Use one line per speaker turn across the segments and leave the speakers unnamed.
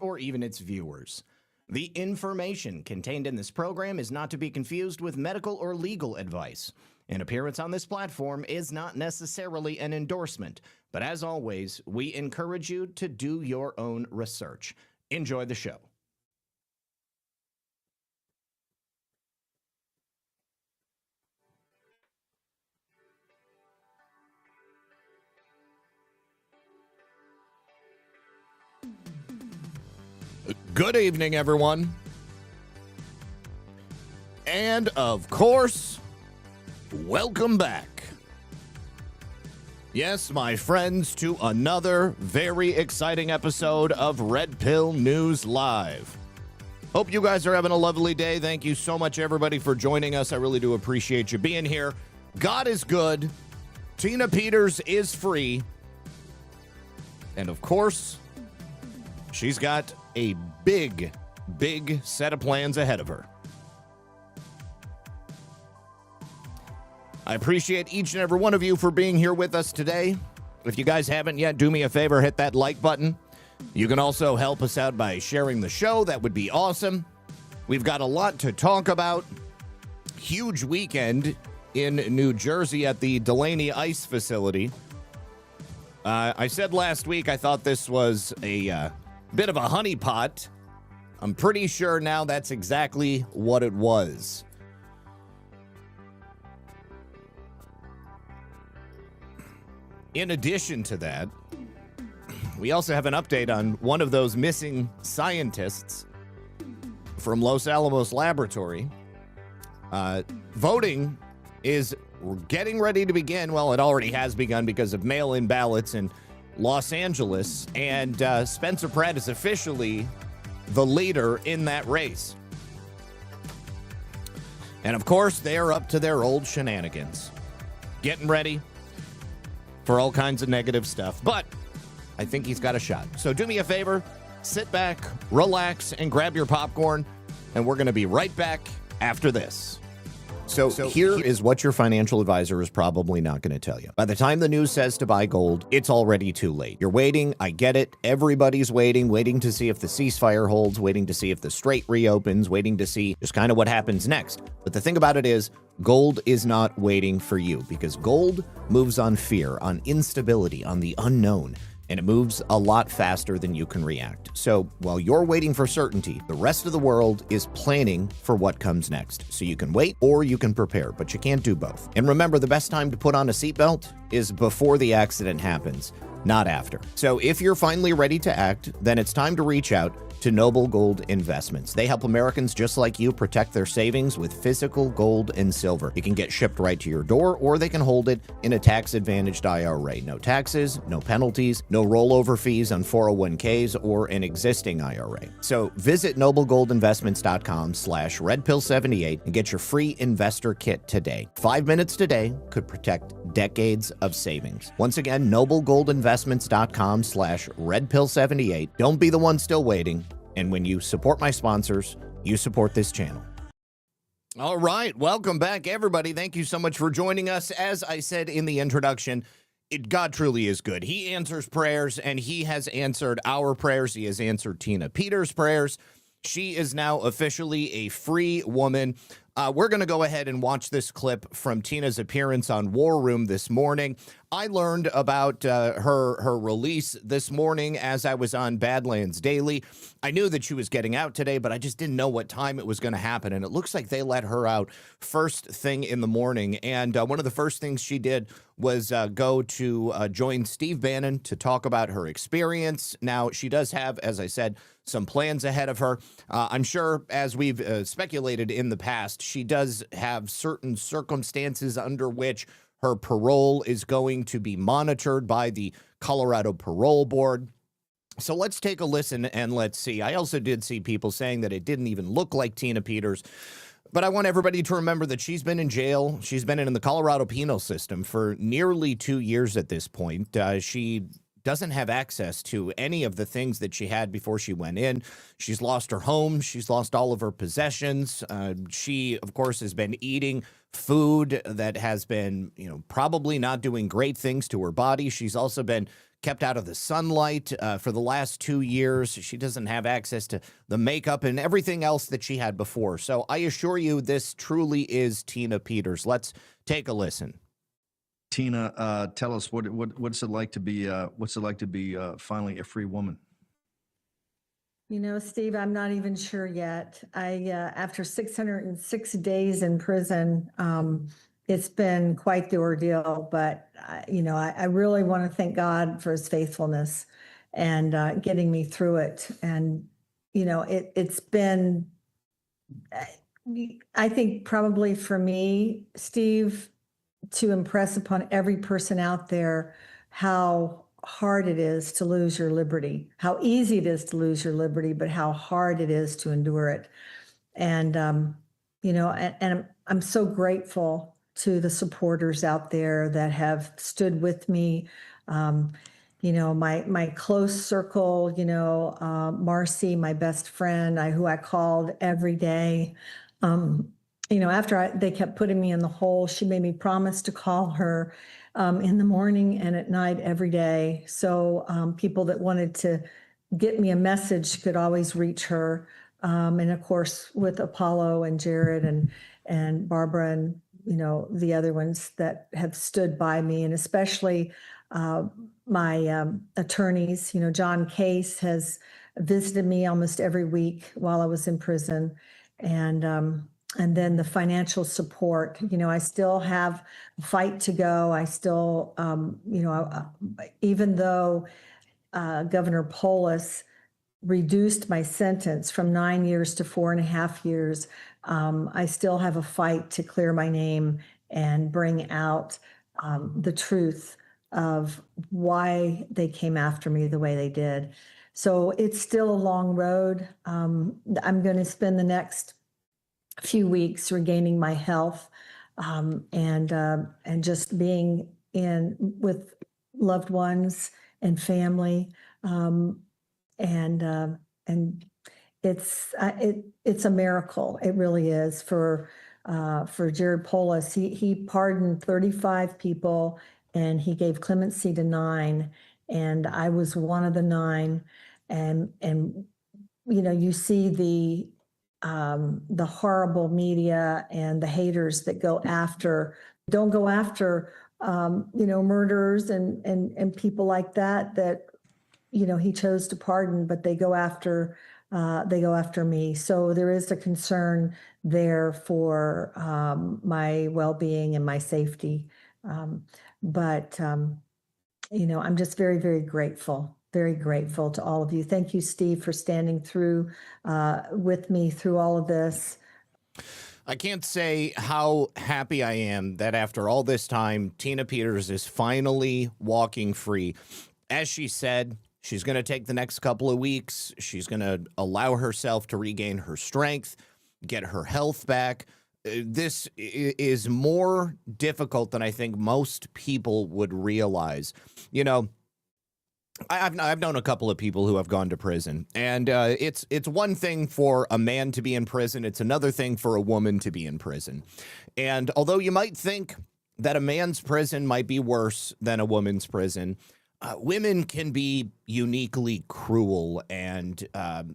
or even its viewers. The information contained in this program is not to be confused with medical or legal advice. An appearance on this platform is not necessarily an endorsement, but as always, we encourage you to do your own research. Enjoy the show. Good evening, everyone. And, of course, welcome back. Yes, my friends, to another very exciting episode of Red Pill News Live. Hope you guys are having a lovely day. Thank you so much, everybody, for joining us. I really do appreciate you being here. God is good. Tina Peters is free. And, of course, she's got a big set of plans ahead of her. I appreciate each and every one of you for being here with us today. If you guys haven't yet, do me a favor, hit that like button. You can also help us out by sharing the show. That would be awesome. We've got a lot to talk about. Huge weekend in New Jersey at the Delaney Ice Facility. I said last week I thought this was a bit of a honeypot. I'm pretty sure now that's exactly what it was. In addition to that, we also have an update on one of those missing scientists from Los Alamos Laboratory. Voting is getting ready to begin. Well, it already has begun because of mail-in ballots in Los Angeles, and Spencer Pratt is officially the leader in that race. And of course, they are up to their old shenanigans, getting ready for all kinds of negative stuff. But I think he's got a shot. So do me a favor, sit back, relax, and grab your popcorn, and we're going to be right back after this. So here is what your financial advisor is probably not going to tell you. By the time the news says to buy gold, it's already too late. You're waiting. I get it. Everybody's waiting to see if the ceasefire holds, waiting to see if the strait reopens, waiting to see just kind of what happens next. But the thing about it is, gold is not waiting for you, because gold moves on fear, on instability, on the unknown. And it moves a lot faster than you can react. So while you're waiting for certainty, the rest of the world is planning for what comes next. So you can wait or you can prepare, but you can't do both. And remember, the best time to put on a seatbelt is before the accident happens, not after. So if you're finally ready to act, then it's time to reach out to Noble Gold Investments. They help Americans just like you protect their savings with physical gold and silver. It can get shipped right to your door, or they can hold it in a tax-advantaged IRA. No taxes, no penalties, no rollover fees on 401ks or an existing IRA. So visit noblegoldinvestments.com/redpill78 and get your free investor kit today. 5 minutes today could protect decades of savings. Once again, noblegoldinvestments.com/redpill78. Don't be the one still waiting. And when you support my sponsors, you support this channel. All right. Welcome back, everybody. Thank you so much for joining us. As I said in the introduction, God truly is good. He answers prayers, and he has answered our prayers. He has answered Tina Peters' prayers. She is now officially a free woman. We're going to go ahead and watch this clip from Tina's appearance on War Room this morning. I learned about her release this morning as I was on Badlands Daily. I knew that she was getting out today, but I just didn't know what time it was going to happen. And it looks like they let her out first thing in the morning. And one of the first things she did was go to join Steve Bannon to talk about her experience. Now, she does have, as I said, some plans ahead of her. I'm sure, as we've speculated in the past, she does have certain circumstances under which her parole is going to be monitored by the Colorado Parole Board. So let's take a listen and let's see. I also did see people saying that it didn't even look like Tina Peters. But I want everybody to remember that she's been in jail. She's been in the Colorado penal system for nearly 2 years at this point. She doesn't have access to any of the things that she had before she went in. She's lost her home. She's lost all of her possessions. She, of course, has been eating food that has been, probably not doing great things to her body. She's also been kept out of the sunlight for the last 2 years. She doesn't have access to the makeup and everything else that she had before. So I assure you, this truly is Tina Peters. Let's take a listen.
Tina, tell us what's it like to be finally a free woman?
You know, Steve, I'm not even sure yet. After 606 days in prison, it's been quite the ordeal, but I really want to thank God for his faithfulness and getting me through it. And, it's been, I think probably for me, Steve, to impress upon every person out there how hard it is to lose your liberty, how easy it is to lose your liberty, but how hard it is to endure it. And, and I'm so grateful to the supporters out there that have stood with me. My close circle, Marcy, my best friend, who I called every day. After they kept putting me in the hole, she made me promise to call her in the morning and at night every day. So people that wanted to get me a message could always reach her. And of course, with Apollo and Jared and Barbara and, the other ones that have stood by me, and especially my attorneys. John Case has visited me almost every week while I was in prison. And then the financial support, I still have a fight to go. I still, even though Governor Polis reduced my sentence from 9 years to 4.5 years, I still have a fight to clear my name and bring out the truth of why they came after me the way they did. So it's still a long road. I'm going to spend the next few weeks regaining my health and just being with loved ones and family, and it's a miracle. It really is for Jared Polis. He pardoned 35 people and he gave clemency to 9, and I was one of the 9. And you see the horrible media and the haters that don't go after murderers and people like that he chose to pardon, but they go after me. So there is a concern there for my well-being and my safety. But I'm just very, very grateful. Very grateful to all of you. Thank you, Steve, for standing through with me through all of this.
I can't say how happy I am that after all this time, Tina Peters is finally walking free. As she said, she's going to take the next couple of weeks. She's going to allow herself to regain her strength, get her health back. This is more difficult than I think most people would realize. I've known a couple of people who have gone to prison, and it's one thing for a man to be in prison. It's another thing for a woman to be in prison. And although you might think that a man's prison might be worse than a woman's prison, women can be uniquely cruel and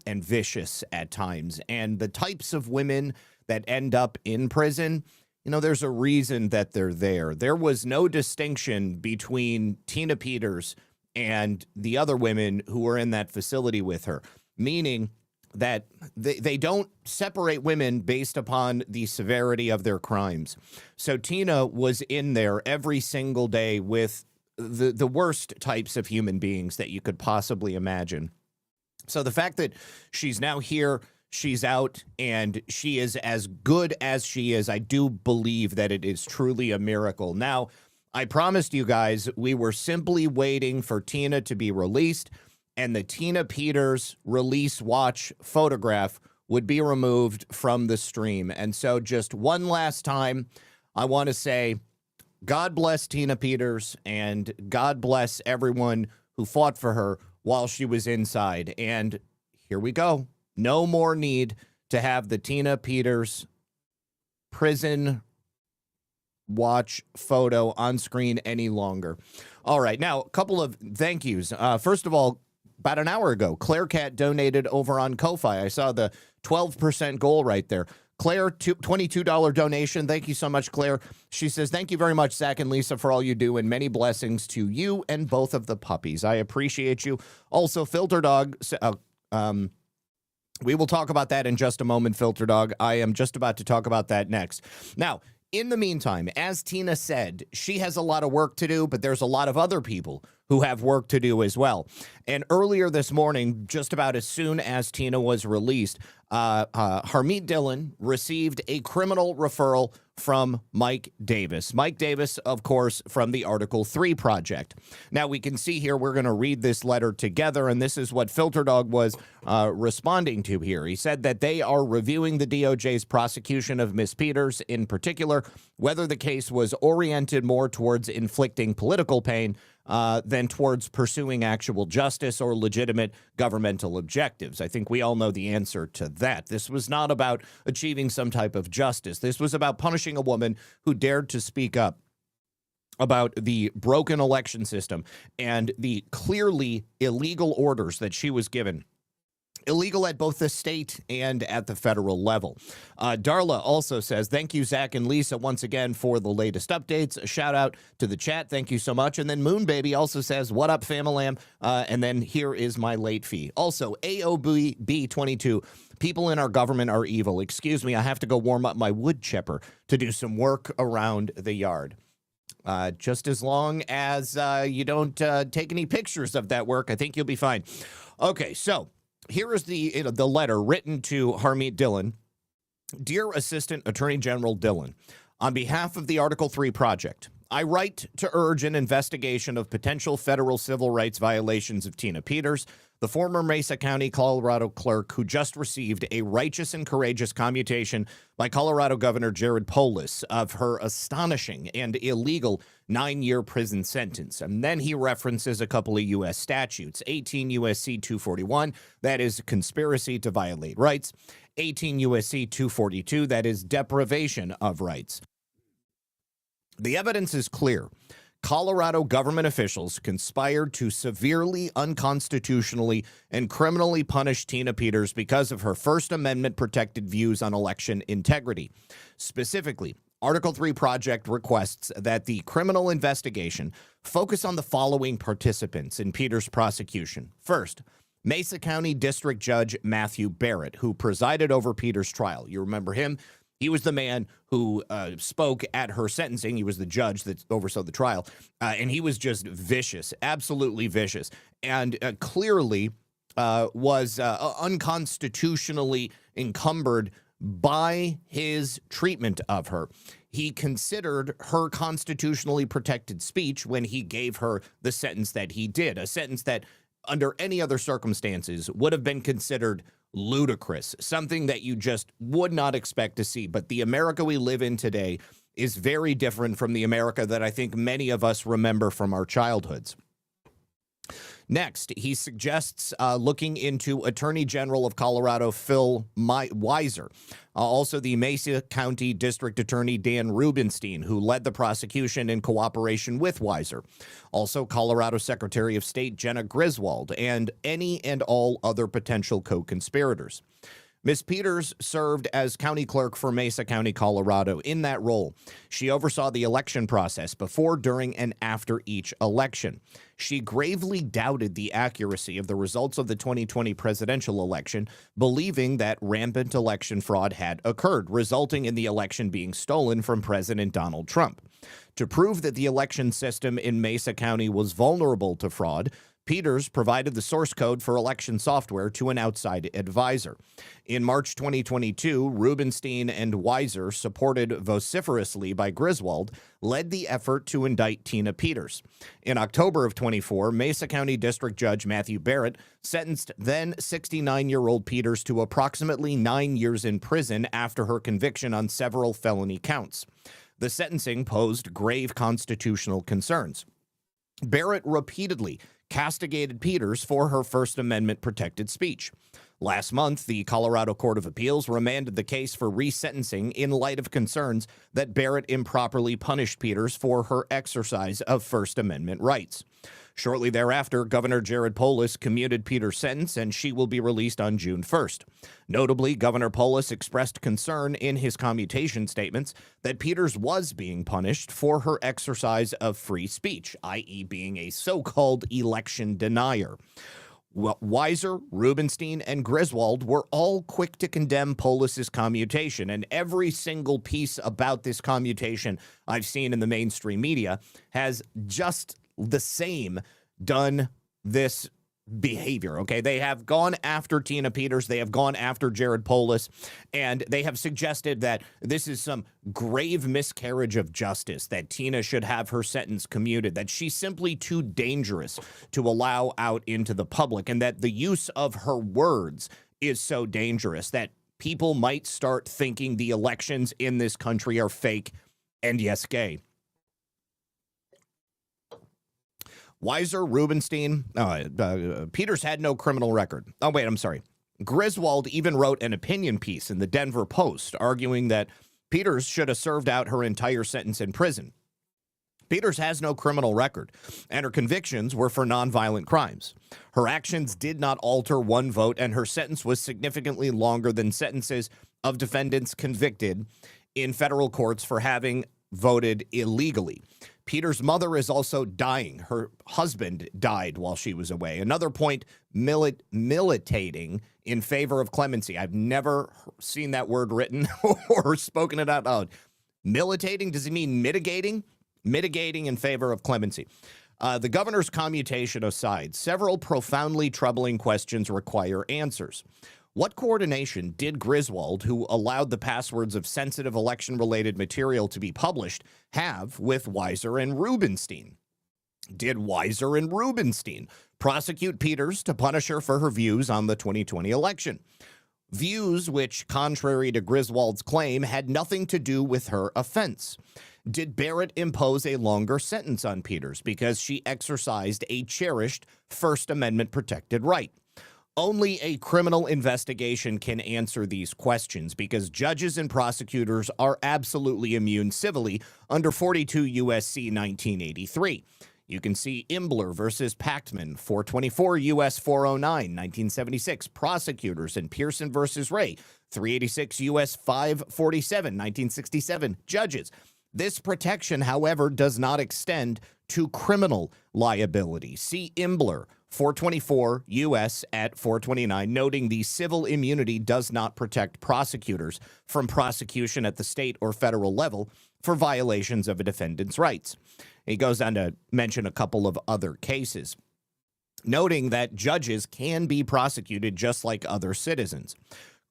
vicious at times. And the types of women that end up in prison, there's a reason that they're there. There was no distinction between Tina Peters and the other women who were in that facility with her, meaning that they don't separate women based upon the severity of their crimes. So Tina was in there every single day with the worst types of human beings that you could possibly imagine. So the fact that she's now here, she's out, and she is as good as she is, I do believe that it is truly a miracle. Now, I promised you guys we were simply waiting for Tina to be released, and the Tina Peters release watch photograph would be removed from the stream. And so just one last time, I want to say, God bless Tina Peters, and God bless everyone who fought for her while she was inside. And here we go. No more need to have the Tina Peters prison watch photo on screen any longer. All right, now a couple of thank yous. First of all, about an hour ago, Claire Cat donated over on Ko-Fi. I saw the 12% goal right there. Claire, $22 donation. Thank you so much, Claire. She says, thank you very much, Zach and Lisa, for all you do, and many blessings to you and both of the puppies. I appreciate you. Also, Filter Dog, we will talk about that in just a moment, Filter Dog. I am just about to talk about that next. Now, in the meantime, as Tina said, she has a lot of work to do, but there's a lot of other people who have work to do as well. And earlier this morning, just about as soon as Tina was released, Harmeet Dillon received a criminal referral from Mike Davis. Mike Davis, of course, from the Article 3 project. Now, we can see here, we're going to read this letter together, and this is what Filter Dog was responding to here. He said that they are reviewing the DOJ's prosecution of Ms. Peters, in particular, whether the case was oriented more towards inflicting political pain than towards pursuing actual justice or legitimate governmental objectives. I think we all know the answer to that. This was not about achieving some type of justice. This was about punishing a woman who dared to speak up about the broken election system and the clearly illegal orders that she was given. Illegal at both the state and at the federal level. Darla also says, thank you, Zach and Lisa, once again for the latest updates. A shout out to the chat. Thank you so much. And then Moon Baby also says, what up, Famalam? And then here is my late fee. Also, AOB22. People in our government are evil. Excuse me, I have to go warm up my wood chipper to do some work around the yard. Just as long as you don't take any pictures of that work, I think you'll be fine. Okay, so here is the letter written to Harmeet Dillon. Dear Assistant Attorney General Dillon, on behalf of the Article 3 project, I write to urge an investigation of potential federal civil rights violations of Tina Peters, the former Mesa County, Colorado clerk who just received a righteous and courageous commutation by Colorado Governor Jared Polis of her astonishing and illegal 9-year prison sentence. And then he references a couple of U.S. statutes, 18 U.S.C. 241, that is conspiracy to violate rights, 18 U.S.C. 242, that is deprivation of rights. The evidence is clear. Colorado government officials conspired to severely, unconstitutionally, and criminally punish Tina Peters because of her First Amendment protected views on election integrity. Specifically, Article 3 project requests that the criminal investigation focus on the following participants in Peters' prosecution. First, Mesa County District Judge Matthew Barrett, who presided over Peters' trial. You remember him? He was the man who spoke at her sentencing. He was the judge that oversaw the trial, and he was just vicious, absolutely vicious, and clearly was unconstitutionally encumbered by his treatment of her. He considered her constitutionally protected speech when he gave her the sentence that he did, a sentence that under any other circumstances would have been considered ludicrous, something that you just would not expect to see. But the America we live in today is very different from the America that I think many of us remember from our childhoods. Next, he suggests looking into Attorney General of Colorado Phil Weiser, also the Mesa County District Attorney Dan Rubenstein, who led the prosecution in cooperation with Weiser, also Colorado Secretary of State Jenna Griswold, and any and all other potential co-conspirators. Ms. Peters served as county clerk for Mesa County, Colorado. In that role, she oversaw the election process before, during, and after each election. She gravely doubted the accuracy of the results of the 2020 presidential election, believing that rampant election fraud had occurred, resulting in the election being stolen from President Donald Trump. To prove that the election system in Mesa County was vulnerable to fraud, Peters provided the source code for election software to an outside advisor. In March 2022, Rubenstein and Weiser, supported vociferously by Griswold, led the effort to indict Tina Peters. In October of 24, Mesa County District Judge Matthew Barrett sentenced then 69-year-old Peters to approximately 9 years in prison after her conviction on several felony counts. The sentencing posed grave constitutional concerns. Barrett repeatedly castigated Peters for her First Amendment protected speech. Last month, the Colorado Court of Appeals remanded the case for resentencing in light of concerns that Barrett improperly punished Peters for her exercise of First Amendment rights. Shortly thereafter, Governor Jared Polis commuted Peters' sentence, and she will be released on June 1st. Notably, Governor Polis expressed concern in his commutation statements that Peters was being punished for her exercise of free speech, i.e. being a so-called election denier. Weiser, Rubenstein, and Griswold were all quick to condemn Polis's commutation, and every single piece about this commutation I've seen in the mainstream media has just the same done this behavior, okay? They have gone after Tina Peters, they have gone after Jared Polis, and they have suggested that this is some grave miscarriage of justice, that Tina should have her sentence commuted, that she's simply too dangerous to allow out into the public, and that the use of her words is so dangerous that people might start thinking the elections in this country are fake and, yes, gay. Weiser, Rubenstein, Peters had no criminal record. Oh, wait, I'm sorry. Griswold even wrote an opinion piece in the Denver Post arguing that Peters should have served out her entire sentence in prison. Peters has no criminal record, and her convictions were for nonviolent crimes. Her actions did not alter one vote, and her sentence was significantly longer than sentences of defendants convicted in federal courts for having voted illegally. Peters' mother is also dying. Her husband died while she was away. Another point, militating in favor of clemency. I've never seen that word written or spoken it out loud. Militating, does it mean mitigating? Mitigating in favor of clemency. The governor's commutation aside, several profoundly troubling questions require answers. What coordination did Griswold, who allowed the passwords of sensitive election-related material to be published, have with Weiser and Rubenstein? Did Weiser and Rubenstein prosecute Peters to punish her for her views on the 2020 election? Views which, contrary to Griswold's claim, had nothing to do with her offense. Did Barrett impose a longer sentence on Peters because she exercised a cherished First Amendment protected right? Only a criminal investigation can answer these questions because judges and prosecutors are absolutely immune civilly under 42 U.S.C. 1983. You can see Imbler versus Pachtman, 424 U.S. 409, 1976. Prosecutors in Pearson versus Ray, 386 U.S. 547, 1967. Judges. This protection, however, does not extend to criminal liability. See Imbler, 424 U.S. at 429, noting the civil immunity does not protect prosecutors from prosecution at the state or federal level for violations of a defendant's rights. He goes on to mention a couple of other cases, noting that judges can be prosecuted just like other citizens.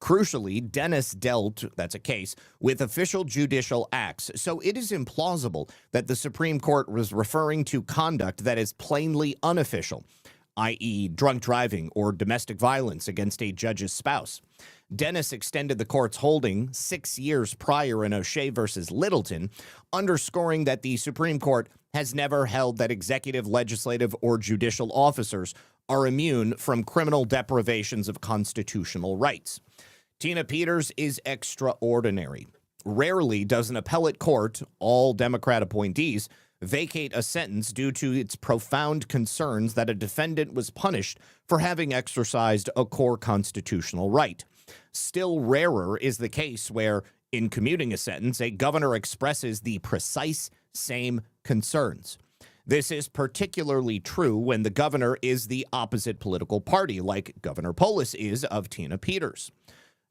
Crucially, Dennis dealt, that's a case, with official judicial acts, so it is implausible that the Supreme Court was referring to conduct that is plainly unofficial, i.e. drunk driving or domestic violence against a judge's spouse. Dennis extended the court's holding 6 years prior in O'Shea versus Littleton, underscoring that the Supreme Court has never held that executive, legislative, or judicial officers are immune from criminal deprivations of constitutional rights. Tina Peters is extraordinary. Rarely does an appellate court, all Democrat appointees, vacate a sentence due to its profound concerns that a defendant was punished for having exercised a core constitutional right. Still rarer is the case where, in commuting a sentence, a governor expresses the precise same concerns. This is particularly true when the governor is the opposite political party, like Governor Polis is of Tina Peters.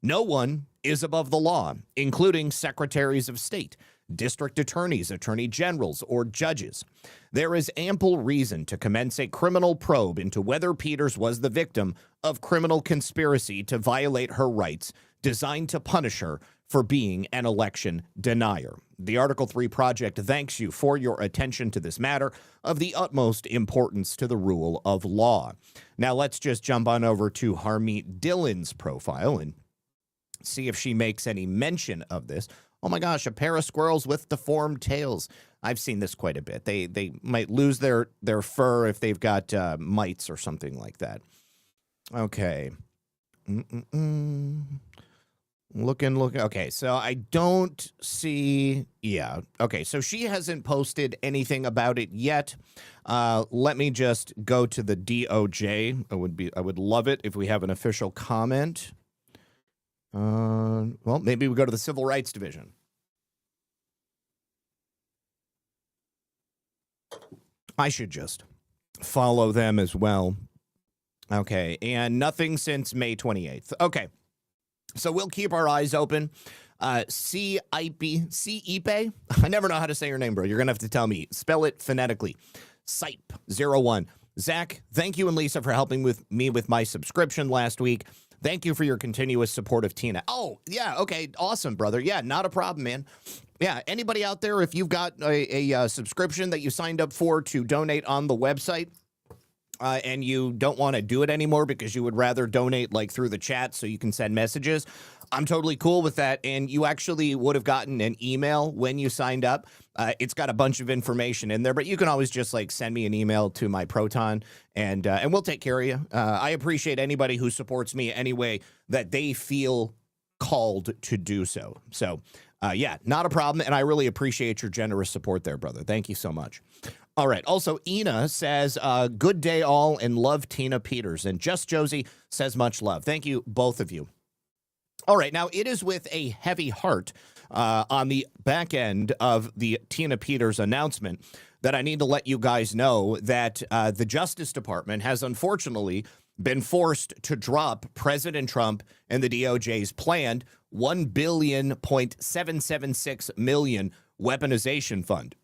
No one is above the law, including secretaries of state, district attorneys, attorney generals, or judges. There is ample reason to commence a criminal probe into whether Peters was the victim of criminal conspiracy to violate her rights designed to punish her for being an election denier. The Article 3 Project thanks you for your attention to this matter of the utmost importance to the rule of law. Now let's just jump on over to Harmeet Dillon's profile and see if she makes any mention of this. Oh my gosh, a pair of squirrels with deformed tails. I've seen this quite a bit. They might lose their fur if they've got mites or something like that. Okay. Looking. Okay, so I don't see. Yeah. Okay, so she hasn't posted anything about it yet. Let me just go to the DOJ. I would love it if we have an official comment. Well, maybe we go to the Civil Rights Division. I should just follow them as well. Okay, and nothing since May 28th. Okay. So we'll keep our eyes open. C-I-P-E-P-E? I never know how to say your name, bro. You're going to have to tell me. Spell it phonetically. Sipe01. Zach, thank you and Lisa for helping me with my subscription last week. Thank you for your continuous support of Tina. Oh, yeah, okay, awesome, brother. Yeah, not a problem, man. Yeah, anybody out there, if you've got a subscription that you signed up for to donate on the website, and you don't want to do it anymore because you would rather donate like through the chat so you can send messages, I'm totally cool with that. And you actually would have gotten an email when you signed up. It's got a bunch of information in there, but you can always just like send me an email to my Proton and we'll take care of you. I appreciate anybody who supports me any way that they feel called to do so. So yeah, not a problem. And I really appreciate your generous support there, brother. Thank you so much. All right. Also, Ina says, good day all and love Tina Peters. And Just Josie says much love. Thank you, both of you. All right. Now, it is with a heavy heart on the back end of the Tina Peters announcement that I need to let you guys know that the Justice Department has unfortunately been forced to drop President Trump and the DOJ's planned $1.776 billion weaponization fund.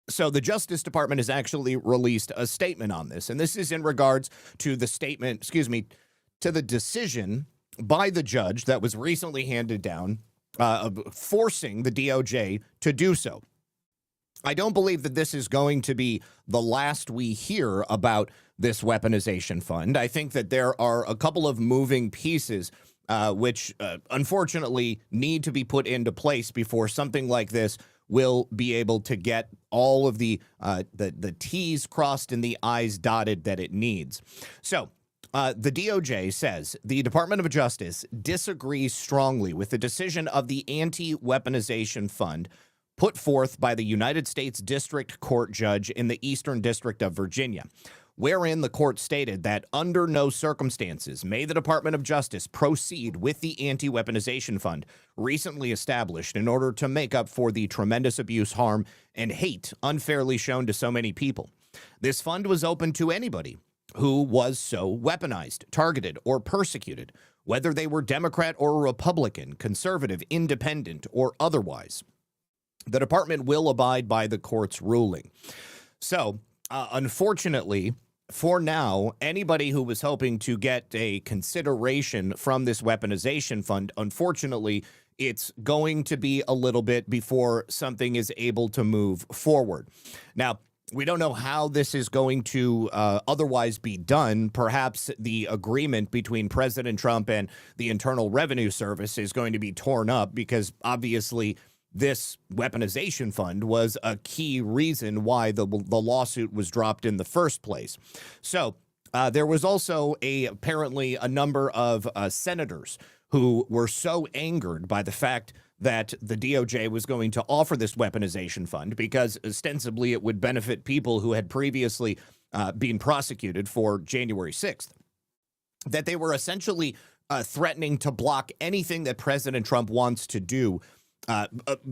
So the Justice Department has actually released a statement on this, and this is in regards to the to the decision by the judge that was recently handed down, forcing the DOJ to do so. I don't believe that this is going to be the last we hear about this weaponization fund. I think that there are a couple of moving pieces which unfortunately need to be put into place before something like this will be able to get all of the T's crossed and the I's dotted that it needs. So the DOJ says the Department of Justice disagrees strongly with the decision of the Anti-Weaponization Fund put forth by the United States District Court judge in the Eastern District of Virginia, wherein the court stated that under no circumstances may the Department of Justice proceed with the Anti-Weaponization Fund recently established in order to make up for the tremendous abuse, harm, and hate unfairly shown to so many people. This fund was open to anybody who was so weaponized, targeted, or persecuted, whether they were Democrat or Republican, conservative, independent, or otherwise. The department will abide by the court's ruling. So, unfortunately, for now, anybody who was hoping to get a consideration from this weaponization fund, unfortunately, it's going to be a little bit before something is able to move forward. Now, we don't know how this is going to otherwise be done. Perhaps the agreement between President Trump and the Internal Revenue Service is going to be torn up because obviously this weaponization fund was a key reason why the lawsuit was dropped in the first place. So there was also apparently a number of senators who were so angered by the fact that the DOJ was going to offer this weaponization fund because ostensibly it would benefit people who had previously been prosecuted for January 6th, that they were essentially threatening to block anything that President Trump wants to do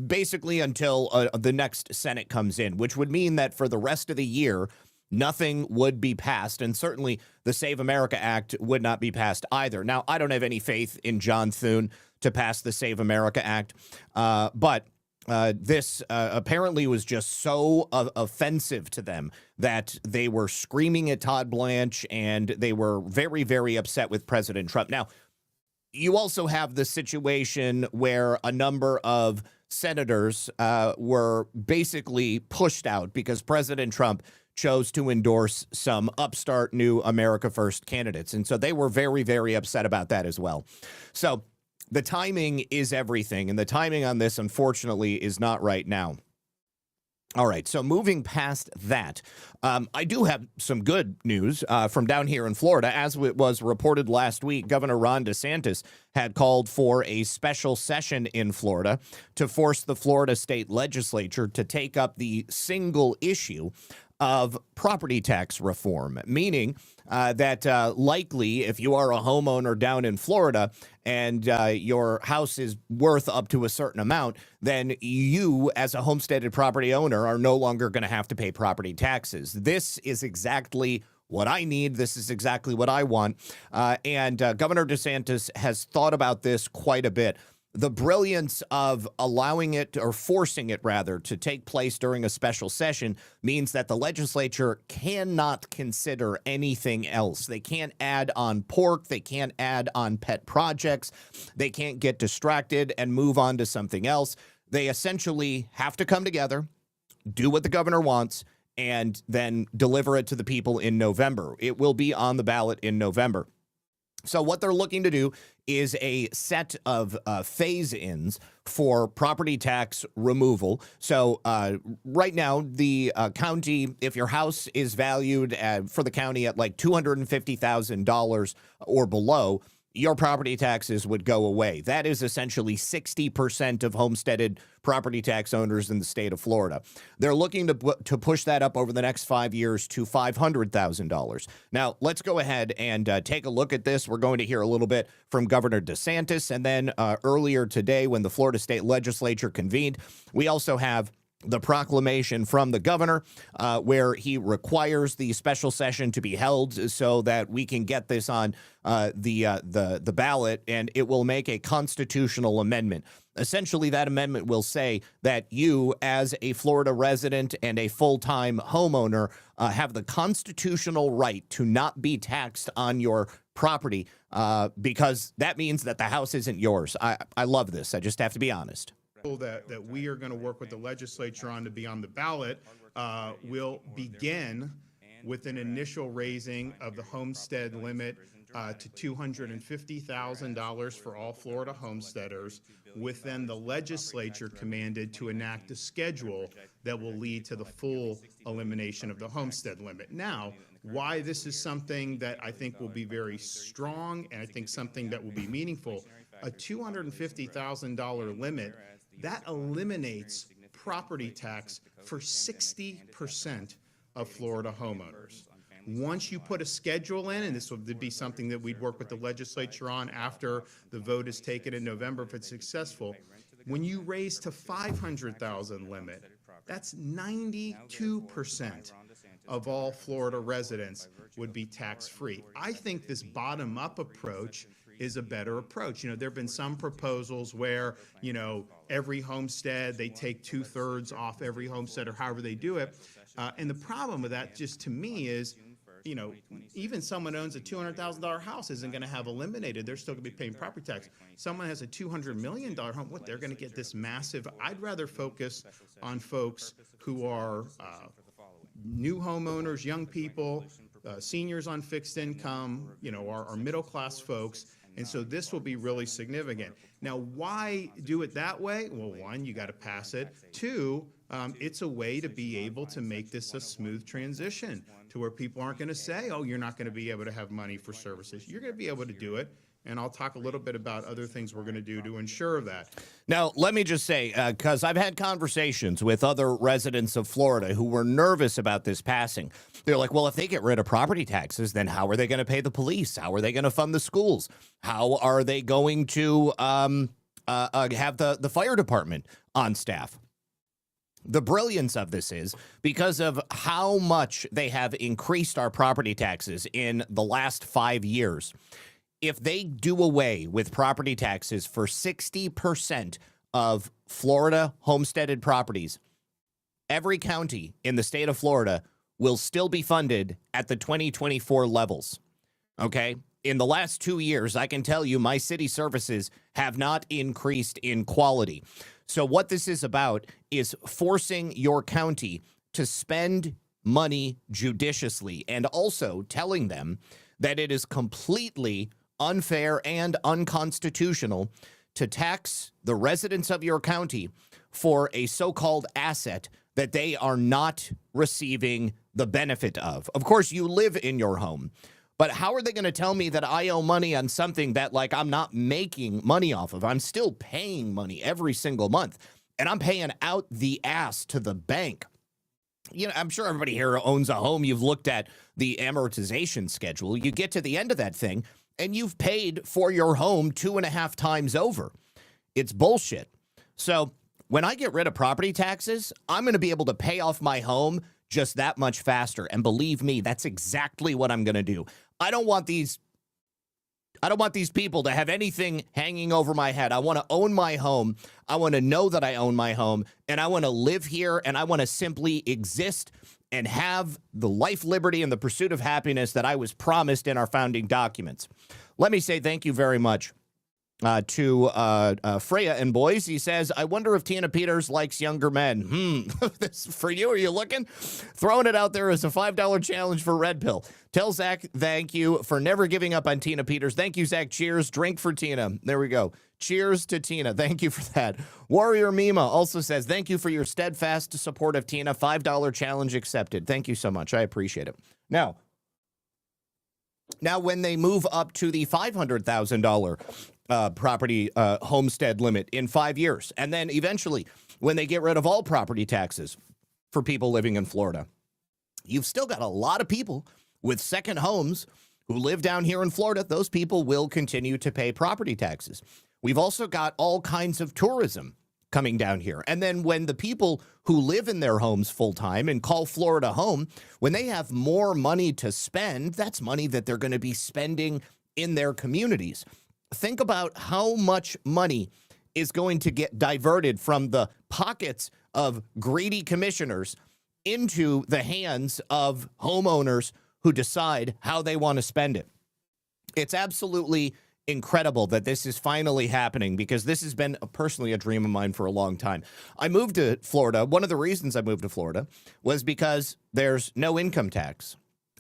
basically until the next Senate comes in, which would mean that for the rest of the year, nothing would be passed, and certainly the Save America Act would not be passed either. Now, I don't have any faith in John Thune to pass the Save America Act, but this apparently was just so offensive to them that they were screaming at Todd Blanche, and they were very, very upset with President Trump. Now, you also have the situation where a number of senators were basically pushed out because President Trump chose to endorse some upstart new America First candidates. And so they were very, very upset about that as well. So the timing is everything. And the timing on this, unfortunately, is not right now. All right, so moving past that, I do have some good news from down here in Florida. As it was reported last week, Governor Ron DeSantis had called for a special session in Florida to force the Florida state legislature to take up the single issue of property tax reform, meaning that likely if you are a homeowner down in Florida and your house is worth up to a certain amount, then you as a homesteaded property owner are no longer going to have to pay property taxes. This is exactly what I need. This is exactly what I want. And Governor DeSantis has thought about this quite a bit. The brilliance of allowing it, or forcing it rather, to take place during a special session means that the legislature cannot consider anything else. They can't add on pork. They can't add on pet projects. They can't get distracted and move on to something else. They essentially have to come together, do what the governor wants, and then deliver it to the people in November. It will be on the ballot in November. So what they're looking to do is a set of phase-ins for property tax removal. So right now, the county, if your house is valued for the county at like $250,000 or below, your property taxes would go away. That is essentially 60% of homesteaded property tax owners in the state of Florida. They're looking to push that up over the next 5 years to $500,000. Now, let's go ahead and take a look at this. We're going to hear a little bit from Governor DeSantis, and then earlier today when the Florida State Legislature convened, we also have the proclamation from the governor where he requires the special session to be held so that we can get this on the ballot, and it will make a constitutional amendment. Essentially, that amendment will say that you, as a Florida resident and a full-time homeowner, have the constitutional right to not be taxed on your property because that means that the house isn't yours. I love this. I just have to be honest.
That we are going to work with the legislature on to be on the ballot will begin with an initial raising of the homestead limit to $250,000 for all Florida homesteaders, with then the legislature commanded to enact a schedule that will lead to the full elimination of the homestead limit. Now, why this is something that I think will be very strong, and I think something that will be meaningful, a $250,000 limit, that eliminates property tax for 60% of Florida homeowners. Once you put a schedule in, and this would be something that we'd work with the legislature on after the vote is taken in November if it's successful, when you raise to 500,000 limit, that's 92% of all Florida residents would be tax-free. I think this bottom-up approach is a better approach. You know, there have been some proposals where, you know, every homestead, they take 2/3 off every homestead or however they do it. And the problem with that, just to me, is, you know, even someone owns a $200,000 house isn't going to have eliminated. They're still going to be paying property tax. Someone has a $200 million home, what, they're going to get this massive. I'd rather focus on folks who are new homeowners, young people, seniors on fixed income, you know, our middle-class folks. And so this will be really significant. Now, why do it that way? Well, one, you got to pass it. Two, it's a way to be able to make this a smooth transition to where people aren't going to say, oh, you're not going to be able to have money for services. You're going to be able to do it. And I'll talk a little bit about other things we're going to do to ensure that.
Now, let me just say, because I've had conversations with other residents of Florida who were nervous about this passing. They're like, well, if they get rid of property taxes, then how are they going to pay the police? How are they going to fund the schools? How are they going to have the fire department on staff? The brilliance of this is because of how much they have increased our property taxes in the last 5 years. If they do away with property taxes for 60% of Florida homesteaded properties, every county in the state of Florida will still be funded at the 2024 levels. Okay? In the last 2 years, I can tell you my city services have not increased in quality. So what this is about is forcing your county to spend money judiciously and also telling them that it is completely unfair and unconstitutional to tax the residents of your county for a so-called asset that they are not receiving the benefit of. Of course, you live in your home, but how are they going to tell me that I owe money on something that, like, I'm not making money off of? I'm still paying money every single month, and I'm paying out the ass to the bank. You know, I'm sure everybody here owns a home. You've looked at the amortization schedule. You get to the end of that thing, and you've paid for your home 2.5 times over. It's bullshit. So when I get rid of property taxes, I'm going to be able to pay off my home just that much faster. And believe me, that's exactly what I'm going to do. I don't want these people to have anything hanging over my head. I want to own my home. I want to know that I own my home, and I want to live here, and I want to simply exist and have the life, liberty, and the pursuit of happiness that I was promised in our founding documents. Let me say thank you very much to Freya and Boise. He says, I wonder if Tina Peters likes younger men. This for you. Are you looking? Throwing it out there as a $5 challenge for Red Pill. Tell Zach thank you for never giving up on Tina Peters. Thank you, Zach. Cheers. Drink for Tina. There we go. Cheers to Tina. Thank you for that. Warrior Mima also says, thank you for your steadfast support of Tina. $5 challenge accepted. Thank you so much. I appreciate it. Now, when they move up to the $500,000 property homestead limit in 5 years, and then eventually when they get rid of all property taxes for people living in Florida, you've still got a lot of people with second homes who live down here in Florida. Those people will continue to pay property taxes. We've also got all kinds of tourism coming down here. And then when the people who live in their homes full time and call Florida home, when they have more money to spend, that's money that they're going to be spending in their communities. Think about how much money is going to get diverted from the pockets of greedy commissioners into the hands of homeowners who decide how they want to spend it. It's absolutely incredible that this is finally happening, because this has been personally a dream of mine for a long time. I moved to Florida. One of the reasons I moved to Florida was because there's no income tax.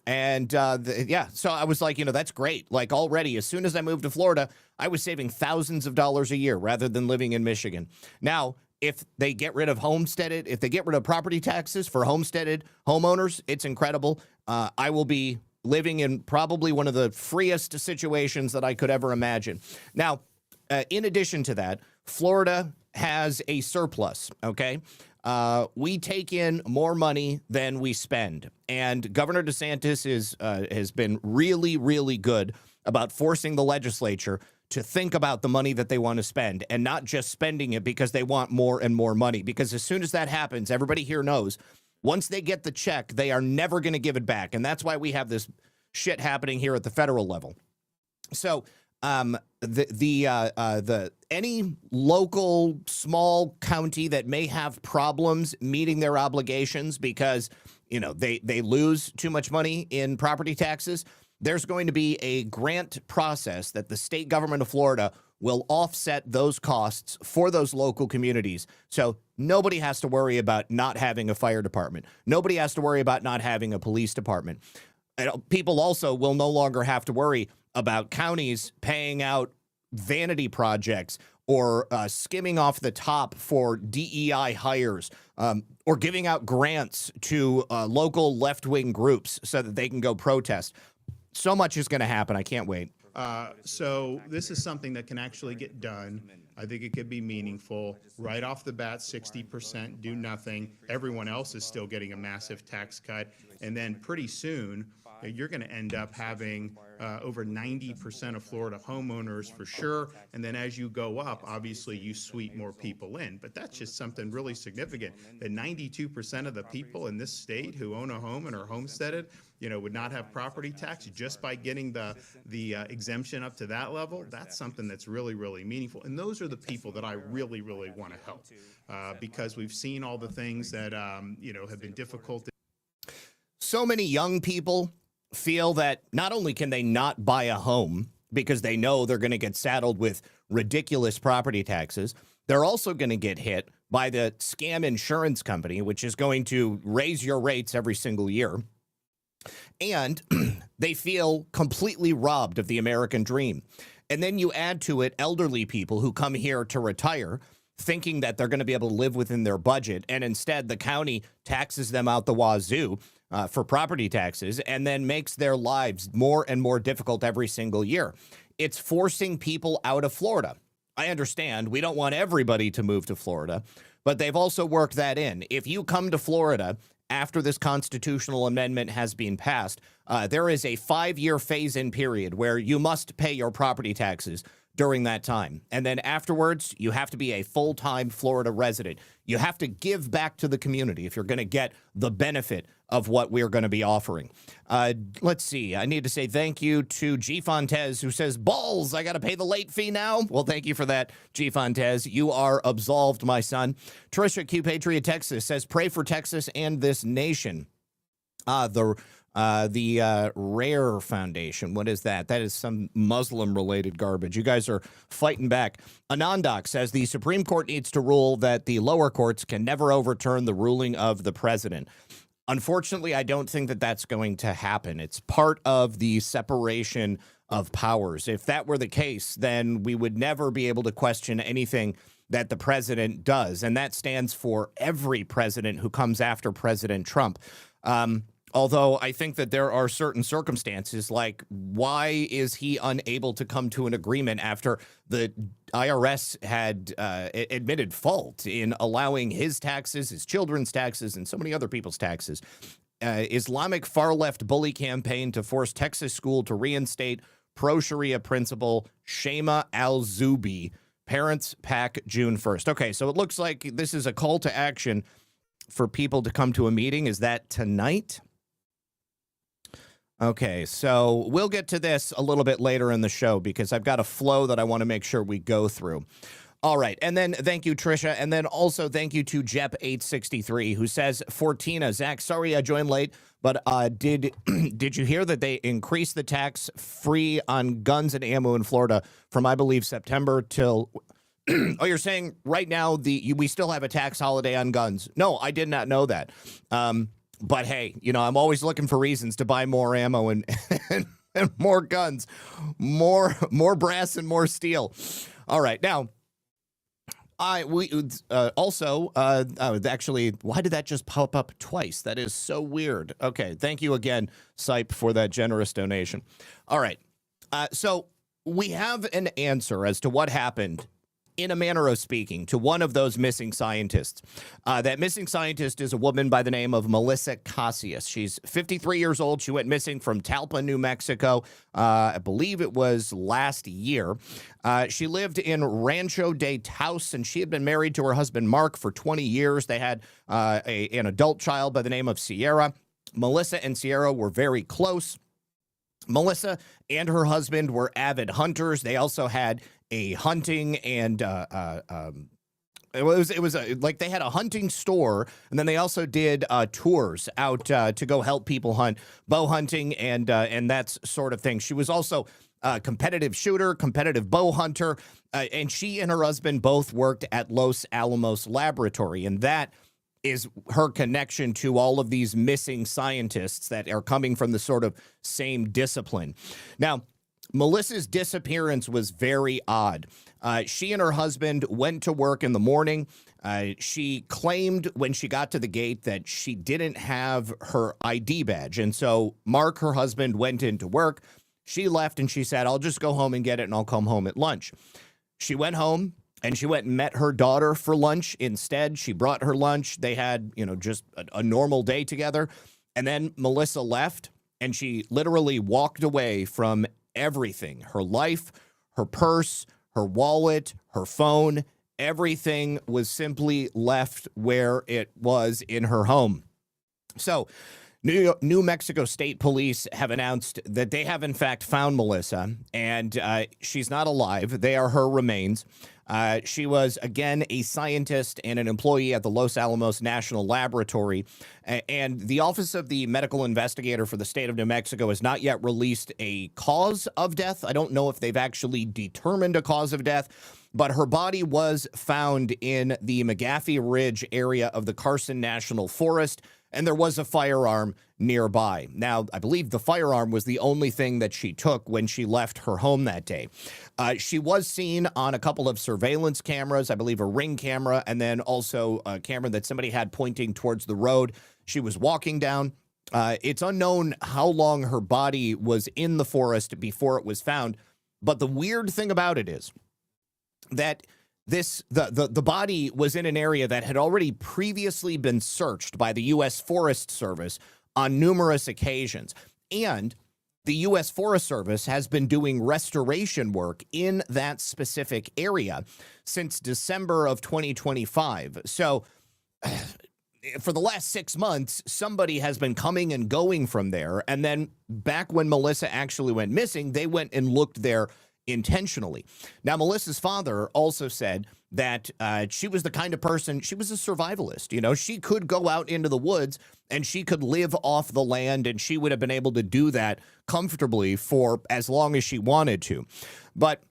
And so I was like, that's great. Like, already, as soon as I moved to Florida, I was saving thousands of dollars a year rather than living in Michigan. Now, if they get rid of if they get rid of property taxes for homesteaded homeowners, it's incredible. I will be living in probably one of the freest situations that I could ever imagine. Now, in addition to that, Florida has a surplus, okay? We take in more money than we spend. And Governor DeSantis has been really, really good about forcing the legislature to think about the money that they want to spend, and not just spending it because they want more and more money. Because as soon as that happens, everybody here knows, once they get the check, they are never going to give it back. And that's why we have this shit happening here at the federal level. So any local small county that may have problems meeting their obligations because, they lose too much money in property taxes, there's going to be a grant process that the state government of Florida will offset those costs for those local communities. So nobody has to worry about not having a fire department. Nobody has to worry about not having a police department. People also will no longer have to worry about counties paying out vanity projects or skimming off the top for DEI hires, or giving out grants to local left-wing groups so that they can go protest. So much is going to happen. I can't wait.
So this is something that can actually get done. I think it could be meaningful. Right off the bat, 60%, do nothing. Everyone else is still getting a massive tax cut. And then pretty soon, you're going to end up having over 90% of Florida homeowners for sure. And then as you go up, obviously you sweep more people in. But that's just something really significant, that 92% of the people in this state who own a home and are homesteaded, would not have property tax just by getting the exemption up to that level. That's something that's really, really meaningful. And those are the people that I really, really want to help, because we've seen all the things that, have been difficult.
So many young people feel that not only can they not buy a home because they know they're going to get saddled with ridiculous property taxes, they're also going to get hit by the scam insurance company, which is going to raise your rates every single year. And they feel completely robbed of the American dream. And then you add to it elderly people who come here to retire, thinking that they're going to be able to live within their budget, and instead the county taxes them out the wazoo for property taxes and then makes their lives more and more difficult every single year. It's forcing people out of Florida. I understand we don't want everybody to move to Florida, but they've also worked that in. If you come to Florida after this constitutional amendment has been passed, there is a 5-year phase-in period where you must pay your property taxes during that time. And then afterwards, you have to be a full-time Florida resident. You have to give back to the community if you're going to get the benefit of what we're going to be offering. Let's see. I need to say thank you to G. Fontez, who says, balls, I got to pay the late fee now. Well, thank you for that, G. Fontez. You are absolved, my son. Trisha Q. Patriot Texas says, pray for Texas and this nation. The Rare Foundation. What is that? That is some Muslim-related garbage. You guys are fighting back. Anandak says the Supreme Court needs to rule that the lower courts can never overturn the ruling of the president. Unfortunately, I don't think that that's going to happen. It's part of the separation of powers. If that were the case, then we would never be able to question anything that the president does, and that stands for every president who comes after President Trump. Although I think that there are certain circumstances, like why is he unable to come to an agreement after the IRS had admitted fault in allowing his taxes, his children's taxes, and so many other people's taxes? Islamic far-left bully campaign to force Texas school to reinstate pro-Sharia principal Shema al-Zubi. Parents pack June 1st. Okay, so it looks like this is a call to action for people to come to a meeting. Is that tonight? Okay, so we'll get to this a little bit later in the show because I've got a flow that I want to make sure we go through. All right, and then thank you, Trisha, and then also thank you to Jep863, who says, Fortina, Zach, sorry I joined late, but did you hear that they increased the tax free on guns and ammo in Florida from, I believe, September till... Oh, you're saying right now we still have a tax holiday on guns? No, I did not know that. But hey, you know, I'm always looking for reasons to buy more ammo and more guns, more brass and more steel. All right, now actually, why did that just pop up twice? That is so weird. Okay, thank you again, Sipe, for that generous donation. All right, so we have an answer as to what happened, in a manner of speaking, to one of those missing scientists. That missing scientist is a woman by the name of Melissa Casillas. She's 53 years old. She went missing from Talpa, New Mexico. I believe it was last year. She lived in Rancho de Taos, and she had been married to her husband, Mark, for 20 years. They had an adult child by the name of Sierra. Melissa and Sierra were very close. Melissa and her husband were avid hunters. They also had a hunting and it was like they had a hunting store, and then they also did tours out to go help people hunt, bow hunting, and that sort of thing. She was also a competitive shooter, competitive bow hunter, and she and her husband both worked at Los Alamos Laboratory, and that is her connection to all of these missing scientists that are coming from the sort of same discipline. Now, Melissa's disappearance was very odd. She and her husband went to work in the morning. She claimed when she got to the gate that she didn't have her ID badge. And so Mark, her husband, went into work. She left and she said, I'll just go home and get it and I'll come home at lunch. She went home and she went and met her daughter for lunch instead. She brought her lunch. They had, just a normal day together. And then Melissa left and she literally walked away from everything. Her life, her purse, her wallet, her phone, everything was simply left where it was in her home. So New Mexico State Police have announced that they have in fact found Melissa, and she's not alive. They are her remains. She was, again, a scientist and an employee at the Los Alamos National Laboratory, and the Office of the Medical Investigator for the state of New Mexico has not yet released a cause of death. I don't know if they've actually determined a cause of death, but her body was found in the McGaffey Ridge area of the Carson National Forest, and there was a firearm nearby. Now, I believe the firearm was the only thing that she took when she left her home that day. She was seen on a couple of surveillance cameras, I believe a Ring camera, and then also a camera that somebody had pointing towards the road she was walking down. It's unknown how long her body was in the forest before it was found, but the weird thing about it is that the body was in an area that had already previously been searched by the U.S. Forest Service on numerous occasions. And the U.S. Forest Service has been doing restoration work in that specific area since December of 2025. So for the last 6 months, somebody has been coming and going from there. And then back when Melissa actually went missing, they went and looked there intentionally. Now, Melissa's father also said that she was the kind of person, she was a survivalist. You know, she could go out into the woods and she could live off the land, and she would have been able to do that comfortably for as long as she wanted to. But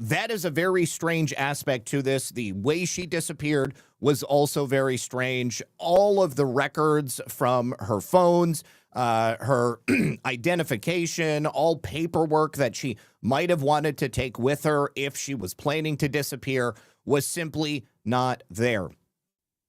that is a very strange aspect to this. The way she disappeared was also very strange. All of the records from her phones, her identification, all paperwork that she might have wanted to take with her if she was planning to disappear was simply not there.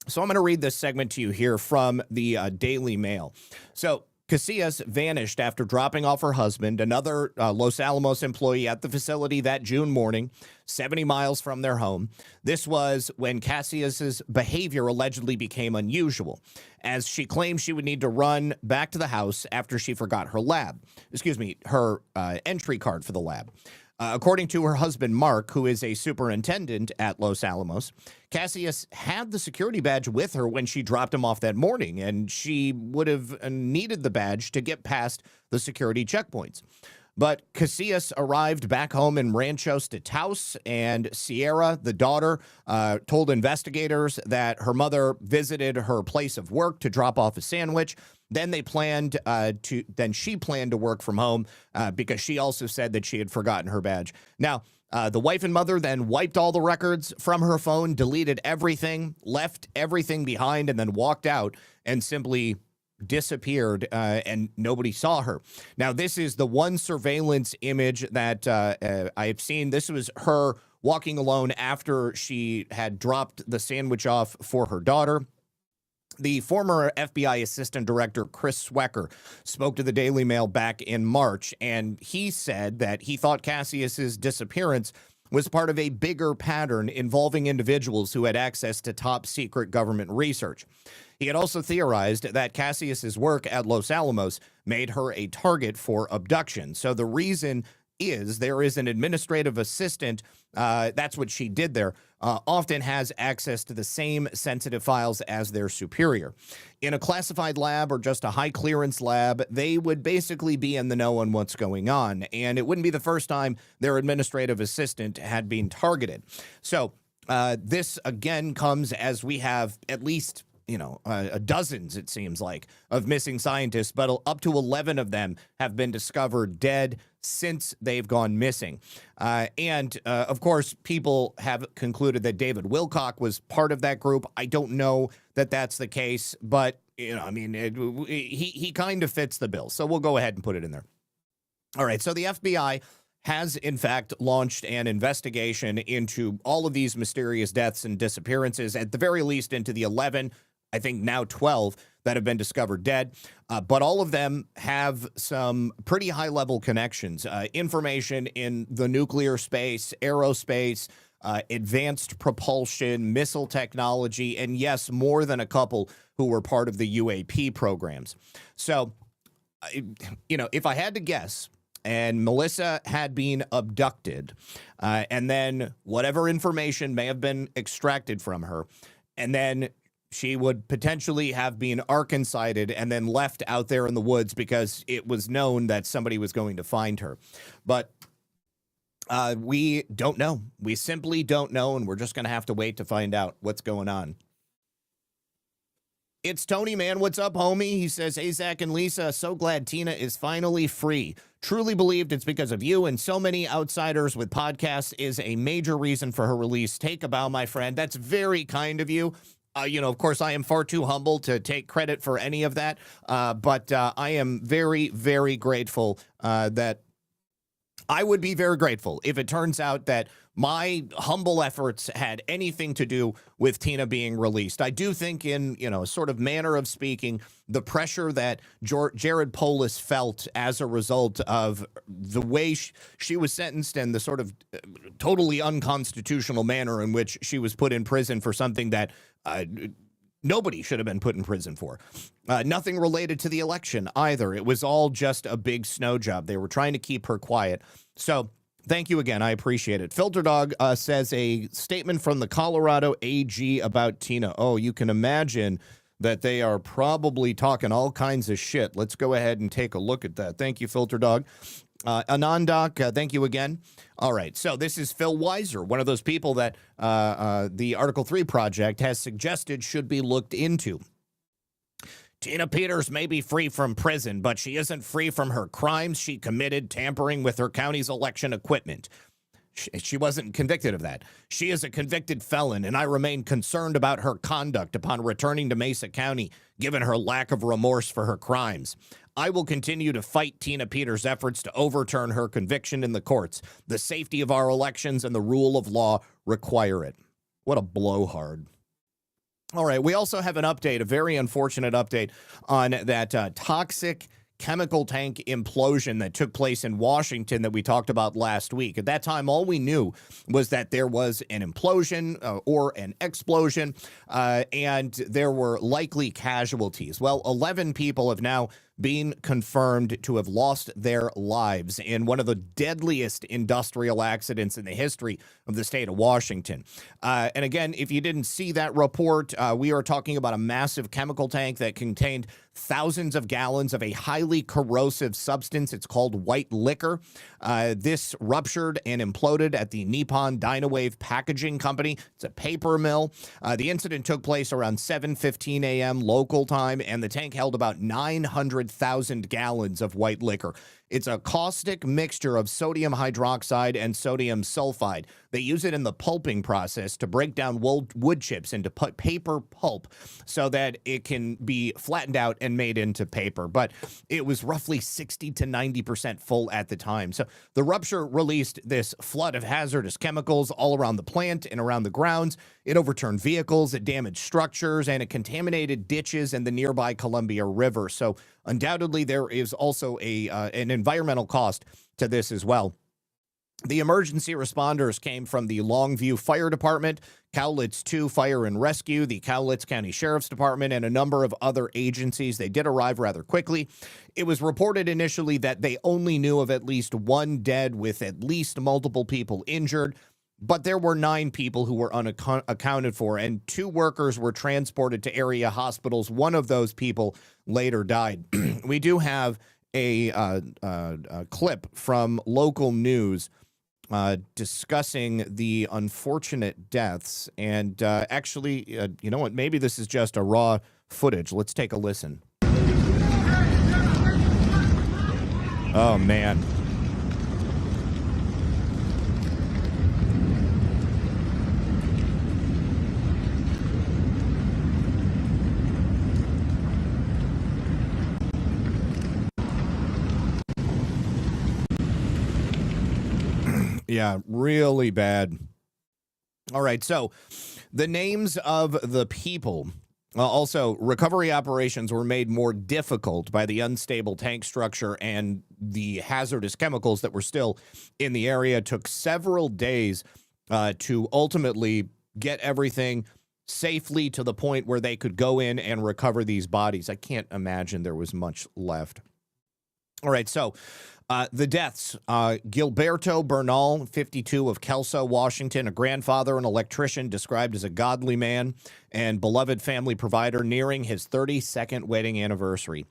So I'm going to read this segment to you here from the Daily Mail. So Casillas vanished after dropping off her husband, another Los Alamos employee, at the facility that June morning, 70 miles from their home. This was when Casillas' behavior allegedly became unusual, as she claimed she would need to run back to the house after she forgot her entry card for the lab. According to her husband, Mark, who is a superintendent at Los Alamos, Casillas had the security badge with her when she dropped him off that morning, and she would have needed the badge to get past the security checkpoints. But Casillas arrived back home in Ranchos de Taos, and Sierra, the daughter, told investigators that her mother visited her place of work to drop off a sandwich. Then she planned to work from home because she also said that she had forgotten her badge. Now, the wife and mother then wiped all the records from her phone, deleted everything, left everything behind, and then walked out and simply disappeared, and nobody saw her. Now, this is the one surveillance image that I have seen. This was her walking alone after she had dropped the sandwich off for her daughter. The former FBI Assistant Director, Chris Swecker, spoke to the Daily Mail back in March, and he said that he thought Casillas' disappearance was part of a bigger pattern involving individuals who had access to top-secret government research. He had also theorized that Casillas' work at Los Alamos made her a target for abduction. So the reason is there is an administrative assistant, that's what she did there, often has access to the same sensitive files as their superior. In a classified lab or just a high clearance lab, they would basically be in the know on what's going on, and it wouldn't be the first time their administrative assistant had been targeted. So this again comes as we have at least dozens, it seems like, of missing scientists, but up to 11 of them have been discovered dead since they've gone missing. Of course, people have concluded that David Wilcock was part of that group. I don't know that that's the case, but, he kind of fits the bill. So we'll go ahead and put it in there. All right, so the FBI has, in fact, launched an investigation into all of these mysterious deaths and disappearances, at the very least into the 11, I think now 12, that have been discovered dead. But all of them have some pretty high-level connections. Information in the nuclear space, aerospace, advanced propulsion, missile technology, and yes, more than a couple who were part of the UAP programs. So, if I had to guess, and Melissa had been abducted, and then whatever information may have been extracted from her, and then she would potentially have been Arkancided and then left out there in the woods because it was known that somebody was going to find her. But we don't know. We simply don't know, and we're just going to have to wait to find out what's going on. It's Tony, man. What's up, homie? He says, hey, Zach and Lisa, so glad Tina is finally free. Truly believed it's because of you and so many outsiders with podcasts is a major reason for her release. Take a bow, my friend. That's very kind of you. Of course, I am far too humble to take credit for any of that, but I am very, very grateful that I would be very grateful if it turns out that my humble efforts had anything to do with Tina being released. I do think in, sort of manner of speaking, the pressure that Jared Polis felt as a result of the way she was sentenced and the sort of totally unconstitutional manner in which she was put in prison for something that nobody should have been put in prison for. Nothing related to the election either. It was all just a big snow job. They were trying to keep her quiet. So thank you again. I appreciate it. Filter Dog says a statement from the Colorado AG about Tina. Oh, you can imagine that they are probably talking all kinds of shit. Let's go ahead and take a look at that. Thank you, Filter Dog. Anandoc, thank you again. All right, so this is Phil Weiser, one of those people that the Article 3 project has suggested should be looked into. Tina Peters may be free from prison, but she isn't free from her crimes she committed tampering with her county's election equipment. She wasn't convicted of that. She is a convicted felon, and I remain concerned about her conduct upon returning to Mesa County, given her lack of remorse for her crimes. I will continue to fight Tina Peters' efforts to overturn her conviction in the courts. The safety of our elections and the rule of law require it. What a blowhard. All right, we also have an update, a very unfortunate update on that toxic chemical tank implosion that took place in Washington that we talked about last week. At that time, all we knew was that there was an implosion or an explosion, and there were likely casualties. Well, 11 people have now been confirmed to have lost their lives in one of the deadliest industrial accidents in the history of the state of Washington. And again, if you didn't see that report, we are talking about a massive chemical tank that contained thousands of gallons of a highly corrosive substance. It's called white liquor. This ruptured and imploded at the Nippon Dynawave Packaging Company. It's a paper mill. The incident took place around 7:15 a.m. local time, and the tank held about 900,000 gallons of white liquor. It's a caustic mixture of sodium hydroxide and sodium sulfide. They use it in the pulping process to break down wood chips into paper pulp so that it can be flattened out and made into paper. But it was roughly 60 to 90% full at the time. So the rupture released this flood of hazardous chemicals all around the plant and around the grounds. It overturned vehicles, it damaged structures, and it contaminated ditches and the nearby Columbia River. So undoubtedly, there is also an environmental cost to this as well. The emergency responders came from the Longview Fire Department, Cowlitz 2 Fire and Rescue, the Cowlitz County Sheriff's Department, and a number of other agencies. They did arrive rather quickly. It was reported initially that they only knew of at least one dead with at least multiple people injured, but there were 9 people who were unaccounted for, and 2 workers were transported to area hospitals. One of those people later died. We do have a clip from local news discussing the unfortunate deaths. And actually, you know what? Maybe this is just a raw footage. Let's take a listen. Oh, man. Yeah, really bad. All right, so the names of the people. Also, recovery operations were made more difficult by the unstable tank structure and the hazardous chemicals that were still in the area. It took several days to ultimately get everything safely to the point where they could go in and recover these bodies. I can't imagine there was much left. All right, so the deaths, Gilberto Bernal, 52, of Kelso, Washington, a grandfather, an electrician, described as a godly man and beloved family provider, nearing his 32nd wedding anniversary.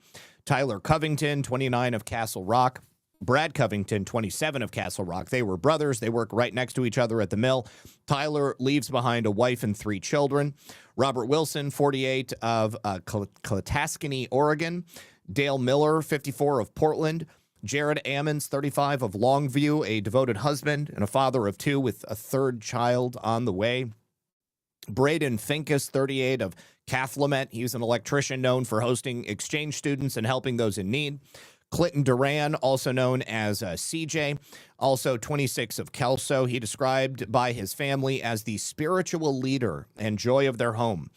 Tyler Covington, 29, of Castle Rock. Brad Covington, 27, of Castle Rock. They were brothers. They work right next to each other at the mill. Tyler leaves behind a wife and 3 children. Robert Wilson, 48, of Klataskany, Oregon. Dale Miller, 54, of Portland. Jared Ammons, 35, of Longview, a devoted husband and a father of 2 with a 3rd child on the way. Braden Finkus, 38, of Cathlemet. He's an electrician known for hosting exchange students and helping those in need. Clinton Duran, also known as CJ, also 26, of Kelso. He described by his family as the spiritual leader and joy of their home.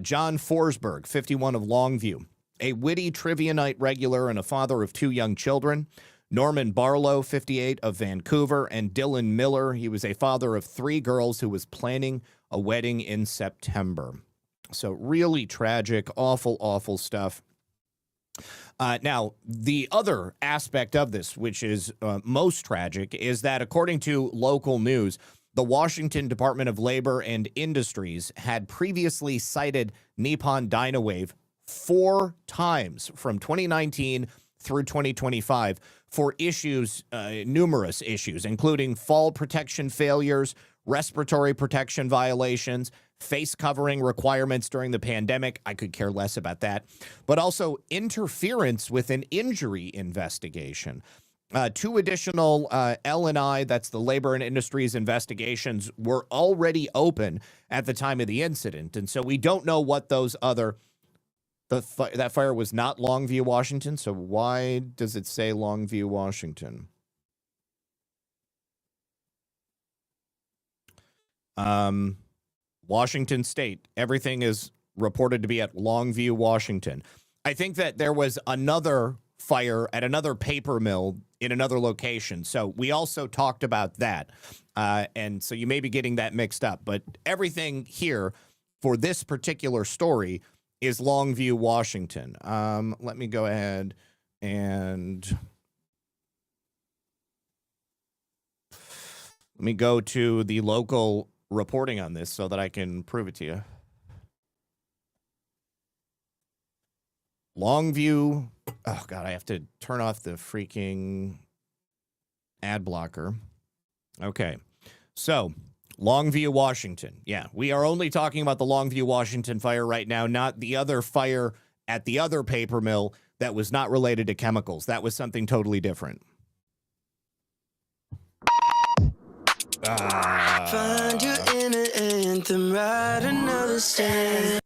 John Forsberg, 51, of Longview, a witty trivia night regular and a father of 2 young children. Norman Barlow, 58, of Vancouver, and Dylan Miller. He was a father of 3 girls who was planning a wedding in September. So really tragic, awful, awful stuff. Now, the other aspect of this, which is most tragic, is that according to local news, the Washington Department of Labor and Industries had previously cited Nippon Dynawave 4 times from 2019 through 2025 for issues, numerous issues, including fall protection failures, respiratory protection violations, face covering requirements during the pandemic. I could care less about that. But also interference with an injury investigation. 2 additional L&I, that's the Labor and Industries investigations, were already open at the time of the incident. And so we don't know what those other... that fire was not Longview, Washington. So why does it say Longview, Washington? Washington State. Everything is reported to be at Longview, Washington. I think that there was another fire at another paper mill in another location. So we also talked about that. And so you may be getting that mixed up. But everything here for this particular story is Longview, Washington. Let me go ahead and let me go to the local reporting on this so that I can prove it to you. Longview. Oh, God, I have to turn off the freaking ad blocker. Okay. So, Longview, Washington. Yeah, we are only talking about the Longview, Washington fire right now, not the other fire at the other paper mill that was not related to chemicals. That was something totally different.
Find your inner anthem, write another stand.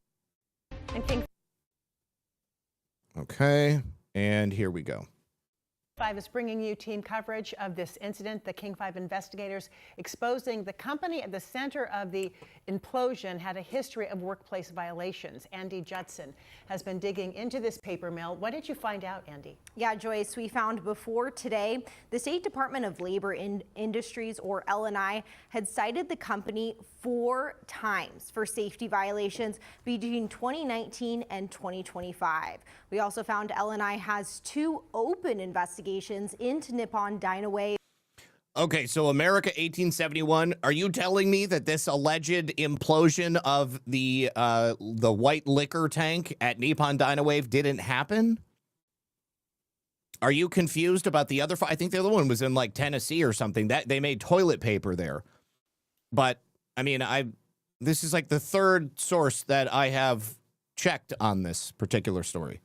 Okay, and here we go.
5 is bringing you team coverage of this incident. The King 5 investigators exposing the company at the center of the implosion had a history of workplace violations. Andy Judson has been digging into this paper mill. What did you find out, Andy?
Yeah, Joyce, we found before today, the State Department of Labor and Industries, or L&I, had cited the company 4 times for safety violations between 2019 and 2025. We also found L&I has 2 open investigations into Nippon Dynawave.
Okay, so America 1871, are you telling me that this alleged implosion of the white liquor tank at Nippon Dynawave didn't happen? Are you confused about the other? I think the other one was in like Tennessee or something. That they made toilet paper there. But I mean, this is like the 3rd source that I have checked on this particular story.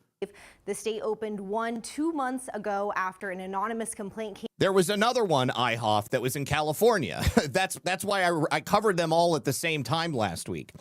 The state opened one 2 months ago after an anonymous complaint came.
There was another one, IHOF, that was in California. That's why I covered them all at the same time last week.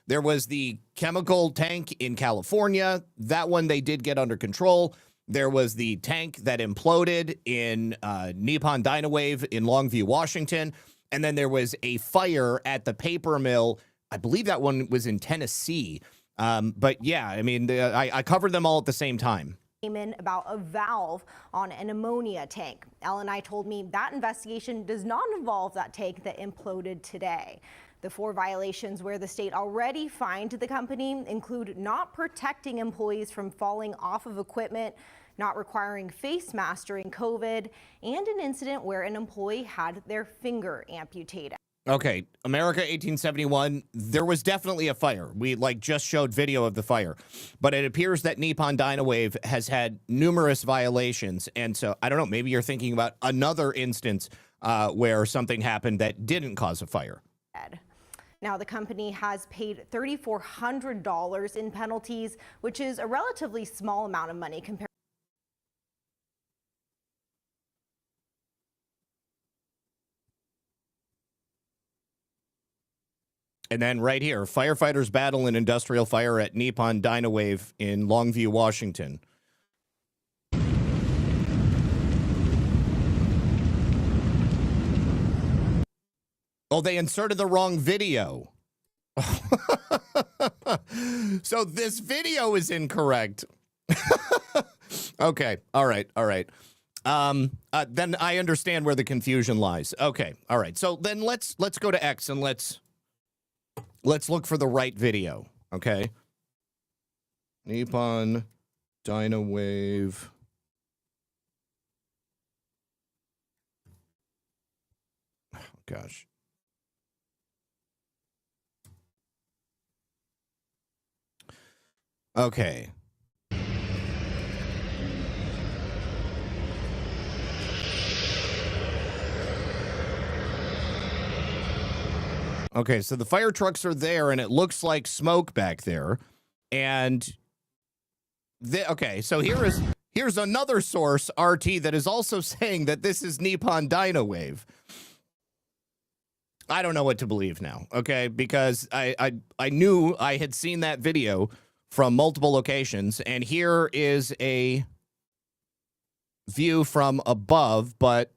There was the chemical tank in California. That one they did get under control. There was the tank that imploded in Nippon Dynawave in Longview, Washington. And then there was a fire at the paper mill. I believe that one was in Tennessee. But yeah, I mean, I covered them all at the same time.
Came in about a valve on an ammonia tank. L&I told me that investigation does not involve that tank that imploded today. The 4 violations where the state already fined the company include not protecting employees from falling off of equipment, not requiring face masks during COVID, and an incident where an employee had their finger amputated.
Okay, America 1871, there was definitely a fire. We just showed video of the fire. But it appears that Nippon Dynawave has had numerous violations. And so, I don't know, maybe you're thinking about another instance where something happened that didn't cause a fire.
Now, the company has paid $3,400 in penalties, which is a relatively small amount of money compared.
And then right here, firefighters battle an industrial fire at Nippon Dynawave in Longview, Washington. Oh, they inserted the wrong video. So this video is incorrect. Okay. All right. All right. Then I understand where the confusion lies. Okay. All right. So then let's go to X and let's look for the right video. Okay. Nippon Dynawave. Oh, gosh. Okay. Okay, so the fire trucks are there, and it looks like smoke back there. And okay, so here's another source, RT, that is also saying that this is Nippon Dynawave. I don't know what to believe now, okay? Because I knew I had seen that video from multiple locations, and here is a view from above, but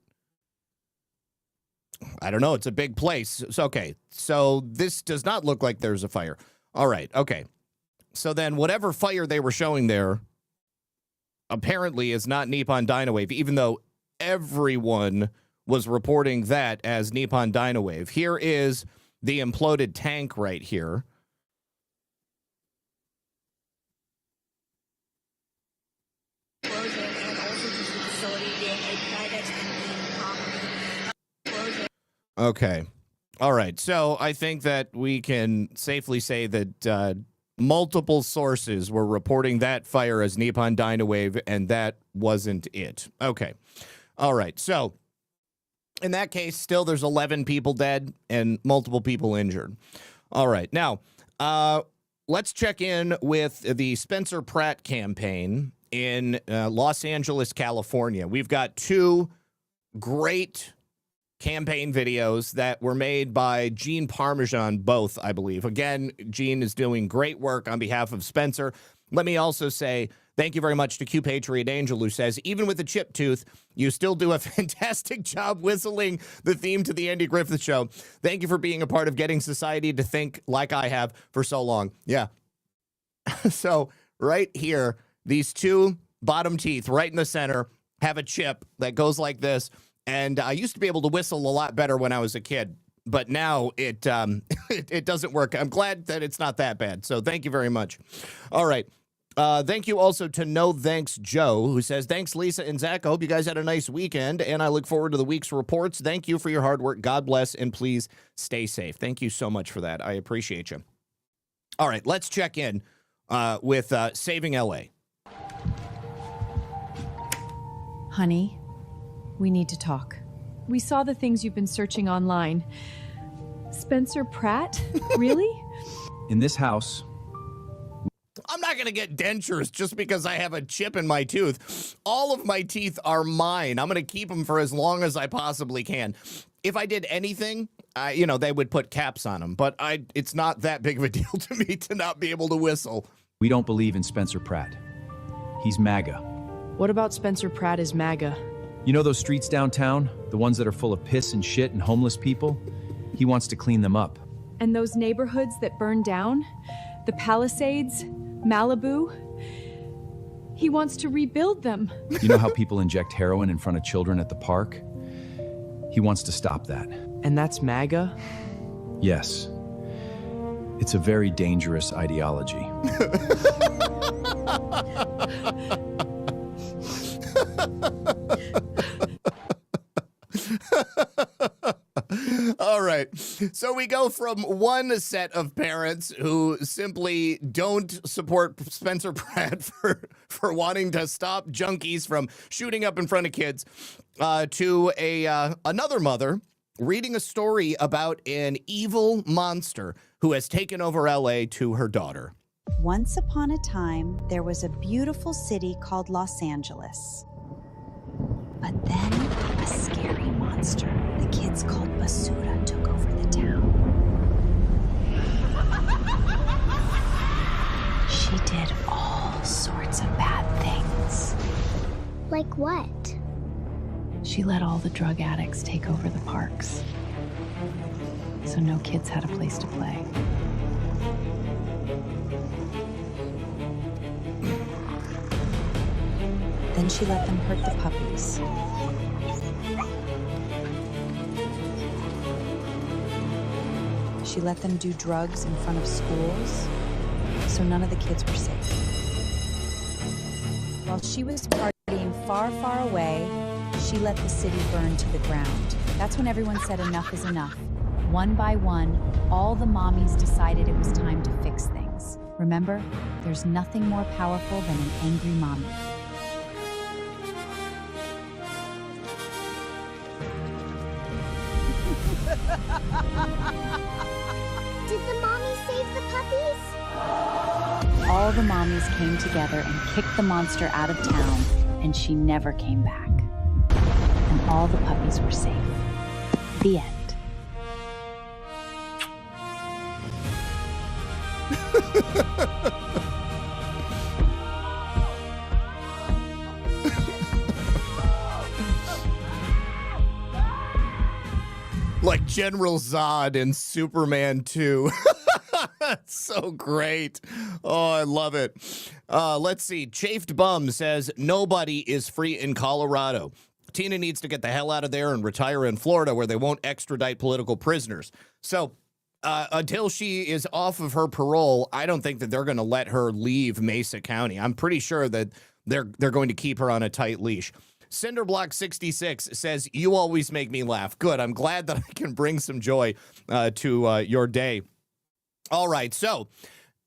I don't know. It's a big place. So, okay, so this does not look like there's a fire. All right, okay. So then whatever fire they were showing there apparently is not Nippon Dynawave, even though everyone was reporting that as Nippon Dynawave. Here is the imploded tank right here. Okay. All right. So I think that we can safely say that multiple sources were reporting that fire as Nippon Dynawave, and that wasn't it. Okay. All right. So in that case, still there's 11 people dead and multiple people injured. All right. Now, let's check in with the Spencer Pratt campaign in Los Angeles, California. We've got two great campaign videos that were made by Gene Parmesan, both, I believe. Again, Gene is doing great work on behalf of Spencer. Let me also say thank you very much to Q Patriot Angel, who says, even with the chip tooth, you still do a fantastic job whistling the theme to the Andy Griffith Show. Thank you for being a part of getting society to think like I have for so long. Yeah. So right here, these two bottom teeth right in the center have a chip that goes like this. And I used to be able to whistle a lot better when I was a kid, but now it doesn't work. I'm glad that it's not that bad. So thank you very much. All right. Thank you also to No Thanks Joe, who says, thanks, Lisa and Zach. I hope you guys had a nice weekend, and I look forward to the week's reports. Thank you for your hard work. God bless, and please stay safe. Thank you so much for that. I appreciate you. All right. Let's check in with Saving LA.
Honey, we need to talk. We saw the things you've been searching online. Spencer Pratt? Really?
In this house.
I'm not going to get dentures just because I have a chip in my tooth. All of my teeth are mine. I'm going to keep them for as long as I possibly can. If I did anything, they would put caps on them. But it's not that big of a deal to me to not be able to whistle.
We don't believe in Spencer Pratt. He's MAGA.
What about Spencer Pratt is MAGA?
You know those streets downtown? The ones that are full of piss and shit and homeless people? He wants to clean them up.
And those neighborhoods that burned down? The Palisades? Malibu? He wants to rebuild them.
You know how people inject heroin in front of children at the park? He wants to stop that.
And that's MAGA?
Yes. It's a very dangerous ideology.
All right. So we go from one set of parents who simply don't support Spencer Pratt for wanting to stop junkies from shooting up in front of kids to another mother reading a story about an evil monster who has taken over LA to her daughter.
Once upon a time, there was a beautiful city called Los Angeles. But then a scary monster the kids called Basura took over the town.
Like what?
She let all the drug addicts take over the parks, so no kids had a place to play.
Then she let them hurt the puppies. She let them do drugs in front of schools, so none of the kids were safe. While she was partying far, far away, she let the city burn to the ground. That's when everyone said enough is enough. One by one, all the mommies decided it was time to fix things. Remember, there's nothing more powerful than an angry mommy.
Did the mommy save the puppies?
All the mommies came together and kicked the monster out of town, and she never came back. And all the puppies were safe. The end.
Like General Zod in Superman 2. That's so great. Oh, I love it. Let's see. Chafed Bum says, nobody is free in Colorado. Tina needs to get the hell out of there and retire in Florida where they won't extradite political prisoners. So until she is off of her parole, I don't think that they're going to let her leave Mesa County. I'm pretty sure that they're going to keep her on a tight leash. Cinderblock66 says, you always make me laugh. Good. I'm glad that I can bring some joy to your day. All right. So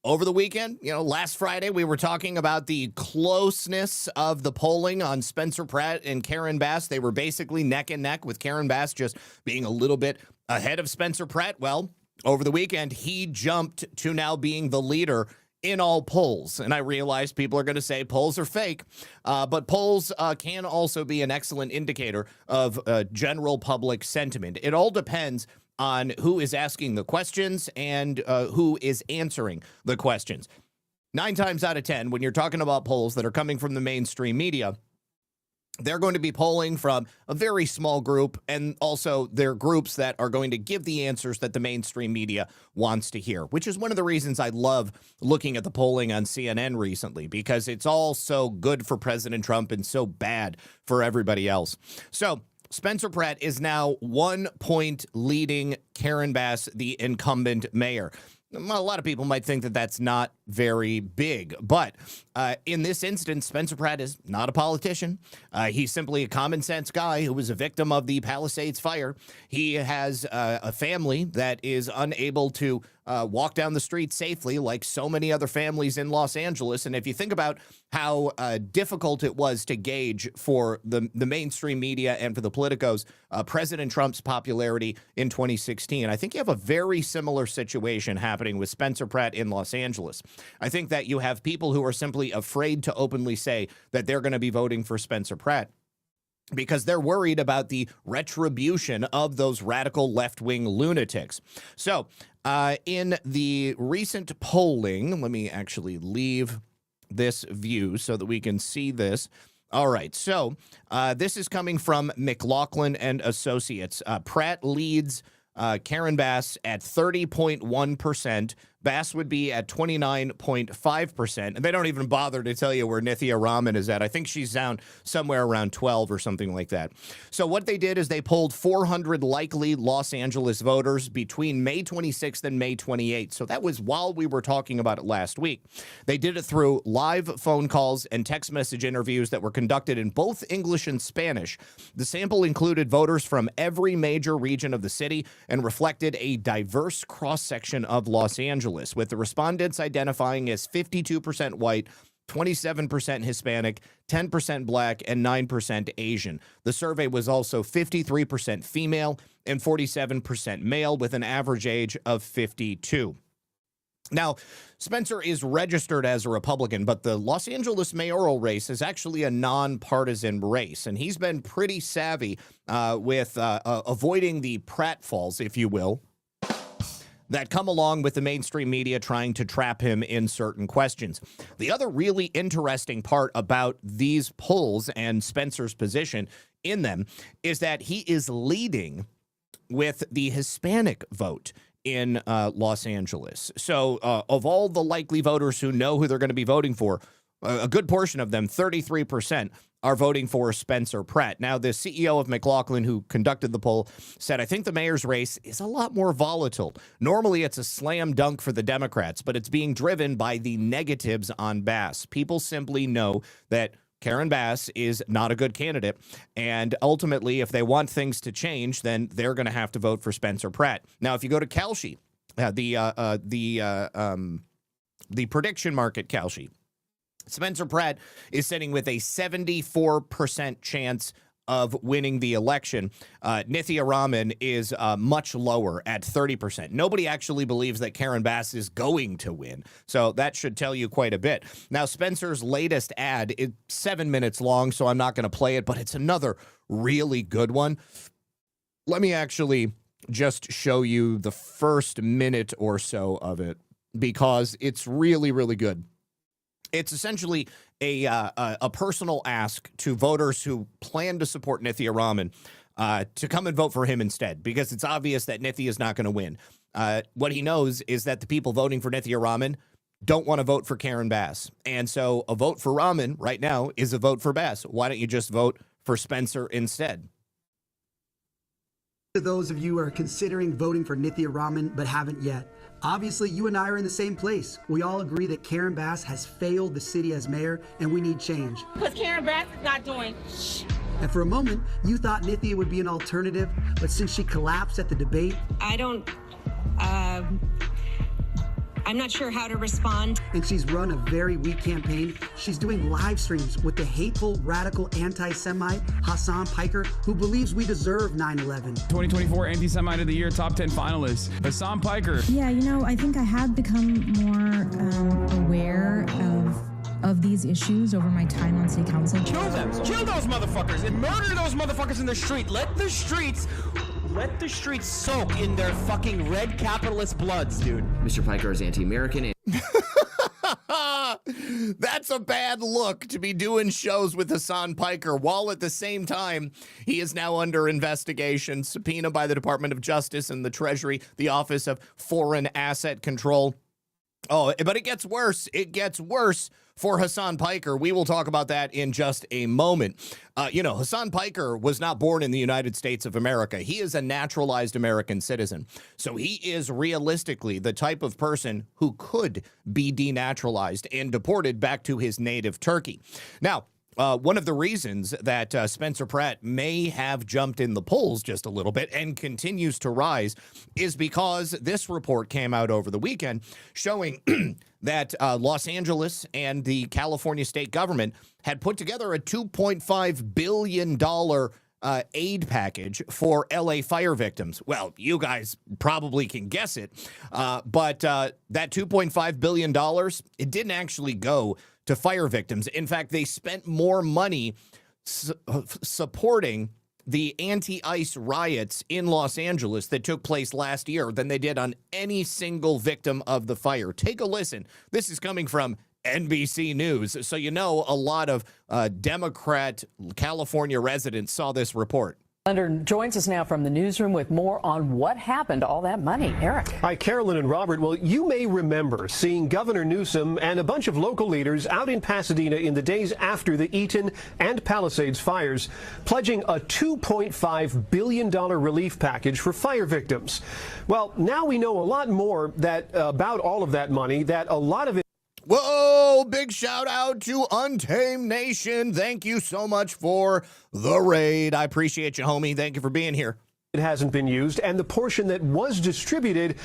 over the weekend, last Friday, we were talking about the closeness of the polling on Spencer Pratt and Karen Bass. They were basically neck and neck, with Karen Bass just being a little bit ahead of Spencer Pratt. Well, over the weekend, he jumped to now being the leader in all polls. And I realize people are going to say polls are fake, but polls can also be an excellent indicator of general public sentiment. It all depends on who is asking the questions and who is answering the questions. 9 times out of 10, when you're talking about polls that are coming from the mainstream media, they're going to be polling from a very small group, and also they're groups that are going to give the answers that the mainstream media wants to hear, which is one of the reasons I love looking at the polling on CNN recently, because it's all so good for President Trump and so bad for everybody else. So Spencer Pratt is now 1 point leading Karen Bass, the incumbent mayor. A lot of people might think that that's not very big, but in this instance, Spencer Pratt is not a politician. He's simply a common sense guy who was a victim of the Palisades fire. He has a family that is unable to walk down the street safely, like so many other families in Los Angeles. And if you think about how difficult it was to gauge for the mainstream media and for the politicos President Trump's popularity in 2016, I think you have a very similar situation happening with Spencer Pratt in Los Angeles. I think that you have people who are simply afraid to openly say that they're going to be voting for Spencer Pratt because they're worried about the retribution of those radical left-wing lunatics. So in the recent polling, let me actually leave this view so that we can see this. All right, so this is coming from McLaughlin and Associates. Pratt leads Karen Bass at 30.1%. Bass would be at 29.5%. And they don't even bother to tell you where Nithya Raman is at. I think she's down somewhere around 12 or something like that. So what they did is they polled 400 likely Los Angeles voters between May 26th and May 28th. So that was while we were talking about it last week. They did it through live phone calls and text message interviews that were conducted in both English and Spanish. The sample included voters from every major region of the city and reflected a diverse cross-section of Los Angeles, with the respondents identifying as 52% white, 27% Hispanic, 10% Black, and 9% Asian. The survey was also 53% female and 47% male, with an average age of 52. Now, Spencer is registered as a Republican, but the Los Angeles mayoral race is actually a nonpartisan race, and he's been pretty savvy with avoiding the pratfalls, if you will. that come along with the mainstream media trying to trap him in certain questions. The other really interesting part about these polls and Spencer's position in them is that he is leading with the Hispanic vote in Los Angeles. So of all the likely voters who know who they're going to be voting for, a good portion of them, 33%, are voting for Spencer Pratt. Now, the CEO of McLaughlin, who conducted the poll, said, I think the mayor's race is a lot more volatile. Normally, it's a slam dunk for the Democrats, but it's being driven by the negatives on Bass. People simply know that Karen Bass is not a good candidate, and ultimately, if they want things to change, then they're going to have to vote for Spencer Pratt. Now, if you go to Kalshi, the prediction market Kalshi, Spencer Pratt is sitting with a 74% chance of winning the election. Nithya Raman is much lower at 30%. Nobody actually believes that Karen Bass is going to win. So that should tell you quite a bit. Now, Spencer's latest ad is 7 minutes long, so I'm not going to play it, but it's another really good one. Let me actually just show you the first minute or so of it because it's really, really good. It's essentially a personal ask to voters who plan to support Nithya Raman to come and vote for him instead, because it's obvious that Nithya is not going to win. What he knows is that the people voting for Nithya Raman don't want to vote for Karen Bass. And so a vote for Raman right now is a vote for Bass. Why don't you just vote for Spencer instead?
To those of you who are considering voting for Nithya Raman but haven't yet, obviously you and I are in the same place. We all agree that Karen Bass has failed the city as mayor and we need change.
Because Karen Bass is not doing shh.
And for a moment, you thought Nithya would be an alternative, but since she collapsed at the debate,
I'm not sure how to respond.
And she's run a very weak campaign. She's doing live streams with the hateful, radical anti-Semite Hassan Piker, who believes we deserve 9/11.
2024 Anti-Semite of the Year top 10 finalist, Hassan Piker.
Yeah, you know, I think I have become more aware of these issues over my time on city council.
Kill them. Kill those motherfuckers and murder those motherfuckers in the street. Let the streets soak in their fucking red capitalist bloods, dude.
Mr. Piker is anti-American.
That's a bad look to be doing shows with Hassan Piker while at the same time he is now under investigation, subpoena by the Department of Justice and the Treasury, the Office of Foreign Asset Control. Oh, but it gets worse. It gets worse for Hassan Piker. We will talk about that in just a moment. Hassan Piker was not born in the United States of America. He is a naturalized American citizen. So he is realistically the type of person who could be denaturalized and deported back to his native Turkey. Now, one of the reasons that Spencer Pratt may have jumped in the polls just a little bit and continues to rise is because this report came out over the weekend showing that Los Angeles and the California state government had put together a $2.5 billion aid package for LA fire victims. Well, you guys probably can guess it, but that $2.5 billion, it didn't actually go to fire victims. In fact, they spent more money supporting the anti-ICE riots in Los Angeles that took place last year than they did on any single victim of the fire. Take a listen. This is coming from NBC News. So you know a lot of Democrat California residents saw this report.
Leonard joins us now from the newsroom with more on what happened to all that money. Eric.
Hi, Carolyn and Robert. Well, you may remember seeing Governor Newsom and a bunch of local leaders out in Pasadena in the days after the Eaton and Palisades fires, pledging a $2.5 billion relief package for fire victims. Well, now we know a lot more about all of that money, that a lot of it.
Whoa, big shout out to Untamed Nation. Thank you so much for the raid. I appreciate you, homie. Thank you for being here.
It hasn't been used, and the portion that was distributed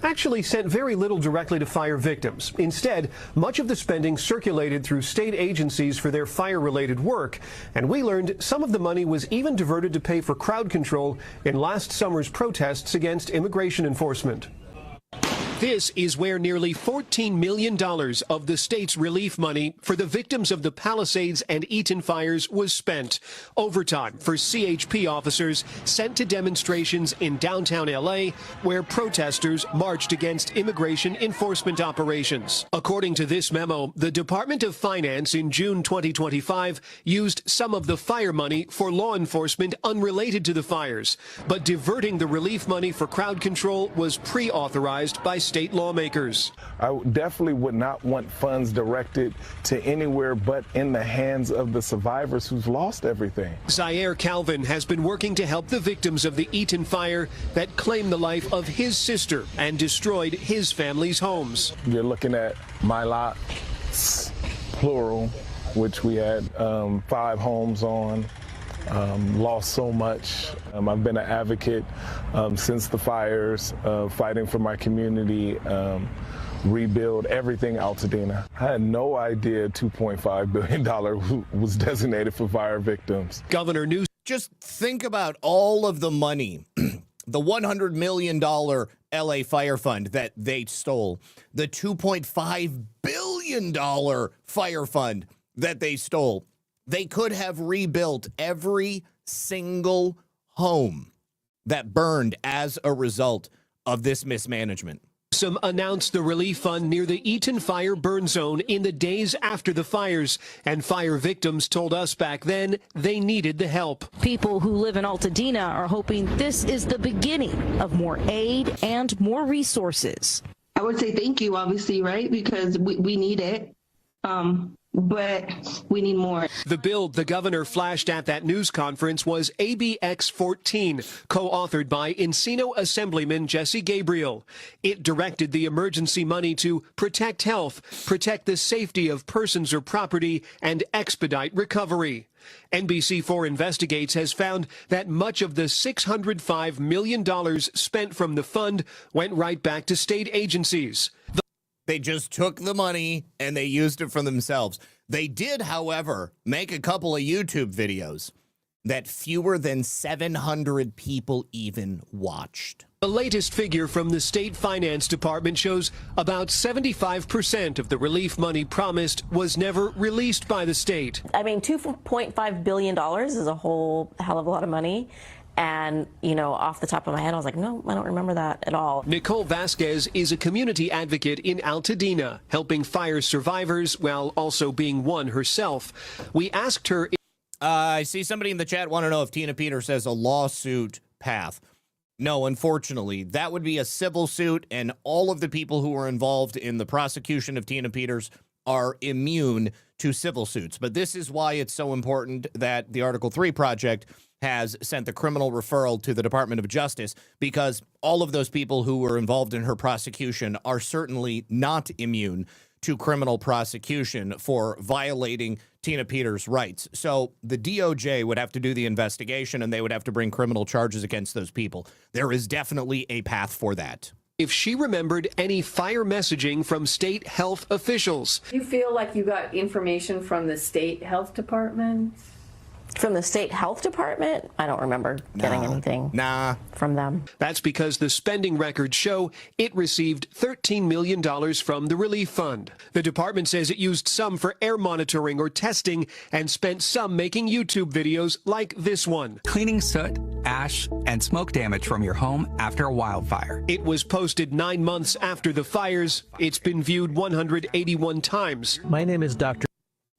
actually sent very little directly to fire victims. Instead, much of the spending circulated through state agencies for their fire-related work, and we learned some of the money was even diverted to pay for crowd control in last summer's protests against immigration enforcement. This is where nearly $14 million of the state's relief money for the victims of the Palisades and Eaton fires was spent. Overtime for CHP officers sent to demonstrations in downtown LA where protesters marched against immigration enforcement operations. According to this memo, the Department of Finance in June 2025 used some of the fire money for law enforcement unrelated to the fires, but diverting the relief money for crowd control was pre-authorized by state lawmakers.
I definitely would not want funds directed to anywhere but in the hands of the survivors who've lost everything.
Zaire Calvin has been working to help the victims of the Eaton fire that claimed the life of his sister and destroyed his family's homes.
You're looking at my lot, plural, which we had 5 homes on. Lost so much. I've been an advocate since the fires, fighting for my community, rebuild everything Altadena. I had no idea $2.5 billion was designated for fire victims.
Governor Newsom.
Just think about all of the money, the $100 million LA Fire Fund that they stole, the $2.5 billion fire fund that they stole. They could have rebuilt every single home that burned as a result of this mismanagement.
Newsom announced the relief fund near the Eaton fire burn zone in the days after the fires, and fire victims told us back then they needed the help.
People who live in Altadena are hoping this is the beginning of more aid and more resources.
I would say thank you, obviously, right? Because we need it. But we need more.
The bill the governor flashed at that news conference was ABX 14, co-authored by Encino Assemblyman Jesse Gabriel. It directed the emergency money to protect health, protect the safety of persons or property, and expedite recovery. NBC4 Investigates has found that much of the $605 million spent from the fund went right back to state agencies.
They just took the money and they used it for themselves. They did, however, make a couple of YouTube videos that fewer than 700 people even watched.
The latest figure from the state finance department shows about 75% of the relief money promised was never released by the state.
I mean, $2.5 billion is a whole hell of a lot of money. And, you know, off the top of my head, I was like, no, I don't remember that at all.
Nicole Vasquez is a community advocate in Altadena, helping fire survivors while also being one herself. We asked her.
I see somebody in the chat want to know if Tina Peters has a lawsuit path. No, unfortunately, that would be a civil suit, and all of the people who were involved in the prosecution of Tina Peters are immune to civil suits. But this is why it's so important that the Article 3 project has sent the criminal referral to the Department of Justice, because all of those people who were involved in her prosecution are certainly not immune to criminal prosecution for violating Tina Peters' rights. So the DOJ would have to do the investigation, and they would have to bring criminal charges against those people. There is definitely a path for that.
If she remembered any fire messaging from state health officials.
Do you feel like you got information from the state health department?
From the state health department? I don't remember getting anything from them.
That's because the spending records show it received $13 million from the relief fund. The department says it used some for air monitoring or testing and spent some making YouTube videos like this one.
Cleaning soot, ash, and smoke damage from your home after a wildfire.
It was posted 9 months after the fires. It's been viewed 181 times.
My name is Dr.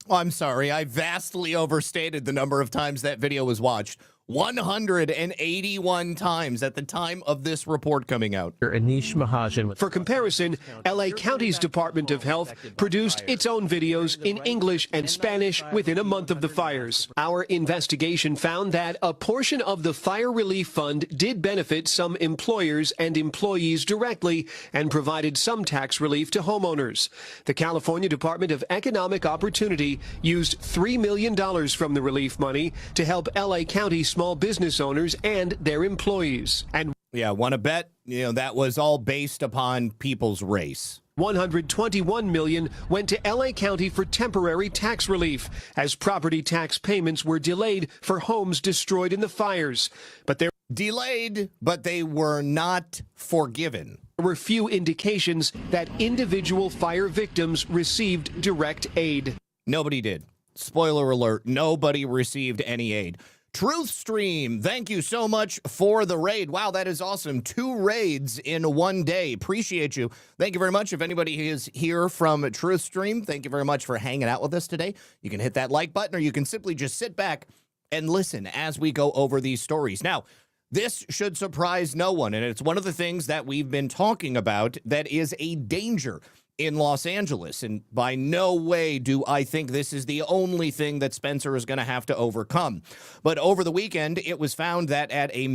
Oh, I'm sorry. I vastly overstated the number of times that video was watched. 181 times at the time of this report coming out.
Anish Mahajan.
For comparison, LA County's Department of Health produced its own videos in English and Spanish within a month of the fires. Our investigation found that a portion of the Fire Relief Fund did benefit some employers and employees directly and provided some tax relief to homeowners. The California Department of Economic Opportunity used $3 million from the relief money to help LA County small business owners and their employees. And
yeah, want to bet, that was all based upon people's race.
$121 million went to LA County for temporary tax relief as property tax payments were delayed for homes destroyed in the fires. But they're
delayed, but they were not forgiven.
There were few indications that individual fire victims received direct aid.
Nobody did. Spoiler alert, nobody received any aid. TruthStream, thank you so much for the raid. Wow, that is awesome. 2 raids in one day. Appreciate you. Thank you very much. If anybody is here from TruthStream, thank you very much for hanging out with us today. You can hit that like button, or you can simply just sit back and listen as we go over these stories. Now, this should surprise no one, and it's one of the things that we've been talking about that is a danger in Los Angeles, and by no way do I think this is the only thing that Spencer is going to have to overcome. But over the weekend, it was found that at a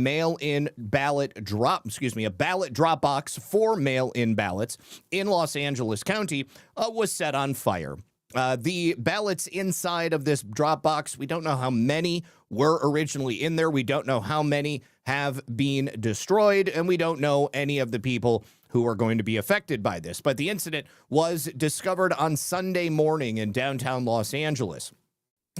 ballot drop box for mail-in ballots in Los Angeles County was set on fire. The ballots inside of this drop box, we don't know how many were originally in there. We don't know how many have been destroyed, and we don't know any of the people who are going to be affected by this. But the incident was discovered on Sunday morning in downtown Los Angeles.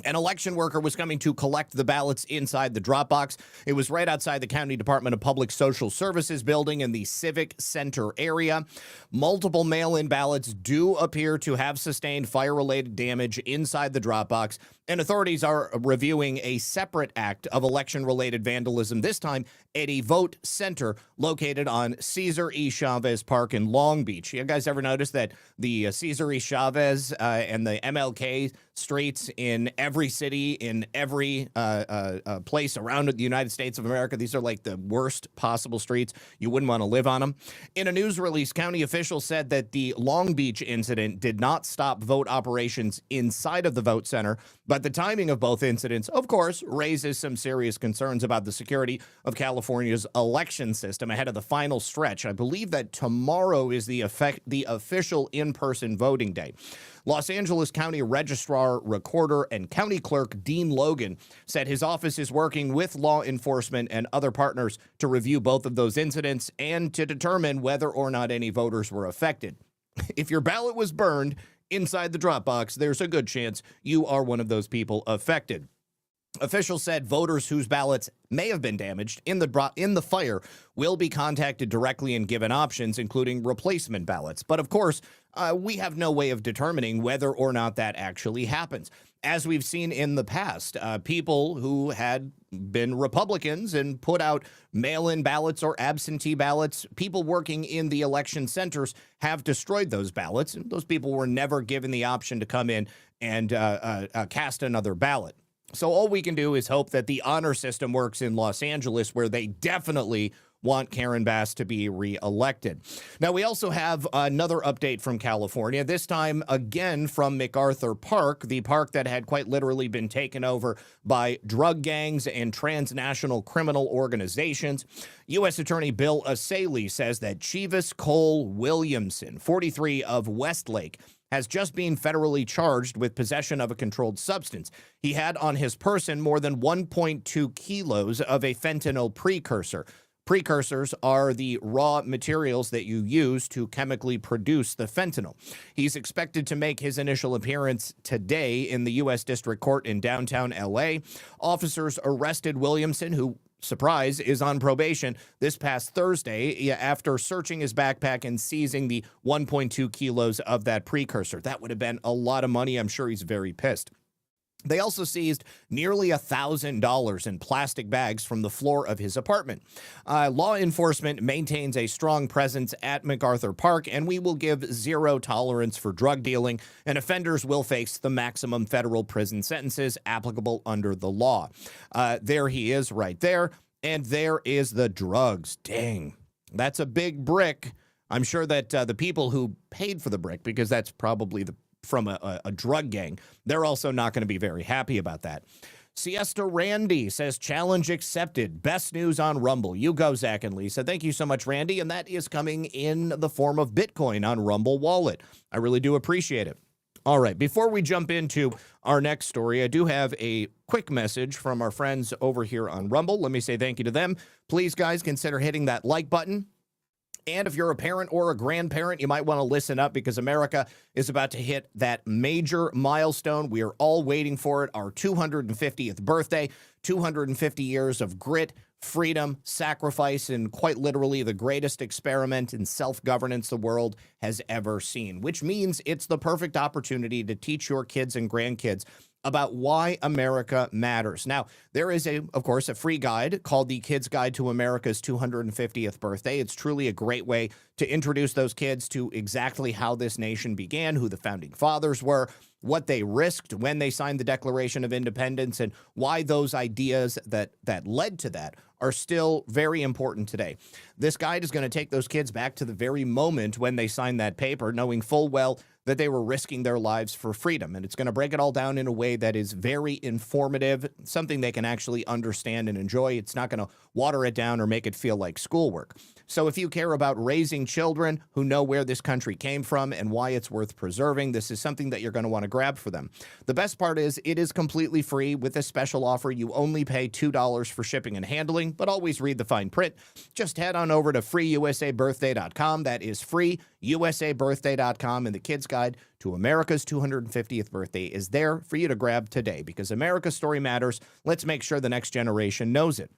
An election worker was coming to collect the ballots inside the drop box. It was right outside the County Department of Public Social Services building in the Civic Center area. Multiple mail-in ballots do appear to have sustained fire-related damage inside the drop box, and authorities are reviewing a separate act of election-related vandalism, this time at a vote center located on Cesar E. Chavez Park in Long Beach. You guys ever notice that the Cesar E. Chavez and the MLK streets in every city, in every place around the United States of America, these are like the worst possible streets. You wouldn't want to live on them. In a news release, county officials said that the Long Beach incident did not stop vote operations inside of the vote center, but the timing of both incidents, of course, raises some serious concerns about the security of California's election system ahead of the final stretch. I believe that tomorrow is the official in-person voting day. Los Angeles County Registrar, Recorder, and County Clerk Dean Logan said his office is working with law enforcement and other partners to review both of those incidents and to determine whether or not any voters were affected. If your ballot was burned inside the drop box, there's a good chance you are one of those people affected. Officials said voters whose ballots may have been damaged in the fire will be contacted directly and given options, including replacement ballots. But of course, we have no way of determining whether or not that actually happens. As we've seen in the past, people who had been Republicans and put out mail-in ballots or absentee ballots, people working in the election centers have destroyed those ballots. And those people were never given the option to come in and cast another ballot. So all we can do is hope that the honor system works in Los Angeles, where they definitely want Karen Bass to be reelected. Now, we also have another update from California, this time again from MacArthur Park, the park that had quite literally been taken over by drug gangs and transnational criminal organizations. U.S. Attorney Bill Asaley says that Chivas Cole Williamson, 43 of Westlake, has just been federally charged with possession of a controlled substance. He had on his person more than 1.2 kilos of a fentanyl precursor. Precursors are the raw materials that you use to chemically produce the fentanyl. He's expected to make his initial appearance today in the U.S. District Court in downtown L.A. Officers arrested Williamson, who, surprise, is on probation, this past Thursday after searching his backpack and seizing the 1.2 kilos of that precursor. That would have been a lot of money. I'm sure he's very pissed. They also seized nearly $1,000 in plastic bags from the floor of his apartment. Law enforcement maintains a strong presence at MacArthur Park, and we will give zero tolerance for drug dealing, and offenders will face the maximum federal prison sentences applicable under the law. There he is right there, and there is the drugs. Dang, that's a big brick. I'm sure that the people who paid for the brick, because that's probably from a drug gang, they're also not going to be very happy about that. Siesta Randy says, challenge accepted. Best news on Rumble. You go, Zach and Lisa. Thank you so much, Randy. And that is coming in the form of Bitcoin on Rumble Wallet. I really do appreciate it. All right, before we jump into our next story, I do have a quick message from our friends over here on Rumble. Let me say thank you to them. Please, guys, consider hitting that like button. And if you're a parent or a grandparent, you might want to listen up, because America is about to hit that major milestone. We are all waiting for it, our 250th birthday. 250 years of grit, freedom, sacrifice, and quite literally the greatest experiment in self-governance the world has ever seen, which means it's the perfect opportunity to teach your kids and grandkids about why America matters. Now, there is, of course, a free guide called The Kid's Guide to America's 250th Birthday. It's truly a great way to introduce those kids to exactly how this nation began, who the founding fathers were, what they risked when they signed the Declaration of Independence, and why those ideas that led to that are still very important today. This guide is going to take those kids back to the very moment when they signed that paper, knowing full well that they were risking their lives for freedom. And it's going to break it all down in a way that is very informative, something they can actually understand and enjoy. It's not going to water it down or make it feel like schoolwork. So if you care about raising children who know where this country came from and why it's worth preserving, this is something that you're going to want to grab for them. The best part is it is completely free. With this special offer, you only pay $2 for shipping and handling, but always read the fine print. Just head on over to freeusabirthday.com. That is freeusabirthday.com, and the Kids Guide to America's 250th Birthday is there for you to grab today, because America's story matters. Let's make sure the next generation knows it.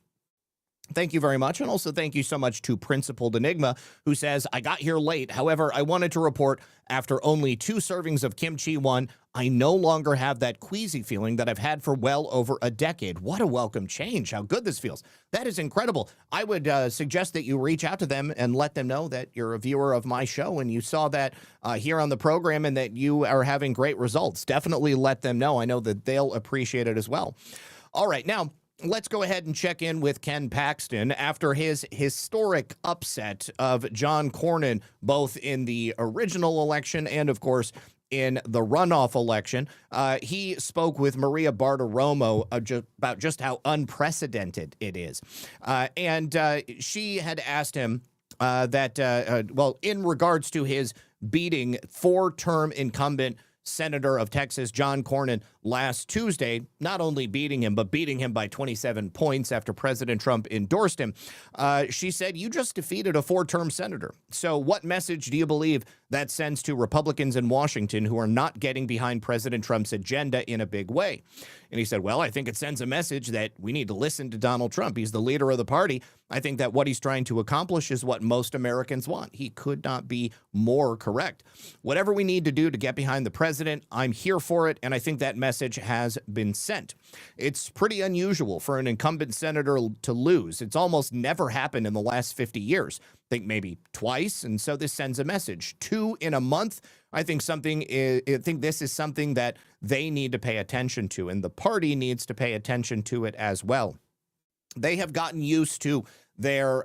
Thank you very much. And also thank you so much to Principled Enigma, who says, I got here late. However, I wanted to report after only 2 servings of kimchi 1, I no longer have that queasy feeling that I've had for well over a decade. What a welcome change. How good this feels. That is incredible. I would suggest that you reach out to them and let them know that you're a viewer of my show and you saw that here on the program and that you are having great results. Definitely let them know. I know that they'll appreciate it as well. All right. Now, let's go ahead and check in with Ken Paxton after his historic upset of John Cornyn, both in the original election and, of course, in the runoff election. He spoke with Maria Bartiromo about just how unprecedented it is. And she had asked him well, in regards to his beating 4-term incumbent Senator of Texas, John Cornyn, last Tuesday, not only beating him, but beating him by 27 points after President Trump endorsed him. She said, you just defeated a 4-term senator. So what message do you believe that sends to Republicans in Washington who are not getting behind President Trump's agenda in a big way? And he said, well, I think it sends a message that we need to listen to Donald Trump. He's the leader of the party. I think that what he's trying to accomplish is what most Americans want. He could not be more correct. Whatever we need to do to get behind the president, I'm here for it, and I think that message has been sent. It's pretty unusual for an incumbent senator to lose. It's almost never happened in the last 50 years. I think maybe twice, and so this sends a message. 2 in a month. I think this is something that they need to pay attention to, and the party needs to pay attention to it as well. They have gotten used to their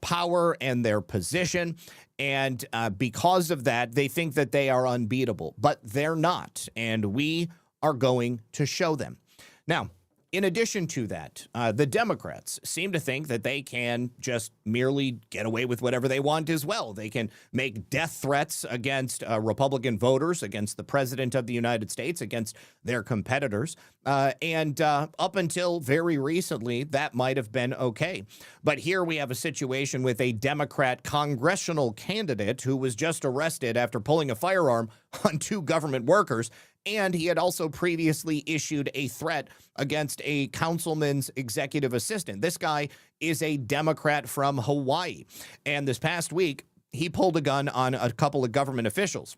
power and their position, and because of that, they think that they are unbeatable, but they're not, and we are going to show them. Now, in addition to that, the Democrats seem to think that they can just merely get away with whatever they want as well. They can make death threats against Republican voters, against the president of the United States, against their competitors. And up until very recently, that might have been okay. But here we have a situation with a Democrat congressional candidate who was just arrested after pulling a firearm on 2 government workers. And he had also previously issued a threat against a councilman's executive assistant. This guy is a Democrat from Hawaii. And this past week, he pulled a gun on a couple of government officials.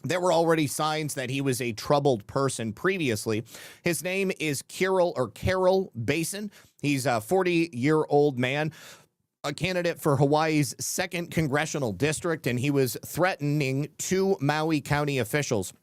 There were already signs that he was a troubled person previously. His name is Carol Basin. He's a 40-year-old man, a candidate for Hawaii's 2nd congressional district, and he was threatening 2 Maui County officials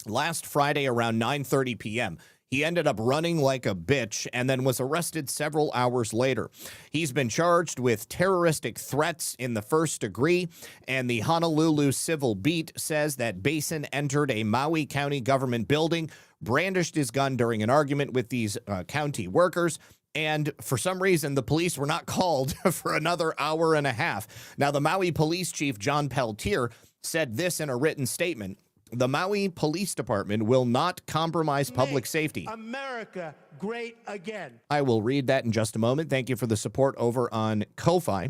last Friday around 9:30 p.m. He ended up running like a bitch and then was arrested several hours later. He's been charged with terroristic threats in the 1st degree, and the Honolulu Civil Beat says that Basin entered a Maui County government building, brandished his gun during an argument with these county workers, and for some reason, the police were not called for another hour and a half. Now, the Maui police chief, John Peltier, said this in a written statement. The Maui Police Department will not compromise public safety.
America great again.
I will read that in just a moment. Thank you for the support over on Ko-Fi.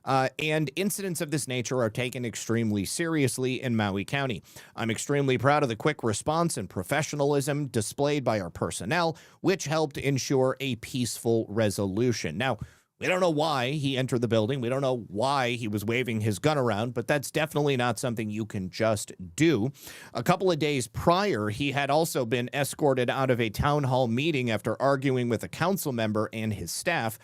And incidents of this nature are taken extremely seriously in Maui County. I'm extremely proud of the quick response and professionalism displayed by our personnel, which helped ensure a peaceful resolution. Now, we don't know why he entered the building. We don't know why he was waving his gun around, but that's definitely not something you can just do. A couple of days prior, he had also been escorted out of a town hall meeting after arguing with a council member and his staff.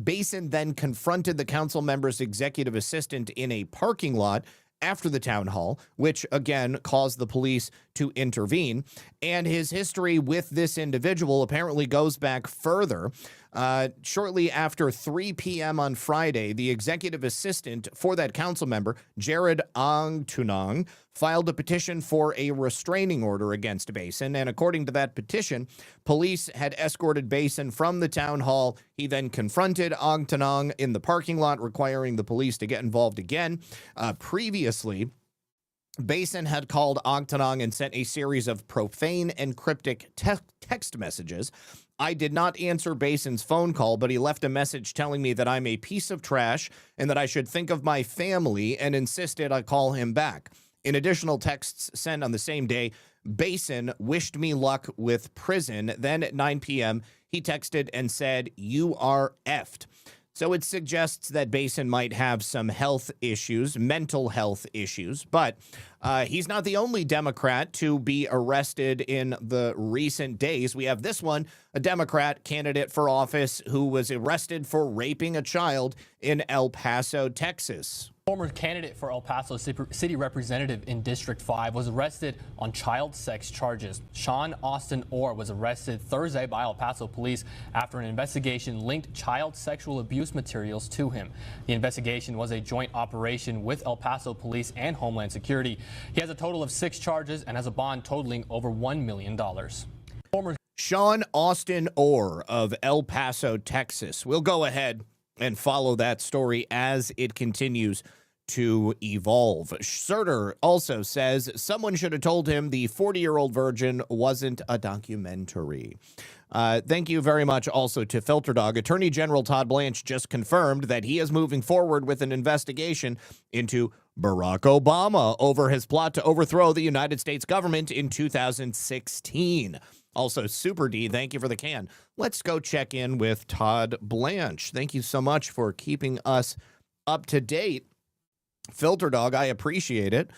Basin then confronted the council member's executive assistant in a parking lot after the town hall, which again caused the police to intervene. And his history with this individual apparently goes back further. Shortly after 3 p.m. on Friday, the executive assistant for that council member, Jared Angtunong, filed a petition for a restraining order against Basin. And according to that petition, police had escorted Basin from the town hall. He then confronted Angtunong in the parking lot, requiring the police to get involved again. Previously, Basin had called Angtunong and sent a series of profane and cryptic text messages. I did not answer Basin's phone call, but he left a message telling me that I'm a piece of trash and that I should think of my family, and insisted I call him back. In additional texts sent on the same day, Basin wished me luck with prison. Then at 9 p.m., he texted and said, "You are effed." So it suggests that Basin might have some health issues, mental health issues, but he's not the only Democrat to be arrested in the recent days. We have this one, a Democrat candidate for office who was arrested for raping a child in El Paso, Texas.
Former candidate for El Paso City Representative in District 5 was arrested on child sex charges. Sean Austin Orr was arrested Thursday by El Paso police after an investigation linked child sexual abuse materials to him. The investigation was a joint operation with El Paso police and Homeland Security. He has a total of 6 charges and has a bond totaling over $1 million.
Sean Austin Orr of El Paso, Texas. We'll go ahead and follow that story as it continues to evolve. Surter also says someone should have told him the 40-year-old virgin wasn't a documentary. Thank you very much also to Filter Dog. Attorney General Todd Blanche just confirmed that he is moving forward with an investigation into Barack Obama over his plot to overthrow the United States government in 2016. Also, Super D, thank you for the can. Let's go check in with Todd Blanche. Thank you so much for keeping us up to date. Filter Dog, I appreciate it.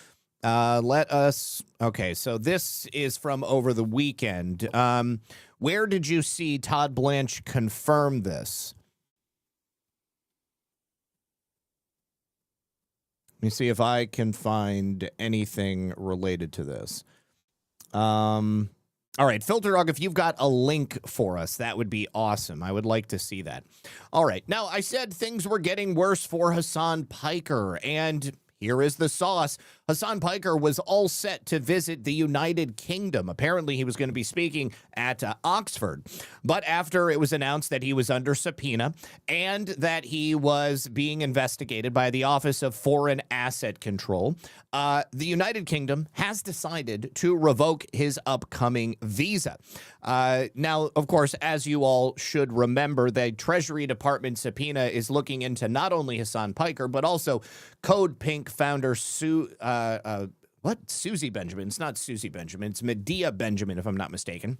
Okay, so this is from over the weekend. Where did you see Todd Blanche confirm this? Let me see if I can find anything related to this. All right, Filter Dog, if you've got a link for us, that would be awesome. I would like to see that. All right, now I said things were getting worse for Hasan Piker, and here is the sauce. Hasan Piker was all set to visit the United Kingdom. Apparently, he was going to be speaking at Oxford. But after it was announced that he was under subpoena and that he was being investigated by the Office of Foreign Asset Control, the United Kingdom has decided to revoke his upcoming visa. Now, of course, as you all should remember, the Treasury Department subpoena is looking into not only Hasan Piker, but also Code Pink founder Susie Benjamin. It's not Susie Benjamin. It's Medea Benjamin, if I'm not mistaken,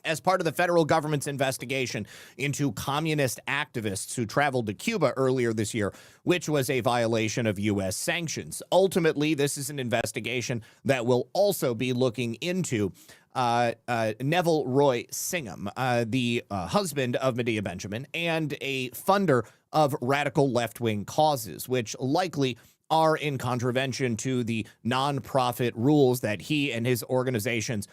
as part of the federal government's investigation into communist activists who traveled to Cuba earlier this year, which was a violation of U.S. sanctions. Ultimately, this is an investigation that will also be looking into Neville Roy Singham, the husband of Medea Benjamin and a funder of radical left-wing causes, which likely are in contravention to the nonprofit rules that he and his organizations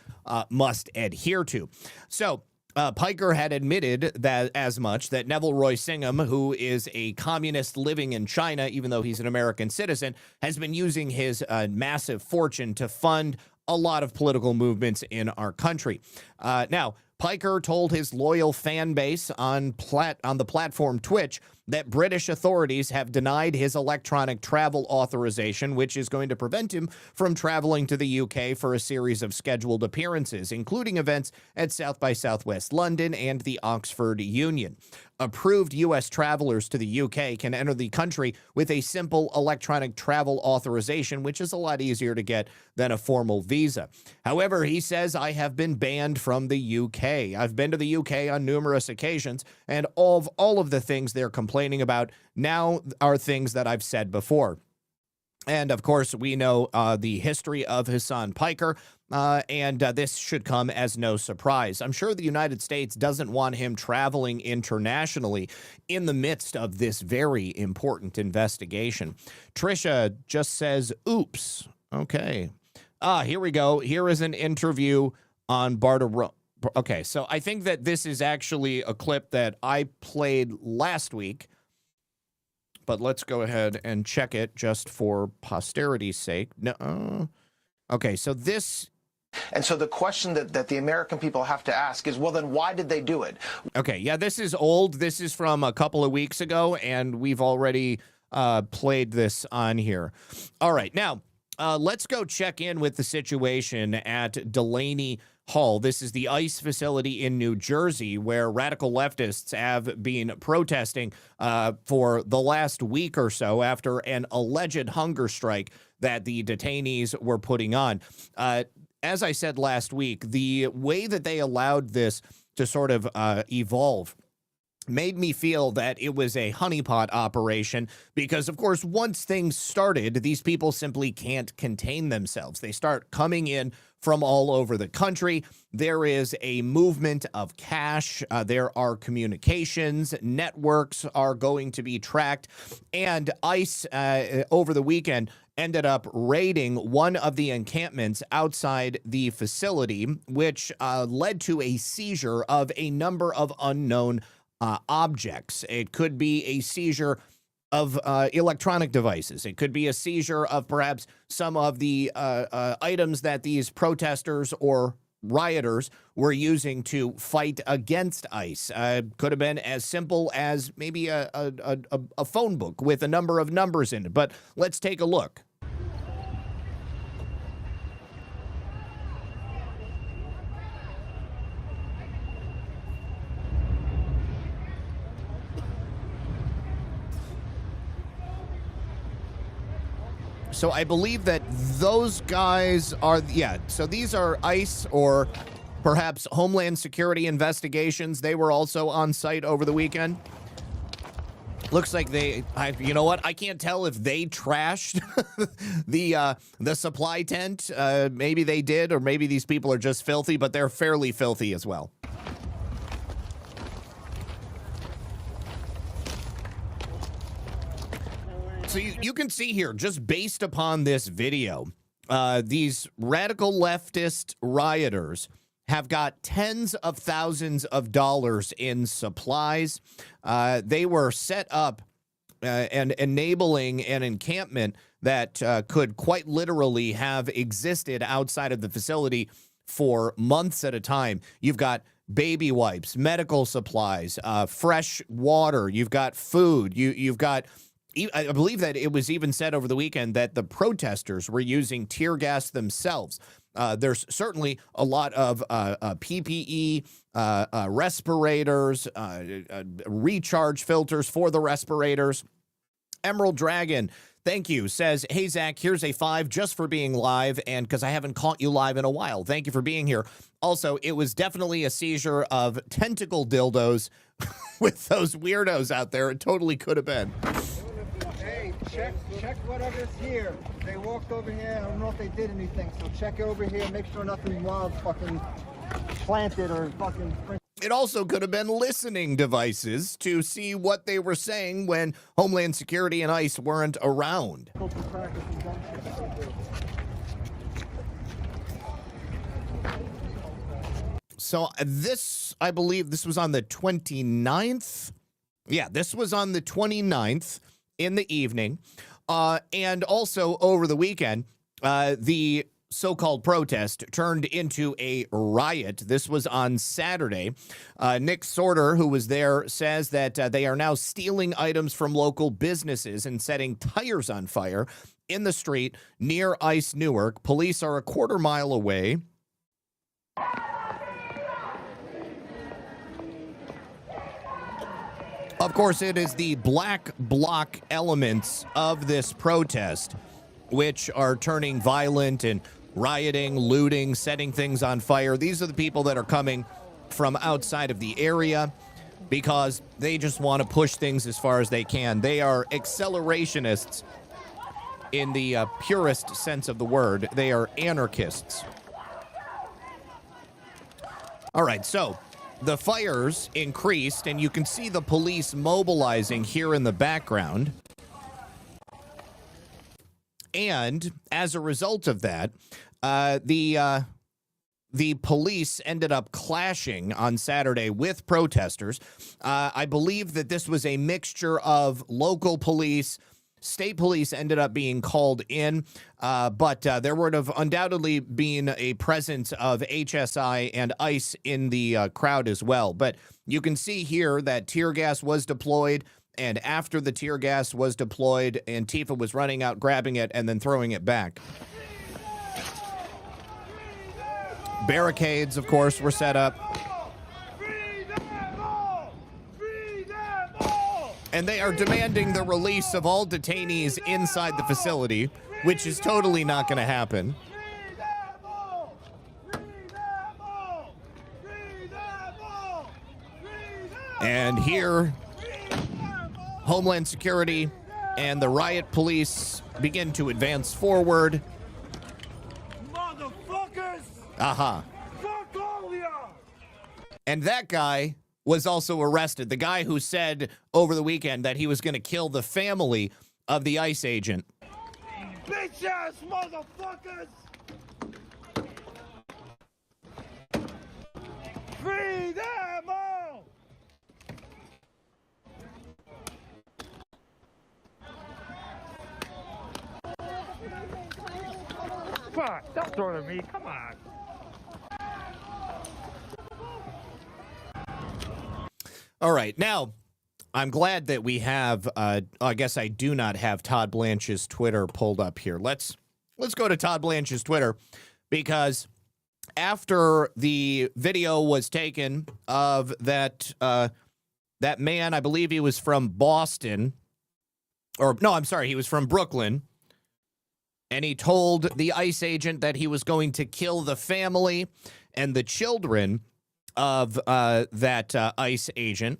must adhere to. So Piker had admitted that as much, that Neville Roy Singham, who is a communist living in China, even though he's an American citizen, has been using his massive fortune to fund a lot of political movements in our country. Now, Piker told his loyal fan base on the platform Twitch that British authorities have denied his electronic travel authorization, which is going to prevent him from traveling to the UK for a series of scheduled appearances, including events at South by Southwest London and the Oxford Union. Approved U.S. travelers to the UK can enter the country with a simple electronic travel authorization, which is a lot easier to get than a formal visa. However, he says, I have been banned from the UK. I've been to the UK on numerous occasions, and all of the things they're complaining about now are things that I've said before. And, of course, we know the history of Hassan Piker, and this should come as no surprise. I'm sure the United States doesn't want him traveling internationally in the midst of this very important investigation. Trisha just says, oops. Okay. Here we go. Here is an interview on Barter. Okay, so I think that this is actually a clip that I played last week, but let's go ahead and check it just for posterity's sake. No. Okay, so this...
And so the question that the American people have to ask is, well, then why did they do it?
Okay, yeah, this is old. This is from a couple of weeks ago, and we've already played this on here. All right, now, let's go check in with the situation at Delaney Hall. This is the ICE facility in New Jersey where radical leftists have been protesting for the last week or so after an alleged hunger strike that the detainees were putting on. As I said last week, the way that they allowed this to sort of evolve made me feel that it was a honeypot operation because, of course, once things started, these people simply can't contain themselves. They start coming in from all over the country. There is a movement of cash. There are communications. Networks are going to be tracked. And ICE, over the weekend, ended up raiding one of the encampments outside the facility, which led to a seizure of a number of unknown objects. It could be a seizure of electronic devices. It could be a seizure of perhaps some of the items that these protesters or rioters were using to fight against ICE. Could have been as simple as maybe a phone book with a number of numbers in it. But let's take a look. So I believe that those guys are, yeah, so these are ICE or perhaps Homeland Security investigations. They were also on site over the weekend. Looks like you know what? I can't tell if they trashed the supply tent. Maybe they did, or maybe these people are just filthy, but they're fairly filthy as well. So you can see here, just based upon this video, these radical leftist rioters have got tens of thousands of dollars in supplies. They were set up and enabling an encampment that could quite literally have existed outside of the facility for months at a time. You've got baby wipes, medical supplies, fresh water. You've got food. You've got... I believe that it was even said over the weekend that the protesters were using tear gas themselves. There's certainly a lot of PPE, respirators, recharge filters for the respirators. Emerald Dragon, thank you, says, hey, Zach, here's a 5 just for being live and because I haven't caught you live in a while. Thank you for being here. Also, it was definitely a seizure of tentacle dildos with those weirdos out there. It totally could have been.
Check whatever's here. They walked over here. I don't know if they did anything. So check over here. Make sure nothing wild fucking planted or fucking...
It also could have been listening devices to see what they were saying when Homeland Security and ICE weren't around. So this, I believe this was on the 29th. Yeah, this was on the 29th. In the evening, and also over the weekend, the so-called protest turned into a riot. This was on Saturday. Nick Sorter, who was there, says that they are now stealing items from local businesses and setting tires on fire in the street near ICE Newark. Police are a quarter mile away. Of course, it is the black bloc elements of this protest which are turning violent and rioting, looting, setting things on fire. These are the people that are coming from outside of the area because they just want to push things as far as they can. They are accelerationists in the purest sense of the word. They are anarchists. All right, so the fires increased, and you can see the police mobilizing here in the background. And as a result of that, the police ended up clashing on Saturday with protesters. I believe that this was a mixture of local police. State police ended up being called in, but there would have undoubtedly been a presence of HSI and ICE in the crowd as well. But you can see here that tear gas was deployed. And after the tear gas was deployed, Antifa was running out, grabbing it, and then throwing it back. Barricades, of course, were set up. And they are demanding the release of all detainees inside the facility, which is totally not going to happen. And here, Homeland Security and the riot police begin to advance forward.
Motherfuckers!
Aha.
Fuck all ya!
And that guy was also arrested. The guy who said over the weekend that he was going to kill the family of the ICE agent.
Bitch ass motherfuckers! Free them all! Fuck, don't throw it at me, come on.
All right, now, I'm glad that we have, I guess I do not have Todd Blanche's Twitter pulled up here. Let's go to Todd Blanche's Twitter, because after the video was taken of that man, I believe he was from Boston, or no, I'm sorry, he was from Brooklyn, and he told the ICE agent that he was going to kill the family and the children of that ICE agent.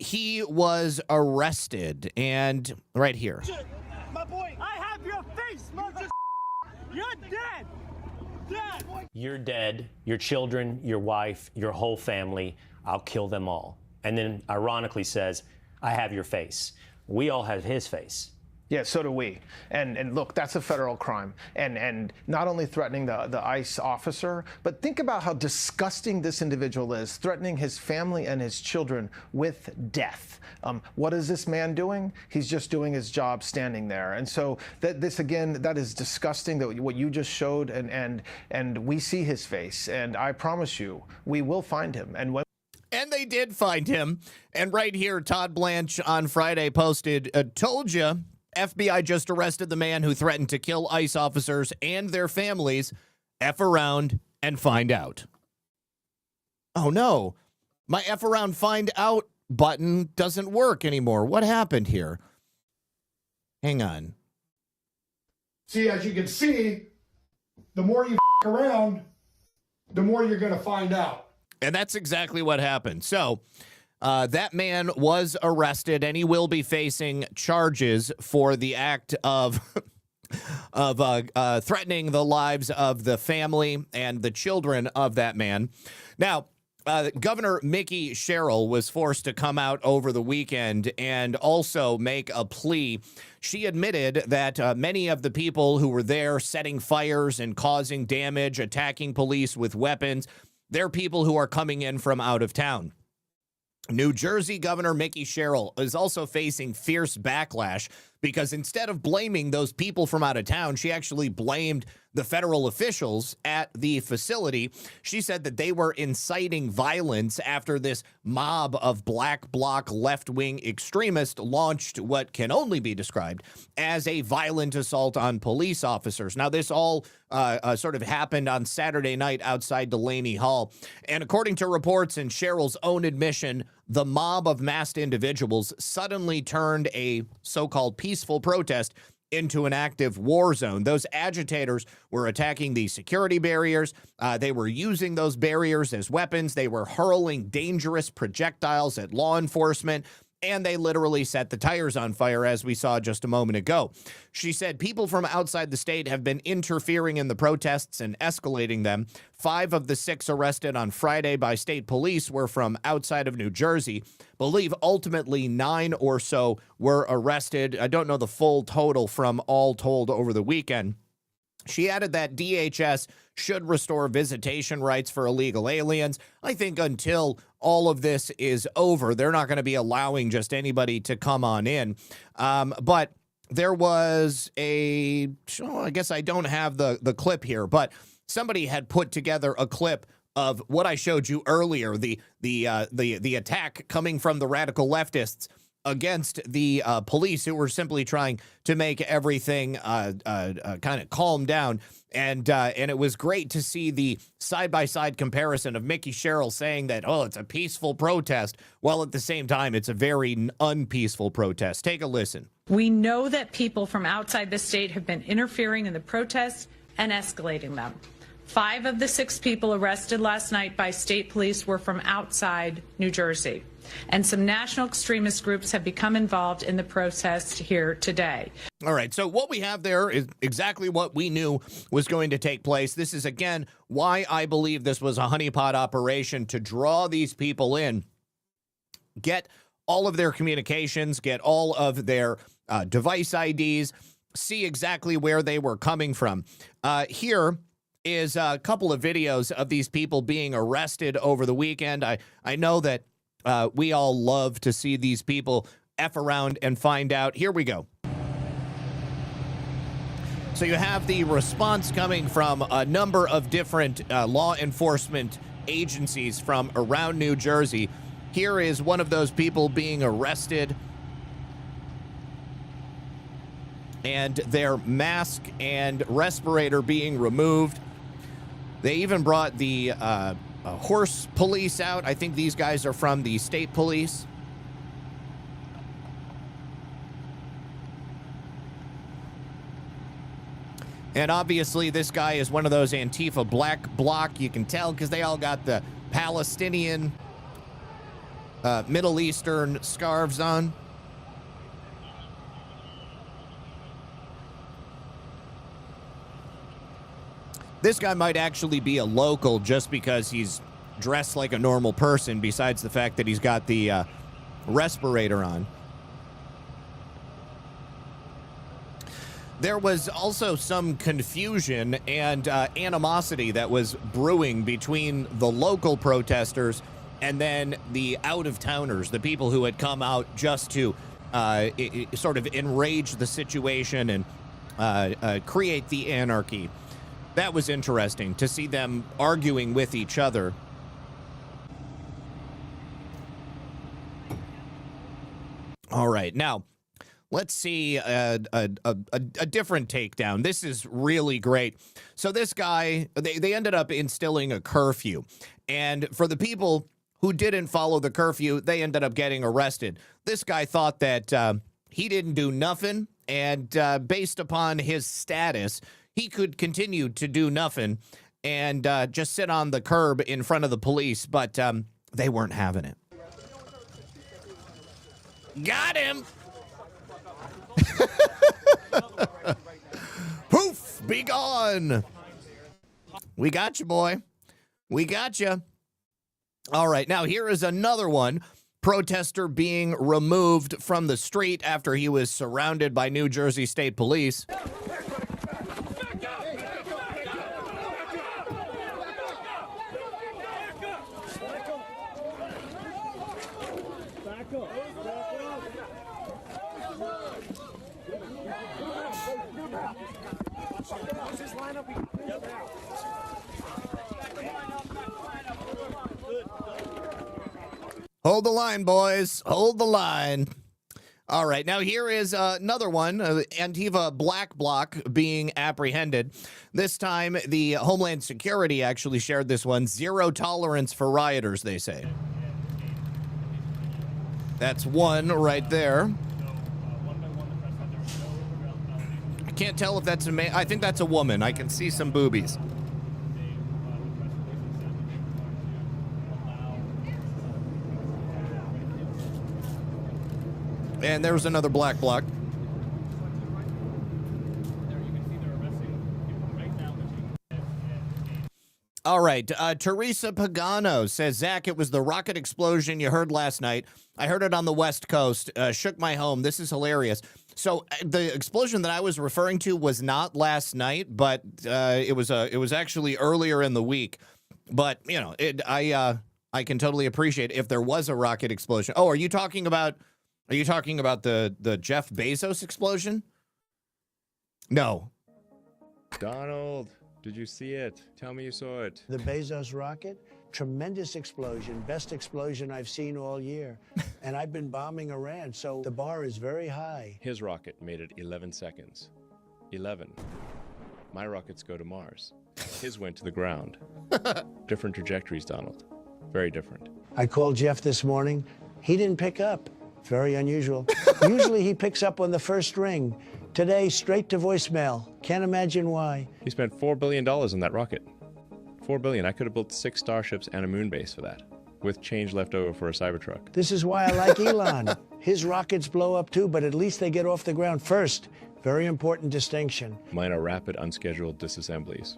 He was arrested, and right here.
My boy, I have your face, mother. You're dead. Dead.
You're dead. Your children, your wife, your whole family. I'll kill them all. And then ironically says, I have your face. We all have his face.
Yeah, so do we. And look, that's a federal crime. And not only threatening the ICE officer, but think about how disgusting this individual is, threatening his family and his children with death. What is this man doing? He's just doing his job standing there. And so this, again, that is disgusting, that what you just showed, and we see his face. And I promise you, we will find him.
And they did find him. And right here, Todd Blanche on Friday posted, told you, FBI just arrested the man who threatened to kill ICE officers and their families. F around and find out. Oh no, my F around find out button doesn't work anymore. What happened here? Hang on.
See, as you can see, the more you around, the more you're going to find out.
And that's exactly what happened. So that man was arrested, and he will be facing charges for the act of threatening the lives of the family and the children of that man. Now, Governor Mickey Sherrill was forced to come out over the weekend and also make a plea. She admitted that many of the people who were there setting fires and causing damage, attacking police with weapons, they're people who are coming in from out of town. New Jersey Governor Mickey Sherrill is also facing fierce backlash because instead of blaming those people from out of town, she actually blamed the federal officials at the facility. She said that they were inciting violence after this mob of black bloc left-wing extremists launched what can only be described as a violent assault on police officers. Now, this all sort of happened on Saturday night outside Delaney Hall. And according to reports and Cheryl's own admission, the mob of masked individuals suddenly turned a so-called peaceful protest into an active war zone. Those agitators were attacking the security barriers. They were using those barriers as weapons. They were hurling dangerous projectiles at law enforcement, and they literally set the tires on fire, as we saw just a moment ago. She said people from outside the state have been interfering in the protests and escalating them. 5 of the 6 arrested on Friday by state police were from outside of New Jersey. Believe ultimately 9 or so were arrested. I don't know the full total from all told over the weekend. She added that DHS should restore visitation rights for illegal aliens. I think until all of this is over, they're not going to be allowing just anybody to come on in. But there was I guess I don't have the clip here, but somebody had put together a clip of what I showed you earlier, the attack coming from the radical leftists against the police, who were simply trying to make everything kind of calm down. And it was great to see the side-by-side comparison of Mickey Sherrill saying that, oh, it's a peaceful protest, while at the same time, it's a very unpeaceful protest. Take a listen.
We know that people from outside the state have been interfering in the protests and escalating them. 5 of the 6 people arrested last night by state police were from outside New Jersey. And some national extremist groups have become involved in the protest here today.
All right, so what we have there is exactly what we knew was going to take place. This is, again, why I believe this was a honeypot operation, to draw these people in, get all of their communications, get all of their device IDs, see exactly where they were coming from. Here is a couple of videos of these people being arrested over the weekend. I know that we all love to see these people F around and find out. Here we go. So you have the response coming from a number of different law enforcement agencies from around New Jersey. Here is one of those people being arrested, and their mask and respirator being removed. They even brought the horse police out. I think these guys are from the state police. And obviously this guy is one of those Antifa black bloc. You can tell because they all got the Palestinian, Middle Eastern scarves on. This guy might actually be a local just because he's dressed like a normal person, besides the fact that he's got the respirator on. There was also some confusion and animosity that was brewing between the local protesters and then the out-of-towners, the people who had come out just to sort of enrage the situation and create the anarchy. That was interesting to see them arguing with each other. All right, now let's see a different takedown. This is really great. So this guy, they ended up instilling a curfew, and for the people who didn't follow the curfew, they ended up getting arrested. This guy thought that he didn't do nothing, and based upon his status, he could continue to do nothing and just sit on the curb in front of the police, but they weren't having it. Got him! Poof! Be gone! We got you, boy. We got you. All right, now here is another one. Protester being removed from the street after he was surrounded by New Jersey State Police. Hold the line, boys. Hold the line. All right, now here is another one, Antifa Black Bloc being apprehended. This time, the Homeland Security actually shared this one. Zero tolerance for rioters, they say. That's one right there. I can't tell if that's a man. I think that's a woman. I can see some boobies. And there's another black bloc. All right. Teresa Pagano says, Zach, it was the rocket explosion you heard last night. I heard it on the West Coast. Shook my home. This is hilarious. So the explosion that I was referring to was not last night, but it was actually earlier in the week. But, you know, I can totally appreciate if there was a rocket explosion. Oh, are you talking about the Jeff Bezos explosion? No.
Donald, did you see it? Tell me you saw it.
The Bezos rocket, tremendous explosion, best explosion I've seen all year. And I've been bombing Iran, so the bar is very high.
His rocket made it 11 seconds. 11. My rockets go to Mars. His went to the ground. Different trajectories, Donald. Very different.
I called Jeff this morning. He didn't pick up. Very unusual. Usually he picks up on the first ring. Today, straight to voicemail. Can't imagine why.
He spent $4 billion on that rocket. $4 billion. I could have built 6 starships and a moon base for that, with change left over for a Cybertruck.
This is why I like Elon. His rockets blow up too, but at least they get off the ground first. Very important distinction.
Mine are rapid, unscheduled disassemblies.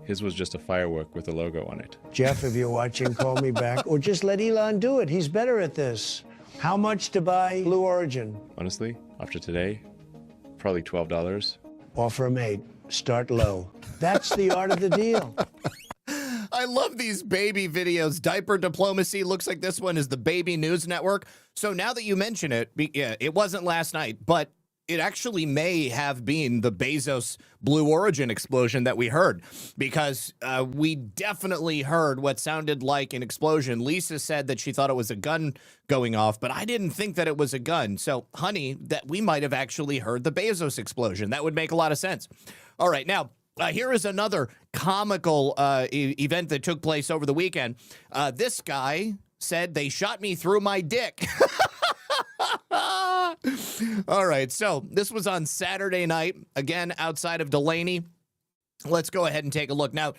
His was just a firework with a logo on it.
Jeff, if you're watching, call me back, or just let Elon do it. He's better at this. How much to buy Blue Origin?
Honestly, after today, probably $12.
Offer made. Start low. That's the art of the deal.
I love these baby videos. Diaper diplomacy. Looks like this one is the Baby News Network. So now that you mention it, yeah, it wasn't last night, but it actually may have been the Bezos Blue Origin explosion that we heard, because we definitely heard what sounded like an explosion. Lisa said that she thought it was a gun going off, but I didn't think that it was a gun. So, honey, that we might have actually heard the Bezos explosion. That would make a lot of sense. All right, now, here is another comical event that took place over the weekend. This guy said, they shot me through my dick. All right, so this was on Saturday night, again, outside of Delaney. Let's go ahead and take a look. Now,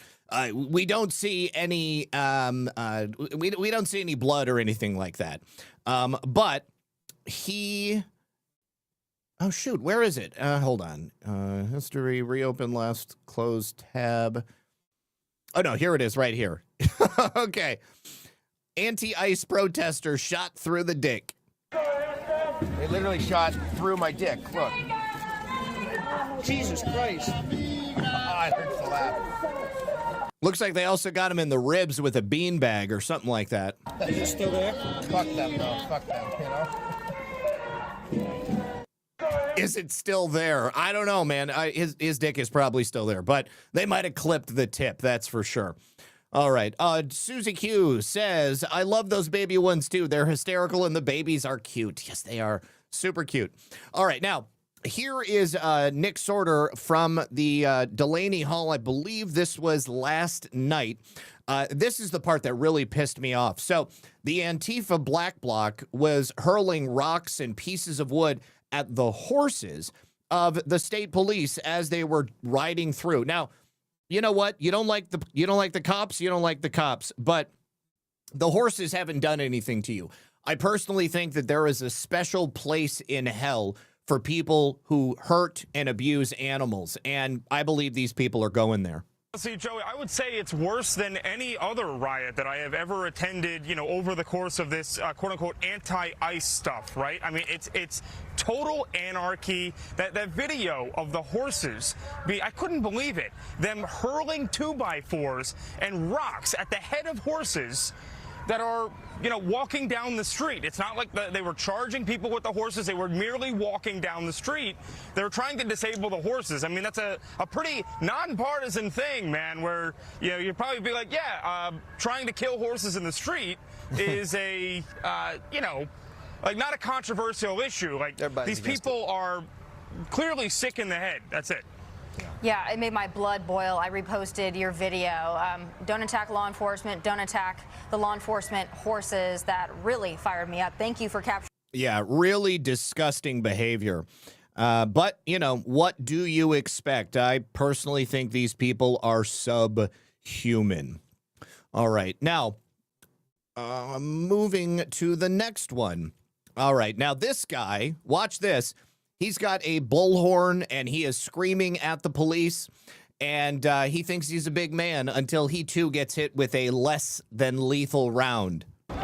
we don't see any we don't see any blood or anything like that. But he, oh shoot, where is it? Hold on. History, reopen last, close tab. Oh no, here it is, right here. Okay. Anti-ICE protester shot through the dick.
They literally shot through my dick. Look. Jesus Christ. It hurts to laugh.
Looks like they also got him in the ribs with a beanbag or something like that.
Is it still there? Fuck them, though. Fuck them, you know?
Is it still there? I don't know, man. His dick is probably still there, but they might have clipped the tip, that's for sure. All right. Susie Q says, I love those baby ones, too. They're hysterical, and the babies are cute. Yes, they are super cute. All right. Now, here is Nick Sorter from the Delaney Hall. I believe this was last night. This is the part that really pissed me off. So the Antifa Black Bloc was hurling rocks and pieces of wood at the horses of the state police as they were riding through. Now, you know what? You don't like the cops. You don't like the cops, but the horses haven't done anything to you. I personally think that there is a special place in hell for people who hurt and abuse animals, and I believe these people are going there.
See, Joey, I would say it's worse than any other riot that I have ever attended, you know, over the course of this quote-unquote anti-ICE stuff, right? I mean, it's total anarchy. That video of the horses, I couldn't believe it. Them hurling 2x4s and rocks at the head of horses that are, you know, walking down the street. It's not like they were charging people with the horses. They were merely walking down the street. They were trying to disable the horses. I mean, that's a pretty nonpartisan thing, man, where, you know, you'd probably be like, yeah, trying to kill horses in the street is a, you know, like not a controversial issue. Like, these people are clearly sick in the head. That's it.
Yeah, it made my blood boil. I reposted your video. Don't attack law enforcement. Don't attack the law enforcement horses. That really fired me up. Thank you for capturing.
Yeah, really disgusting behavior. But, you know, what do you expect? I personally think these people are subhuman. All right. Now, moving to the next one. All right. Now, this guy, watch this. He's got a bullhorn, and he is screaming at the police, and he thinks he's a big man until he, too, gets hit with a less than lethal round.
And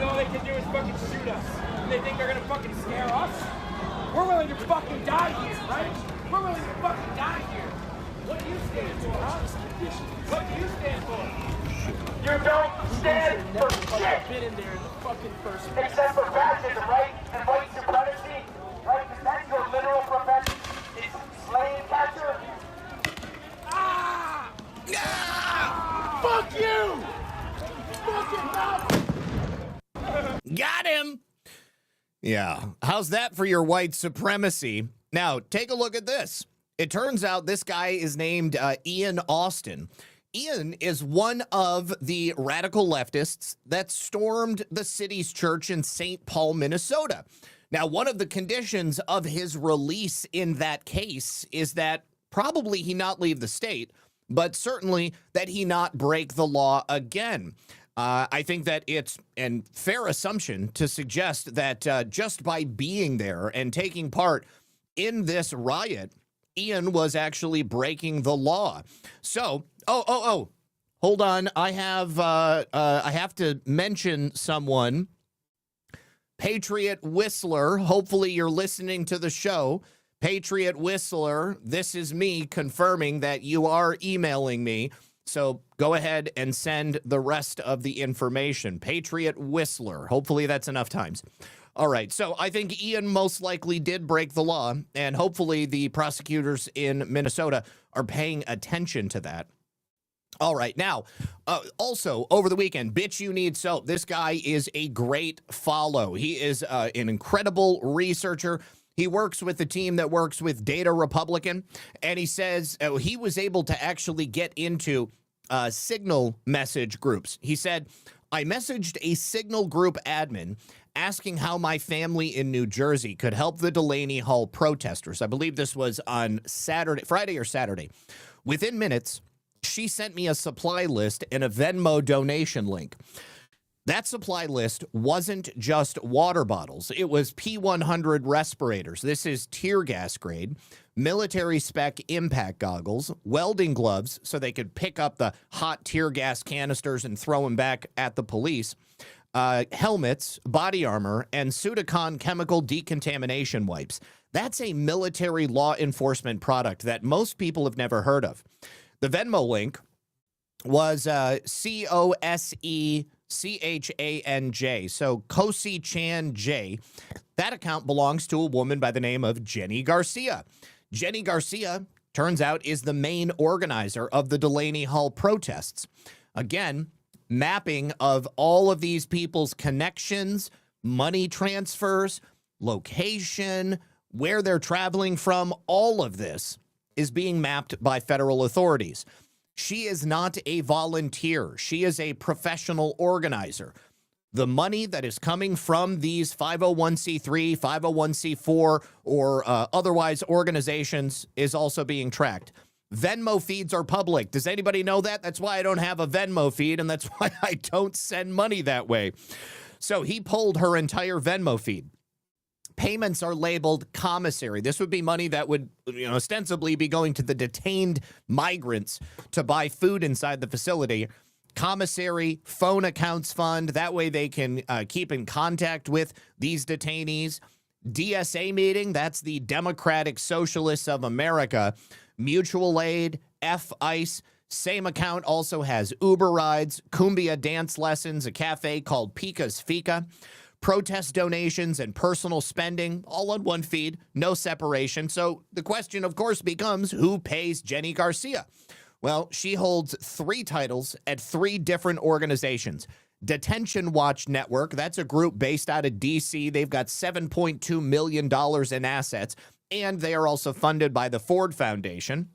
all they can do is fucking shoot us. They think they're gonna fucking scare us? We're willing to fucking die here, right? We're willing to fucking die here. What do you stand for, huh? What do you stand for? You don't stand for shit! Been in there in the fucking first place. Except for fascism, right? And white supremacy? Right? Is that your literal profession? Is slave catcher? Ah! Fuck you! Fucking mouth!
Got him! Yeah. How's that for your white supremacy? Now, take a look at this. It turns out this guy is named Ian Austin. Ian is one of the radical leftists that stormed the city's church in St. Paul, Minnesota. Now, one of the conditions of his release in that case is that probably he not leave the state, but certainly that he not break the law again. I think that it's a fair assumption to suggest that just by being there and taking part in this riot, Ian was actually breaking the law. So, hold on. I have to mention someone. Patriot Whistler, hopefully you're listening to the show. Patriot Whistler, this is me confirming that you are emailing me. So go ahead and send the rest of the information. Patriot Whistler. Hopefully that's enough times. All right. So I think Ian most likely did break the law, and hopefully the prosecutors in Minnesota are paying attention to that. All right. Now, also over the weekend, Bitch You Need Soap. This guy is a great follow. He is an incredible researcher. He works with the team that works with Data Republican, and he says he was able to actually get into Signal message groups. He said, I messaged a Signal group admin asking how my family in New Jersey could help the Delaney Hall protesters. I believe this was on Friday or Saturday. Within minutes, she sent me a supply list and a Venmo donation link. That supply list wasn't just water bottles. It was P100 respirators. This is tear gas grade, military spec impact goggles, welding gloves so they could pick up the hot tear gas canisters and throw them back at the police, helmets, body armor, and Sudicon chemical decontamination wipes. That's a military law enforcement product that most people have never heard of. The Venmo link was COSECHANJ, so Kosi Chan J. That account belongs to a woman by the name of Jenny Garcia. Jenny Garcia, turns out, is the main organizer of the Delaney Hall protests. Again, mapping of all of these people's connections, money transfers, location, where they're traveling from, all of this is being mapped by federal authorities. She is not a volunteer. She is a professional organizer. The money that is coming from these 501c3, 501c4, or otherwise organizations is also being tracked. Venmo feeds are public. Does anybody know that? That's why I don't have a Venmo feed, and that's why I don't send money that way. So he pulled her entire Venmo feed. Payments are labeled commissary. This would be money that would, ostensibly be going to the detained migrants to buy food inside the facility. Commissary, phone accounts fund. That way they can keep in contact with these detainees. DSA meeting, that's the Democratic Socialists of America. Mutual aid, FICE, Same account also has Uber rides, cumbia dance lessons, a cafe called Pika's Fika, protest donations, and personal spending, all on one feed, no separation. So the question, of course, becomes who pays Jenny Garcia? Well, she holds 3 titles at 3 different organizations. Detention Watch Network, that's a group based out of D.C. They've got $7.2 million in assets, and they are also funded by the Ford Foundation.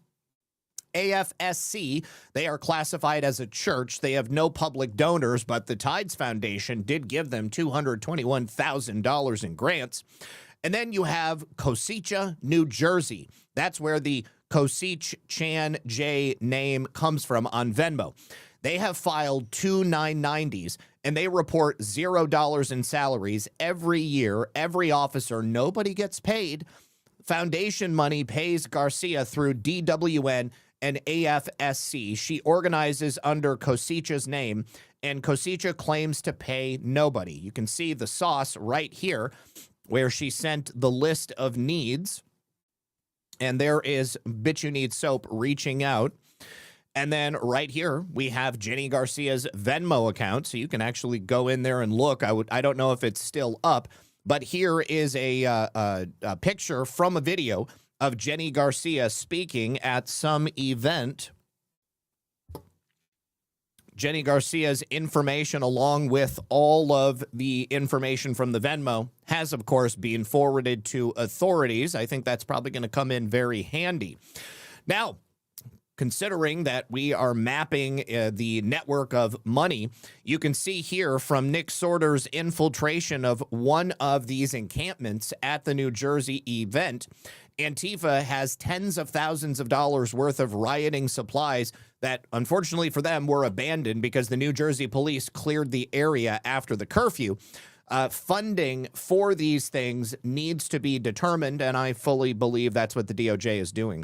AFSC, they are classified as a church. They have no public donors, but the Tides Foundation did give them $221,000 in grants. And then you have Cosecha, New Jersey. That's where the Kosich Chan J name comes from on Venmo. They have filed 2 990s, and they report $0 in salaries every year. Every officer, nobody gets paid. Foundation money pays Garcia through DWN and AFSC. She organizes under Cosecha's name, and Cosecha claims to pay nobody. You can see the sauce right here where she sent the list of needs, and there is Bitch You Need Soap reaching out. And then right here, we have Jenny Garcia's Venmo account, so you can actually go in there and look. I don't know if it's still up, but here is a picture from a video of Jenny Garcia speaking at some event. Jenny Garcia's information, along with all of the information from the Venmo, has, of course, been forwarded to authorities. I think that's probably going to come in very handy. Now, considering that we are mapping the network of money, you can see here from Nick Sorter's infiltration of one of these encampments at the New Jersey event, Antifa has tens of thousands of dollars worth of rioting supplies that, unfortunately for them, were abandoned because the New Jersey police cleared the area after the curfew. Funding for these things needs to be determined, and I fully believe that's what the DOJ is doing.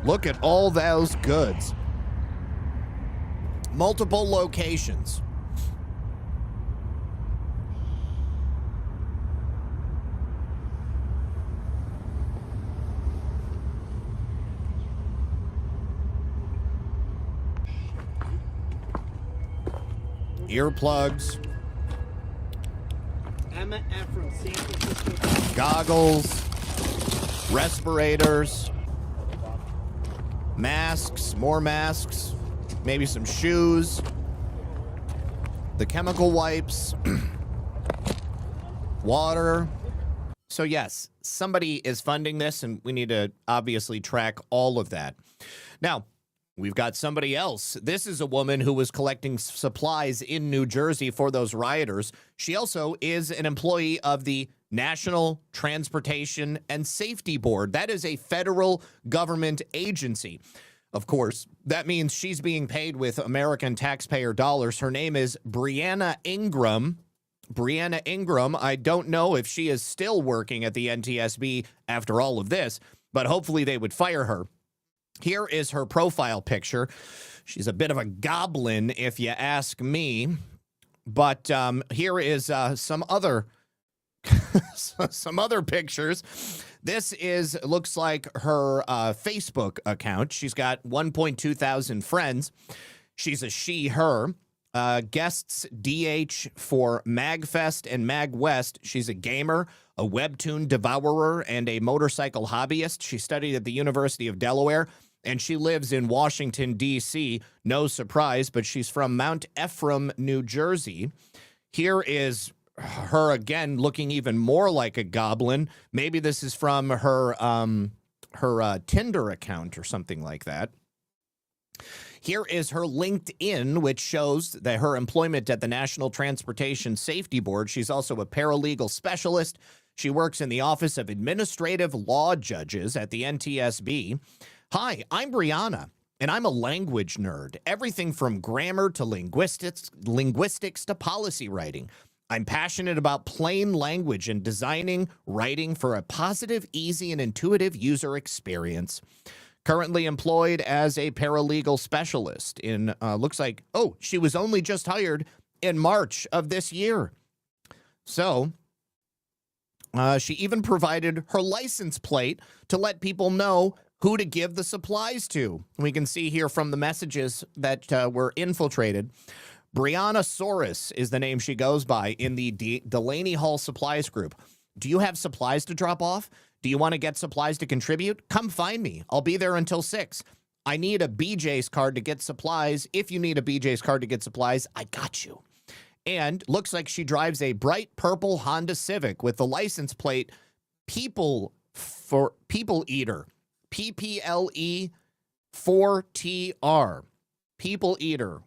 Look at all those goods. Multiple locations. Earplugs.
Emma F. from San Francisco.
Goggles. Respirators. Masks. More masks. Maybe some shoes. The chemical wipes. Water. So yes, somebody is funding this, and we need to obviously track all of that. Now, we've got somebody else. This is a woman who was collecting supplies in New Jersey for those rioters. She also is an employee of the National Transportation and Safety Board. That is a federal government agency. Of course, that means she's being paid with American taxpayer dollars. Her name is Brianna Ingram. Brianna Ingram, I don't know if she is still working at the NTSB after all of this, but hopefully they would fire her. Here is her profile picture. She's a bit of a goblin, if you ask me. But here is some other pictures. This looks like her Facebook account. She's got 1.2 thousand friends. She's a she, her. Guests DH for MagFest and MagWest. She's a gamer, a webtoon devourer, and a motorcycle hobbyist. She studied at the University of Delaware, and she lives in Washington, D.C. No surprise, but she's from Mount Ephraim, New Jersey. Here is her again, looking even more like a goblin. Maybe this is from her Tinder account or something like that. Here is her LinkedIn, which shows that her employment at the National Transportation Safety Board. She's also a paralegal specialist. She works in the Office of Administrative Law Judges at the NTSB. Hi, I'm Brianna, and I'm a language nerd. Everything from grammar to linguistics to policy writing. I'm passionate about plain language and designing writing for a positive, easy, and intuitive user experience. Currently employed as a paralegal specialist in, looks like, she was only just hired in March of this year. So She even provided her license plate to let people know who to give the supplies to. We can see here from the messages that were infiltrated. Brianna Soros is the name she goes by in the Delaney Hall Supplies group. Do you have supplies to drop off? Do you want to get supplies to contribute? Come find me. I'll be there until 6. I need a BJ's card to get supplies. If you need a BJ's card to get supplies, I got you. And looks like she drives a bright purple Honda Civic with the license plate People Eater. PPLE 4TR. People Eater.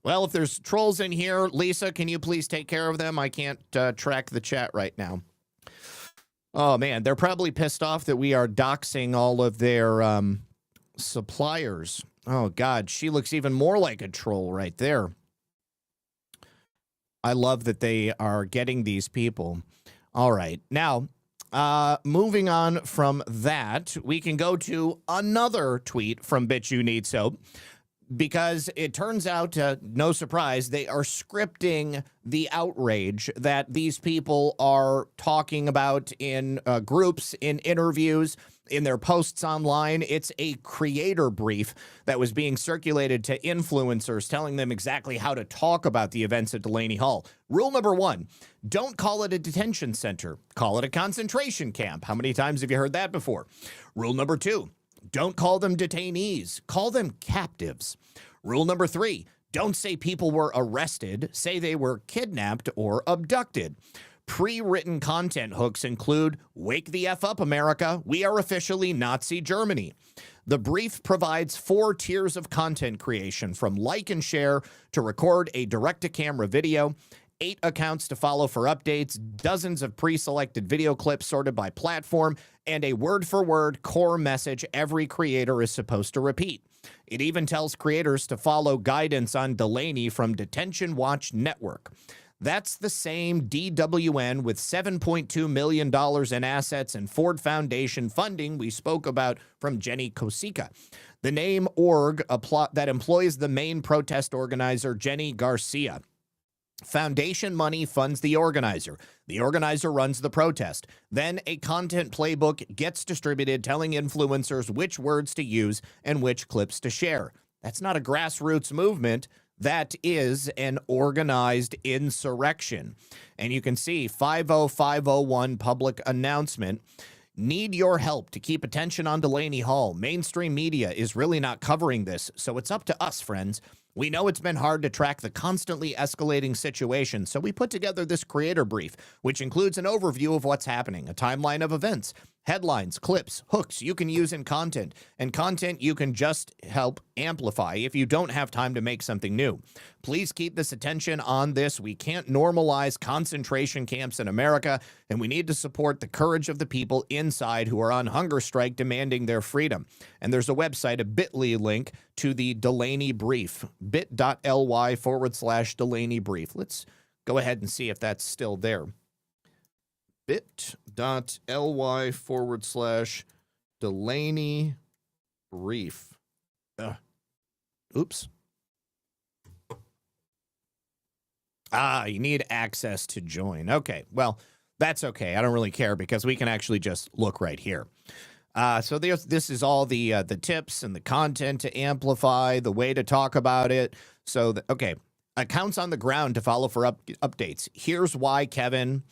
Well, if there's trolls in here, Lisa, can you please take care of them? I can't track the chat right now. Oh, man, they're probably pissed off that we are doxing all of their suppliers. Oh, God, she looks even more like a troll right there. I love that they are getting these people. All right, now, moving on from that, we can go to another tweet from Bitch You Need Soap. Because it turns out, no surprise, they are scripting the outrage that these people are talking about in groups, in interviews, in their posts online. It's a creator brief that was being circulated to influencers, telling them exactly how to talk about the events at Delaney Hall. Rule number 1, don't call it a detention center. Call it a concentration camp. How many times have you heard that before? Rule number 2, don't call them detainees. Call them captives. Rule number 3, don't say people were arrested. Say they were kidnapped or abducted. Pre-written content hooks include, wake the F up, America. We are officially Nazi Germany. The brief provides 4 tiers of content creation, from like and share to record a direct-to-camera video, 8 accounts to follow for updates, dozens of pre-selected video clips sorted by platform, and a word-for-word core message every creator is supposed to repeat. It even tells creators to follow guidance on Delaney from Detention Watch Network. That's the same DWN with $7.2 million in assets and Ford Foundation funding we spoke about from Jenny Kosika. The name org that employs the main protest organizer, Jenny Garcia. Foundation money funds the organizer. The organizer runs the protest. Then a content playbook gets distributed telling influencers which words to use and which clips to share. That's not a grassroots movement. That is an organized insurrection. And you can see 50501 public announcement. Need your help to keep attention on Delaney Hall. Mainstream media is really not covering this, so it's up to us, friends. We know it's been hard to track the constantly escalating situation, so we put together this creator brief, which includes an overview of what's happening, a timeline of events, headlines, clips, hooks you can use in content, and content you can just help amplify if you don't have time to make something new. Please keep this attention on this. We can't normalize concentration camps in America, and we need to support the courage of the people inside who are on hunger strike demanding their freedom. And there's a website, a bit.ly link to the Delaney brief, bit.ly/Delaney brief. Let's go ahead and see if that's still there. bit.ly/Delaney brief. Oops. You need access to join. Okay, well, that's okay. I don't really care because we can actually just look right here. So this is all the tips and the content to amplify, the way to talk about it. So, okay, accounts on the ground to follow for updates. Here's why, Kevin.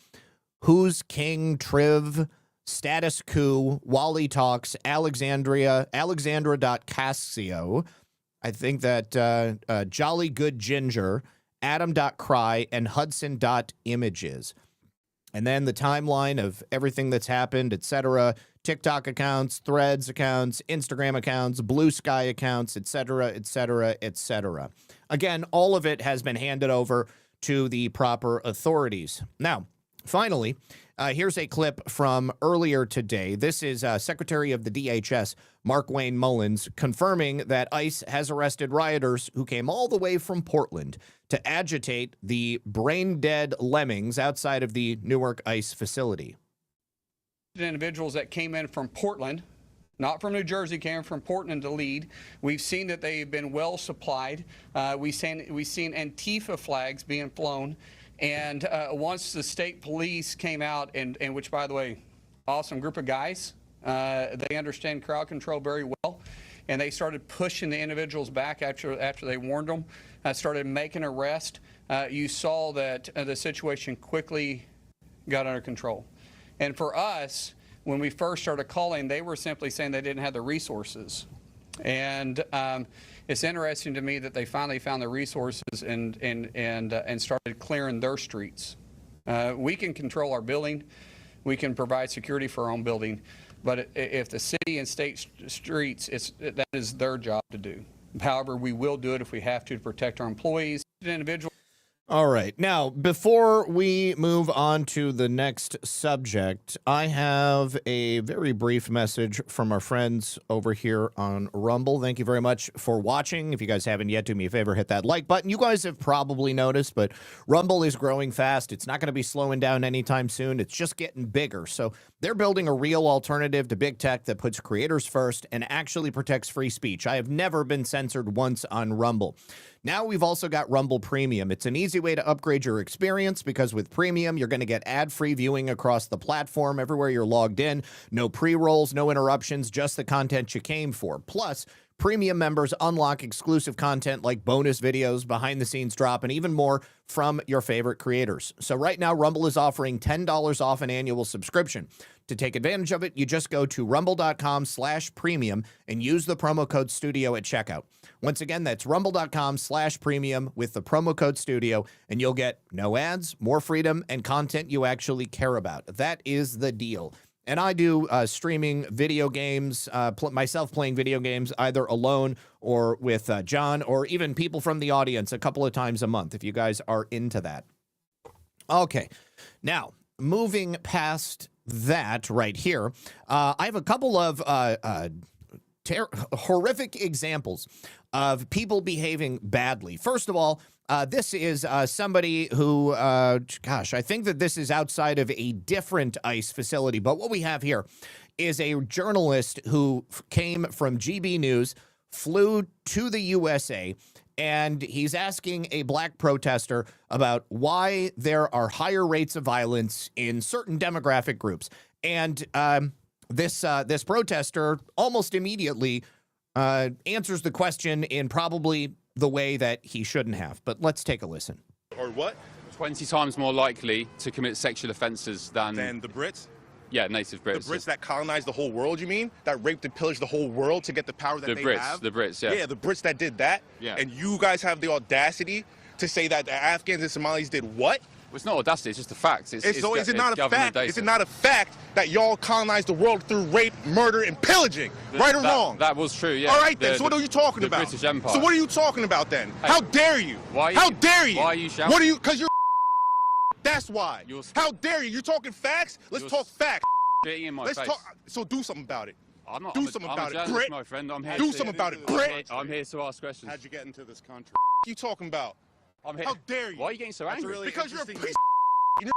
Who's King, Triv, Status Coup, Wally Talks, Alexandra.Cascio. I think that Jolly Good Ginger, Adam.Cry, and Hudson.Images. And then the timeline of everything that's happened, etc. TikTok accounts, Threads accounts, Instagram accounts, Blue Sky accounts, etc., etc., etc. Again, all of it has been handed over to the proper authorities. Now, finally, here's a clip from earlier today. This is Secretary of the DHS, Mark Wayne Mullins, confirming that ICE has arrested rioters who came all the way from Portland to agitate the brain-dead lemmings outside of the Newark ICE facility.
Individuals that came in from Portland, not from New Jersey, came from Portland to lead. We've seen that they've been well supplied. We've seen Antifa flags being flown. And once the state police came out, and which, by the way, awesome group of guys, they understand crowd control very well, and they started pushing the individuals back after they warned them, started making arrests. You saw that the situation quickly got under control. And for us, when we first started calling, they were simply saying they didn't have the resources. And it's interesting to me that they finally found the resources and started clearing their streets. We can control our building. We can provide security for our own building. But if the city and state streets, that is their job to do. However, we will do it if we have to protect our employees, individuals.
All right. Now, before we move on to the next subject, I have a very brief message from our friends over here on Rumble. Thank you very much for watching. If you guys haven't yet, do me a favor, hit that like button. You guys have probably noticed, but Rumble is growing fast. It's not going to be slowing down anytime soon. It's just getting bigger. So they're building a real alternative to big tech that puts creators first and actually protects free speech. I have never been censored once on Rumble. Now we've also got Rumble Premium. It's an easy way to upgrade your experience because with Premium, you're going to get ad-free viewing across the platform everywhere you're logged in. No pre-rolls, no interruptions, just the content you came for. Plus, Premium members unlock exclusive content like bonus videos, behind-the-scenes drop, and even more from your favorite creators. So right now, Rumble is offering $10 off an annual subscription. To take advantage of it, you just go to rumble.com/premium and use the promo code STUDIO at checkout. Once again, that's rumble.com/premium with the promo code STUDIO, and you'll get no ads, more freedom, and content you actually care about. That is the deal. And I do streaming video games, myself playing video games either alone or with John or even people from the audience a couple of times a month if you guys are into that. Okay, now moving past that right here, I have a couple of horrific examples of people behaving badly. First of all, this is somebody who, gosh, I think that this is outside of a different ICE facility. But what we have here is a journalist who came from GB News, flew to the USA, and he's asking a black protester about why there are higher rates of violence in certain demographic groups. And this protester almost immediately answers the question in probably the way that he shouldn't have. But let's take a listen.
Or what?
20 times more likely to commit sexual offences than
the Brits?
Yeah, native Brits.
The Brits that colonized the whole world, you mean? That raped and pillaged the whole world to get the power that they have?
The Brits, yeah.
Yeah, the Brits that did that?
Yeah.
And you guys have the audacity to say that the Afghans and Somalis did what?
Well, it's not audacity, it's just a fact.
So is it not a fact? Is it not a fact that y'all colonized the world through rape, murder, and pillaging? Right or wrong?
That was true, yeah.
All right, then. So what are you talking about?
The British Empire.
So what are you talking about then? Hey, how dare you? How dare you?
Why are you shouting?
What are you? Because you're. That's why. How dare you? You're talking facts? Let's talk facts.
In my
Let's
face.
talk. So do something about it.
I'm not.
Do something about it, Brit.
My friend. I'm here.
Do something about it, Brit.
I'm here to ask questions.
How'd you get into this country? You talking about?
I'm here.
How dare you?
Why are you getting so angry?
Really because you're a piece of you're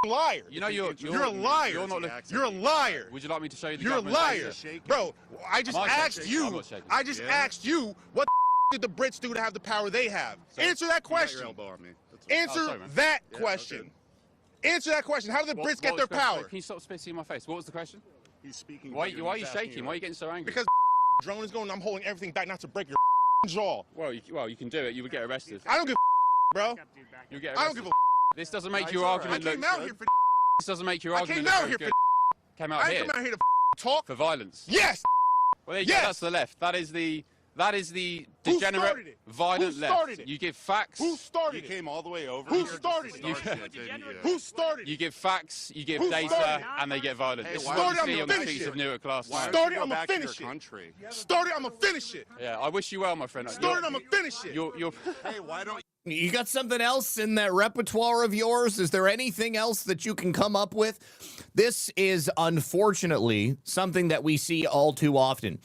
a liar.
You know you're
a liar. You're a liar.
Would you like me to show you the
You're a liar. Bro, I just asked you. I just asked you what did the Brits do to have the power they have? Answer that question. Answer that question. Answer that question. How did the Brits get their power?
Can you stop spitting in my face? What was the question?
He's speaking.
Why are you shaking? Why are you getting so angry?
Because drone is going. I'm holding everything back not to break your jaw.
Well, you can do it. You would get arrested.
I don't give bro.
You get arrested.
I don't give a.
This doesn't make your argument look.
I came out here for.
This doesn't make your argument
look. I
came out here
for.
Came out here.
I came out here to talk
for violence.
Yes.
Well, there you go. That's the left. That is the degenerate, violent left. You give facts.
Who started it?
You came all the way over.
Who started it? Who started it?
You give facts, you give data, and they get violent. This is what you see on the streets of Newark last night.
Started, I'm gonna finish it. Started, I'm gonna finish it.
Yeah, I wish you well, my friend.
Started, I'm gonna finish it.
Hey, why don't
you got something else in that repertoire of yours? Is there anything else that you can come up with? This is unfortunately something that we see all too often.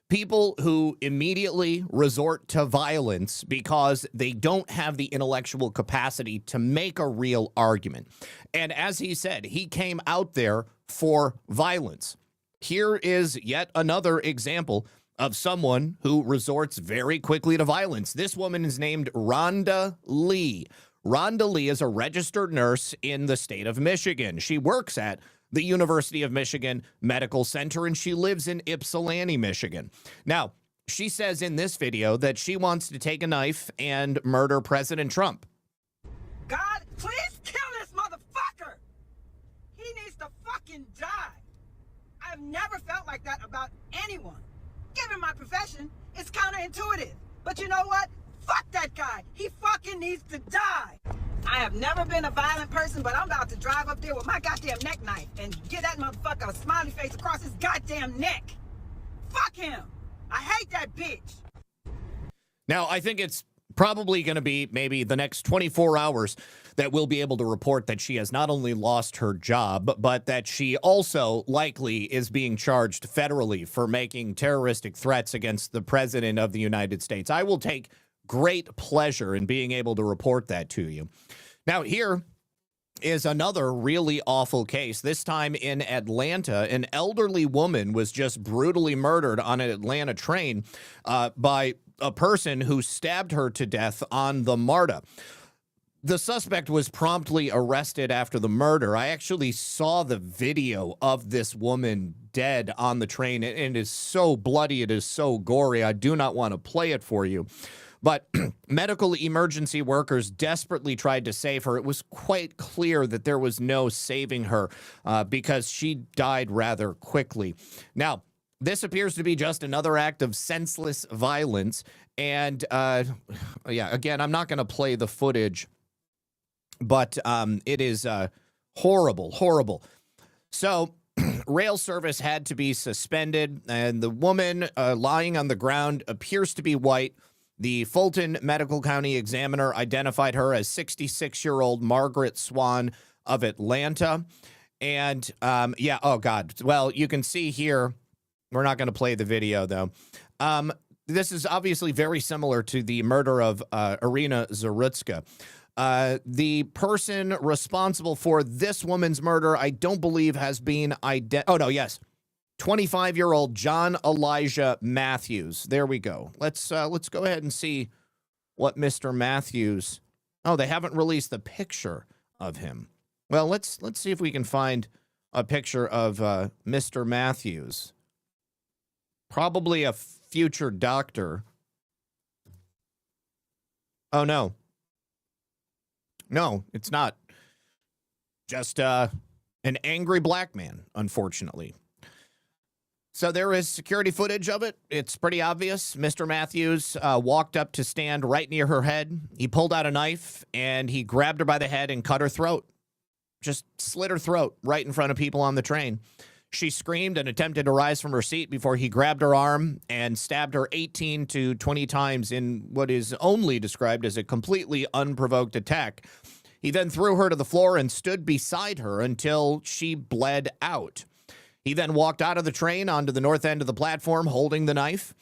People who immediately resort to violence because they don't have the intellectual capacity to make a real argument. And as he said, he came out there for violence. Here is yet another example of someone who resorts very quickly to violence. This woman is named Rhonda Lee. Rhonda Lee is a registered nurse in the state of Michigan. She works at the University of Michigan Medical Center, and she lives in Ypsilanti, Michigan. Now, she says in this video that she wants to take a knife and murder President Trump.
God, please kill this motherfucker! He needs to fucking die. I've never felt like that about anyone. Given my profession, it's counterintuitive. But you know what? Fuck that guy. He fucking needs to die. I have never been a violent person, but I'm about to drive up there with my goddamn neck knife and give that motherfucker a smiley face across his goddamn neck. Fuck him. I hate that bitch.
Now, I think it's probably going to be maybe the next 24 hours that we'll be able to report that she has not only lost her job, but that she also likely is being charged federally for making terroristic threats against the president of the United States. I will take great pleasure in being able to report that to you. Now, here is another really awful case. This time in Atlanta, an elderly woman was just brutally murdered on an Atlanta train by a person who stabbed her to death on the MARTA. The suspect was promptly arrested after the murder. I actually saw the video of this woman dead on the train, and it is so bloody, it is so gory. I do not want to play it for you. But medical emergency workers desperately tried to save her. It was quite clear that there was no saving her because she died rather quickly. Now, this appears to be just another act of senseless violence. And, yeah, again, I'm not going to play the footage, but it is horrible, horrible. So rail service had to be suspended, and the woman lying on the ground appears to be white. The Fulton Medical County Examiner identified her as 66-year-old Margaret Swan of Atlanta. And, yeah, oh, God. Well, you can see here, we're not going to play the video, though. This is obviously very similar to the murder of Irina Zarutska. The person responsible for this woman's murder, I don't believe has been identified. Oh, no, yes. 25-year-old John Elijah Matthews. There we go. Let's go ahead and see what Mr. Matthews. Oh, they haven't released the picture of him. Well, let's see if we can find a picture of Mr. Matthews. Probably a future doctor. Oh, no. No, it's not. Just an angry black man, unfortunately. So there is security footage of it. It's pretty obvious. Mr. Matthews walked up to stand right near her head. He pulled out a knife, and he grabbed her by the head and cut her throat. Just slit her throat right in front of people on the train. She screamed and attempted to rise from her seat before he grabbed her arm and stabbed her 18 to 20 times in what is only described as a completely unprovoked attack. He then threw her to the floor and stood beside her until she bled out. He then walked out of the train onto the north end of the platform holding the knife,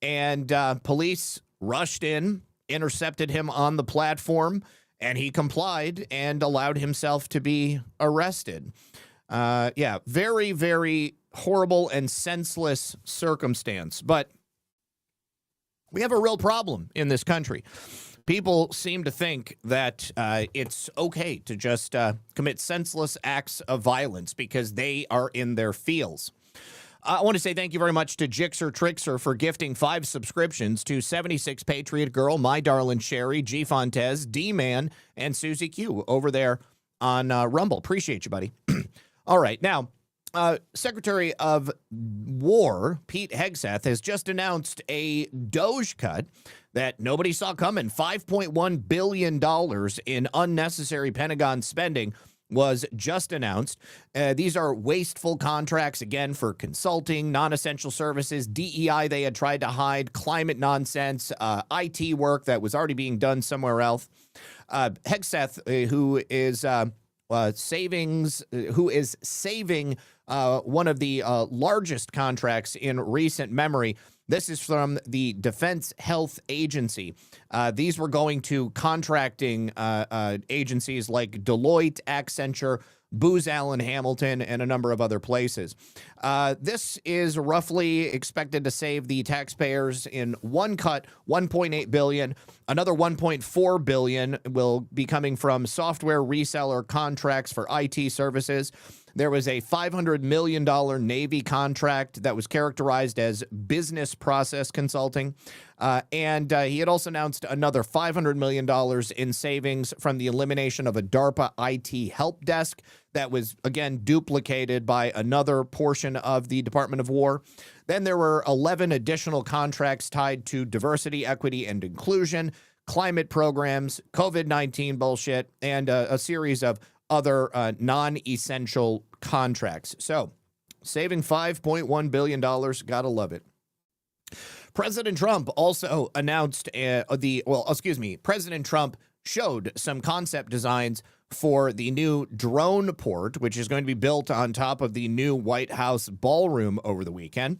and police rushed in, intercepted him on the platform, and he complied and allowed himself to be arrested. Yeah, very, very horrible and senseless circumstance. But we have a real problem in this country. People seem to think that it's okay to just commit senseless acts of violence because they are in their feels. I want to say thank you very much to Jixer Trixer for gifting 5 subscriptions to 76 Patriot Girl, My Darlin' Sherry, G. Fontes, D-Man, and Susie Q over there on Rumble. Appreciate you, buddy. All right, now, Secretary of War Pete Hegseth has just announced a Doge cut that nobody saw coming. $5.1 billion in unnecessary Pentagon spending was just announced. These are wasteful contracts, again, for consulting, non-essential services, DEI they had tried to hide, climate nonsense, IT work that was already being done somewhere else. Hegseth, who is saving one of the largest contracts in recent memory. This is from the Defense Health Agency. These were going to contracting agencies like Deloitte, Accenture, Booz Allen Hamilton, and a number of other places. This is roughly expected to save the taxpayers in one cut $1.8 billion. Another $1.4 billion will be coming from software reseller contracts for IT services. There was a $500 million Navy contract that was characterized as business process consulting. And he had also announced another $500 million in savings from the elimination of a DARPA IT help desk that was, again, duplicated by another portion of the Department of War. Then there were 11 additional contracts tied to diversity, equity, and inclusion, climate programs, COVID-19 bullshit, and a series of other non-essential contracts. So, saving $5.1 billion, gotta love it. President Trump also announced President Trump showed some concept designs for the new drone port, which is going to be built on top of the new White House ballroom over the weekend.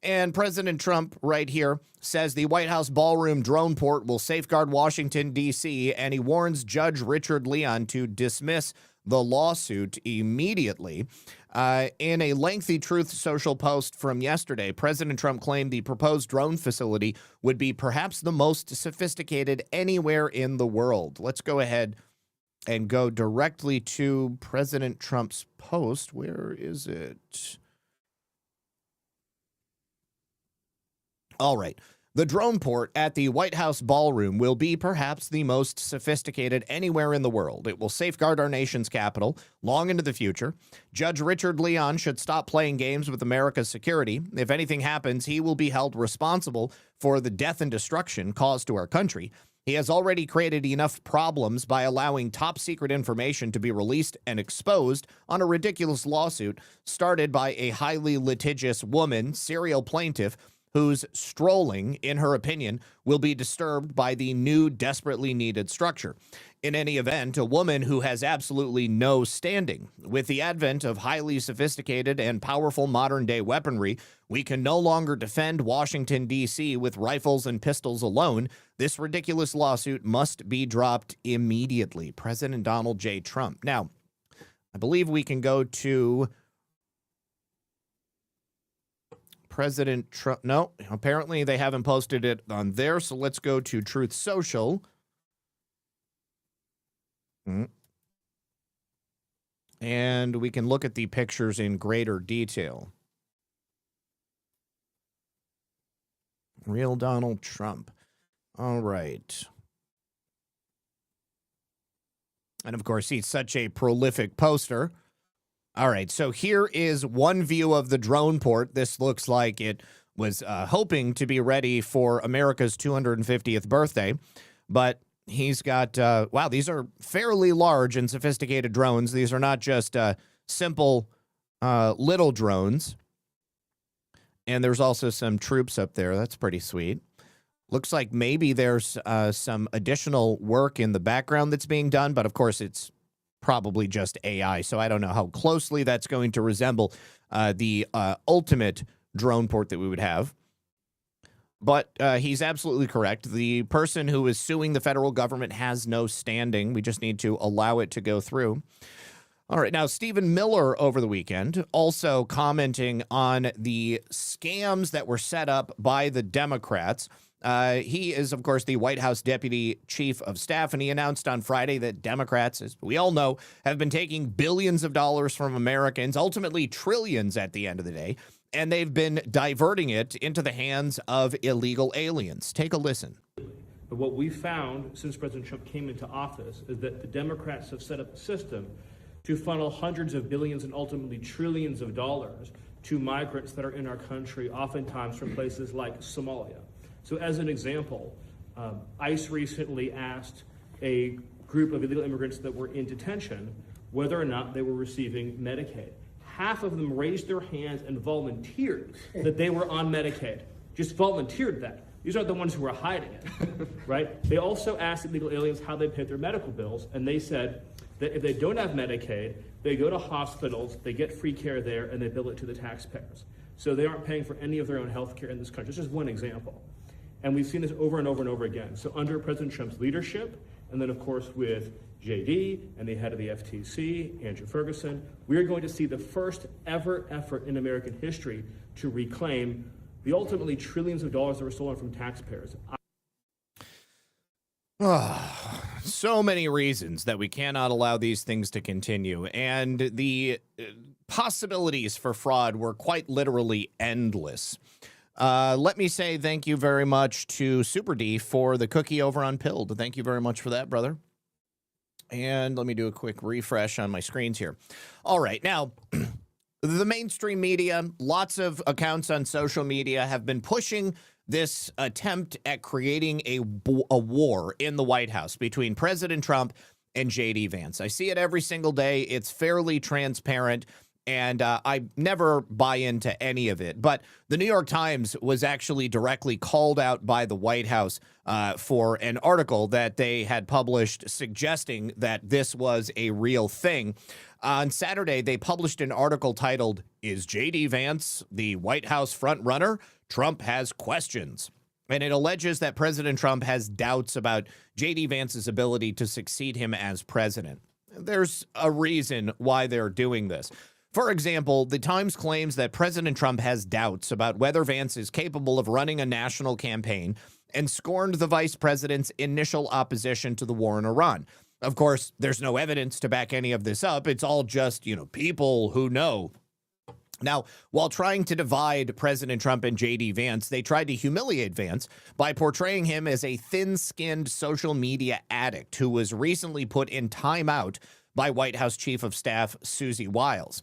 And President Trump right here says the White House ballroom drone port will safeguard Washington, D.C., and he warns Judge Richard Leon to dismiss the lawsuit immediately. In a lengthy Truth Social post from yesterday, President Trump claimed the proposed drone facility would be perhaps the most sophisticated anywhere in the world. Let's go ahead and go directly to President Trump's post. Where is it? All right. The drone port at the White House ballroom will be perhaps the most sophisticated anywhere in the world. It will safeguard our nation's capital long into the future. Judge Richard Leon should stop playing games with America's security. If anything happens, he will be held responsible for the death and destruction caused to our country. He has already created enough problems by allowing top secret information to be released and exposed on a ridiculous lawsuit started by a highly litigious woman, serial plaintiff, whose strolling, in her opinion, will be disturbed by the new desperately needed structure. In any event, a woman who has absolutely no standing. With the advent of highly sophisticated and powerful modern-day weaponry, we can no longer defend Washington, D.C. with rifles and pistols alone. This ridiculous lawsuit must be dropped immediately. President Donald J. Trump. Now, I believe we can go to President Trump. No, apparently they haven't posted it on there, so let's go to Truth Social. And we can look at the pictures in greater detail. Real Donald Trump. All right. And of course, he's such a prolific poster. All right, so here is one view of the drone port. This looks like it was hoping to be ready for America's 250th birthday, but he's got, wow, these are fairly large and sophisticated drones. These are not just simple little drones. And there's also some troops up there. That's pretty sweet. Looks like maybe there's some additional work in the background that's being done, but of course it's probably just AI, so I don't know how closely that's going to resemble the ultimate drone port that we would have. But he's absolutely correct. The person who is suing the federal government has no standing. We just need to allow it to go through. All right, now Stephen Miller over the weekend also commenting on the scams that were set up by the Democrats. He is, of course, the White House Deputy Chief of Staff, and he announced on Friday that Democrats, as we all know, have been taking billions of dollars from Americans, ultimately trillions at the end of the day, and they've been diverting it into the hands of illegal aliens. Take a listen.
But what we found since President Trump came into office is that the Democrats have set up a system to funnel hundreds of billions and ultimately trillions of dollars to migrants that are in our country, oftentimes from places like Somalia. So as an example, ICE recently asked a group of illegal immigrants that were in detention whether or not they were receiving Medicaid. Half of them raised their hands and volunteered that they were on Medicaid. Just volunteered that. These aren't the ones who were hiding it, right? They also asked illegal aliens how they paid their medical bills, and they said that if they don't have Medicaid, they go to hospitals, they get free care there, and they bill it to the taxpayers. So they aren't paying for any of their own health care in this country. This is one example. And we've seen this over and over and over again. So under President Trump's leadership, and then of course with JD and the head of the FTC, Andrew Ferguson. We are going to see the first ever effort in American history to reclaim the ultimately trillions of dollars that were stolen from taxpayers.
So many reasons that we cannot allow these things to continue, and the possibilities for fraud were quite literally endless. Let me say thank you very much to Super D for the cookie over on Pilled. Thank you very much for that, brother. And let me do a quick refresh on my screens here. All right, now, the mainstream media, lots of accounts on social media have been pushing this attempt at creating a war in the White House between President Trump and J.D. Vance. I see it every single day. It's fairly transparent, and I never buy into any of it. But the New York Times was actually directly called out by the White House for an article that they had published suggesting that this was a real thing. On Saturday, they published an article titled, "Is J.D. Vance the White House front runner? Trump has questions." And it alleges that President Trump has doubts about J.D. Vance's ability to succeed him as president. There's a reason why they're doing this. For example, the Times claims that President Trump has doubts about whether Vance is capable of running a national campaign and scorned the vice president's initial opposition to the war in Iran. Of course, there's no evidence to back any of this up. It's all just, people who know. Now, while trying to divide President Trump and J.D. Vance, they tried to humiliate Vance by portraying him as a thin-skinned social media addict who was recently put in timeout by White House Chief of Staff Susie Wiles.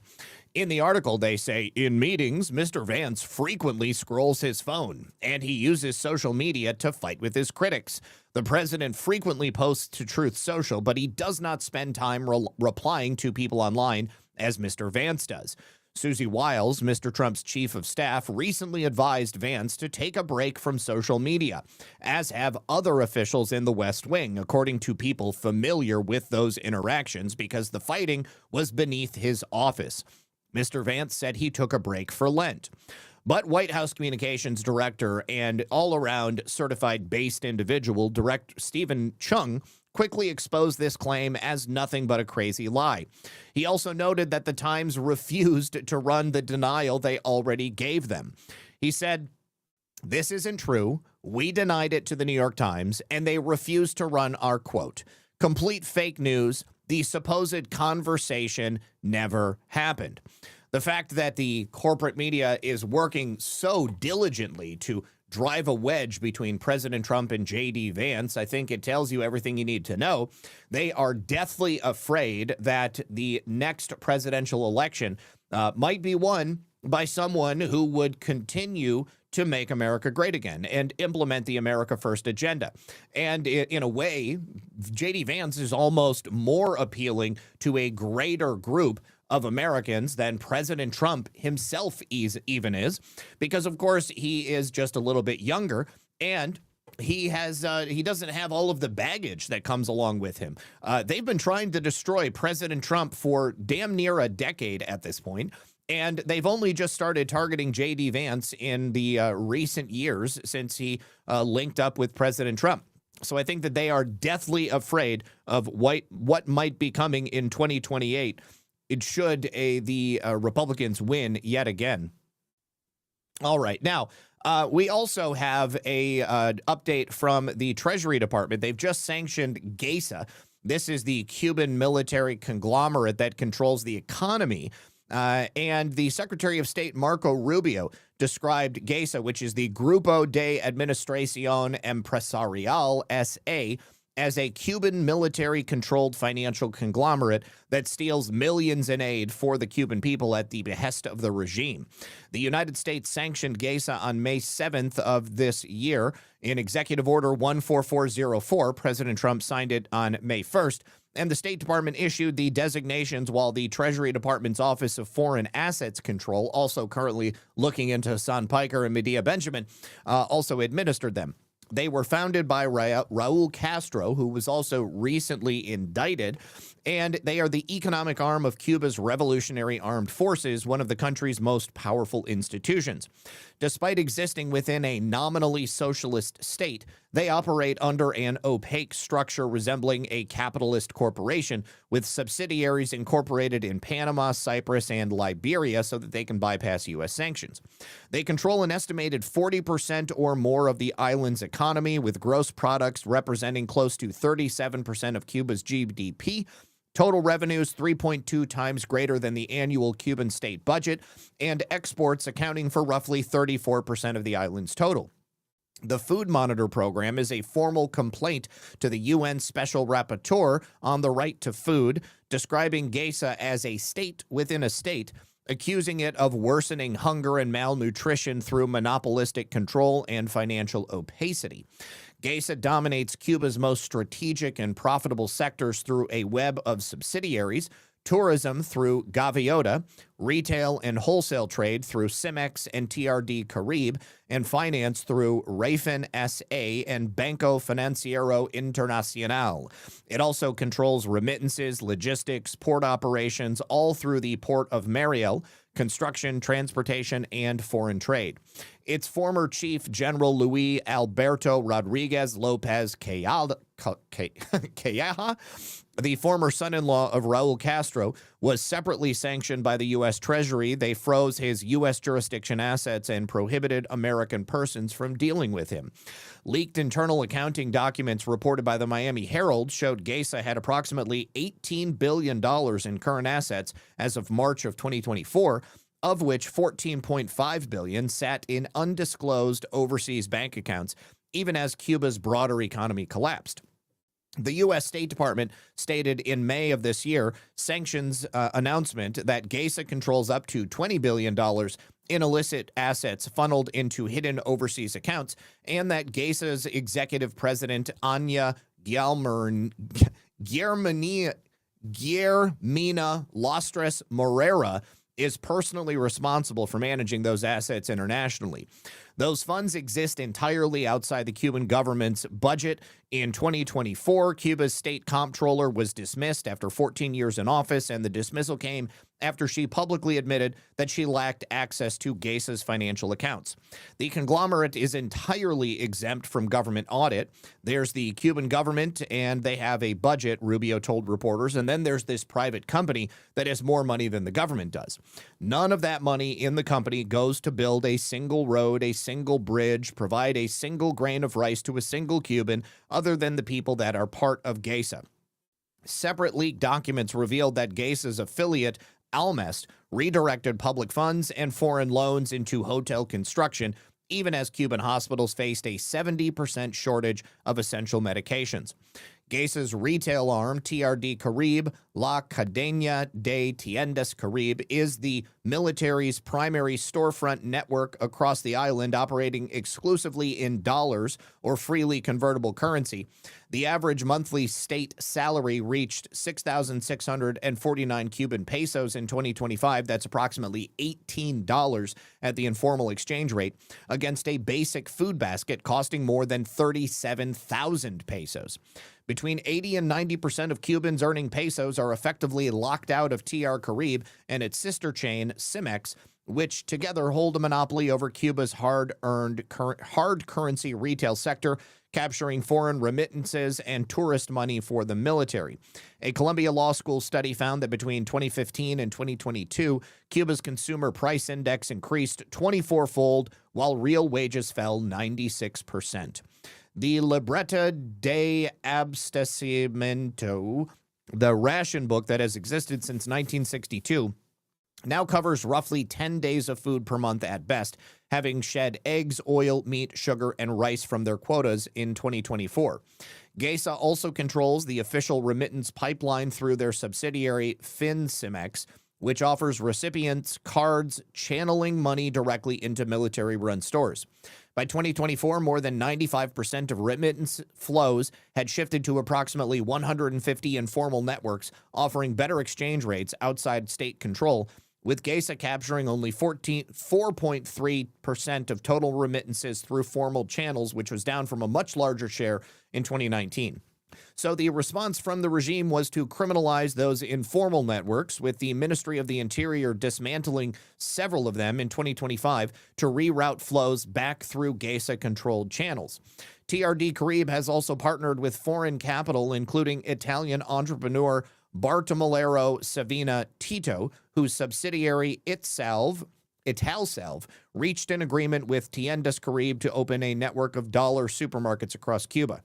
In the article, they say, in meetings, Mr. Vance frequently scrolls his phone, and he uses social media to fight with his critics. The president frequently posts to Truth Social, but he does not spend time replying to people online as Mr. Vance does. Susie Wiles, Mr. Trump's chief of staff, recently advised Vance to take a break from social media, as have other officials in the West Wing, according to people familiar with those interactions, because the fighting was beneath his office. Mr. Vance said he took a break for Lent. But White House Communications Director and all-around certified-based individual, Director Stephen Chung, quickly exposed this claim as nothing but a crazy lie. He also noted that the Times refused to run the denial they already gave them. He said, "This isn't true. We denied it to the New York Times, and they refused to run our quote. Complete fake news. The supposed conversation never happened." The fact that the corporate media is working so diligently to drive a wedge between President Trump and J.D. Vance, I think it tells you everything you need to know. They are deathly afraid that the next presidential election might be won by someone who would continue to make America great again and implement the America First agenda. And in a way, J.D. Vance is almost more appealing to a greater group of Americans than President Trump himself even is, because of course he is just a little bit younger, and he doesn't have all of the baggage that comes along with him. They've been trying to destroy President Trump for damn near a decade at this point, and they've only just started targeting J.D. Vance in the recent years since he linked up with President Trump. So I think that they are deathly afraid of what might be coming in 2028. It should the Republicans win yet again. All right. Now, we also have a update from the Treasury Department. They've just sanctioned GEISA. This is the Cuban military conglomerate that controls the economy. And the Secretary of State, Marco Rubio, described GEISA, which is the Grupo de Administración Empresarial, S.A., as a Cuban military-controlled financial conglomerate that steals millions in aid for the Cuban people at the behest of the regime. The United States sanctioned GEISA on May 7th of this year in Executive Order 14404. President Trump signed it on May 1st, and the State Department issued the designations while the Treasury Department's Office of Foreign Assets Control, also currently looking into Hassan Piker and Medea Benjamin, also administered them. They were founded by Raul Castro, who was also recently indicted, and they are the economic arm of Cuba's Revolutionary Armed Forces, one of the country's most powerful institutions. Despite existing within a nominally socialist state, they operate under an opaque structure resembling a capitalist corporation, with subsidiaries incorporated in Panama, Cyprus, and Liberia so that they can bypass U.S. sanctions. They control an estimated 40% or more of the island's economy, with gross products representing close to 37% of Cuba's GDP. Total revenues 3.2 times greater than the annual Cuban state budget, and exports accounting for roughly 34% of the island's total. The Food Monitor Program is a formal complaint to the UN Special Rapporteur on the right to food, describing Geysa as a state within a state, accusing it of worsening hunger and malnutrition through monopolistic control and financial opacity. Geysa dominates Cuba's most strategic and profitable sectors through a web of subsidiaries: tourism through Gaviota, retail and wholesale trade through Cimex and TRD Caribe, and finance through Rayfin SA and Banco Financiero Internacional. It also controls remittances, logistics, port operations, all through the Port of Mariel, construction, transportation, and foreign trade. Its former chief, General Luis Alberto Rodriguez Lopez Calleja, the former son-in-law of Raul Castro, was separately sanctioned by the U.S. Treasury. They froze his U.S. jurisdiction assets and prohibited American persons from dealing with him. Leaked internal accounting documents reported by the Miami Herald showed Geysa had approximately $18 billion in current assets as of March of 2024, of which $14.5 billion sat in undisclosed overseas bank accounts, even as Cuba's broader economy collapsed. The U.S. State Department stated in May of this year sanctions announcement that Geysa controls up to $20 billion in illicit assets funneled into hidden overseas accounts, and that Geysa's executive president, Anya Guillermina Lastres Morera, is personally responsible for managing those assets internationally. Those funds exist entirely outside the Cuban government's budget. In 2024, Cuba's state comptroller was dismissed after 14 years in office, and the dismissal came after she publicly admitted that she lacked access to Geysa's financial accounts. The conglomerate is entirely exempt from government audit. There's the Cuban government, and they have a budget, Rubio told reporters, and then there's this private company that has more money than the government does. None of that money in the company goes to build a single road, a single bridge, provide a single grain of rice to a single Cuban, other than the people that are part of Geysa. Separate leaked documents revealed that Geysa's affiliate, Almest, redirected public funds and foreign loans into hotel construction, even as Cuban hospitals faced a 70% shortage of essential medications. Geysa's retail arm, TRD Caribe, La Cadena de Tiendas Caribe, is the military's primary storefront network across the island, operating exclusively in dollars or freely convertible currency. The average monthly state salary reached 6,649 Cuban pesos in 2025. That's approximately $18 at the informal exchange rate, against a basic food basket costing more than 37,000 pesos. Between 80 and 90% of Cubans earning pesos are effectively locked out of TR Caribe and its sister chain, Cimex, which together hold a monopoly over Cuba's hard currency retail sector, capturing foreign remittances and tourist money for the military. A Columbia Law School study found that between 2015 and 2022, Cuba's consumer price index increased 24-fold, while real wages fell 96%. The Libreta de Abastecimiento, the ration book that has existed since 1962, now covers roughly 10 days of food per month at best, having shed eggs, oil, meat, sugar, and rice from their quotas in 2024. Geysa also controls the official remittance pipeline through their subsidiary FinCimex, which offers recipients cards channeling money directly into military-run stores. By 2024, more than 95% of remittance flows had shifted to approximately 150 informal networks, offering better exchange rates outside state control, with Geysa capturing only 4.3% of total remittances through formal channels, which was down from a much larger share in 2019. So the response from the regime was to criminalize those informal networks, with the Ministry of the Interior dismantling several of them in 2025 to reroute flows back through Gesa-controlled channels. TRD Carib has also partnered with foreign capital, including Italian entrepreneur Bartolomeo Savina Tito, whose subsidiary Italsalve reached an agreement with Tiendas Carib to open a network of dollar supermarkets across Cuba.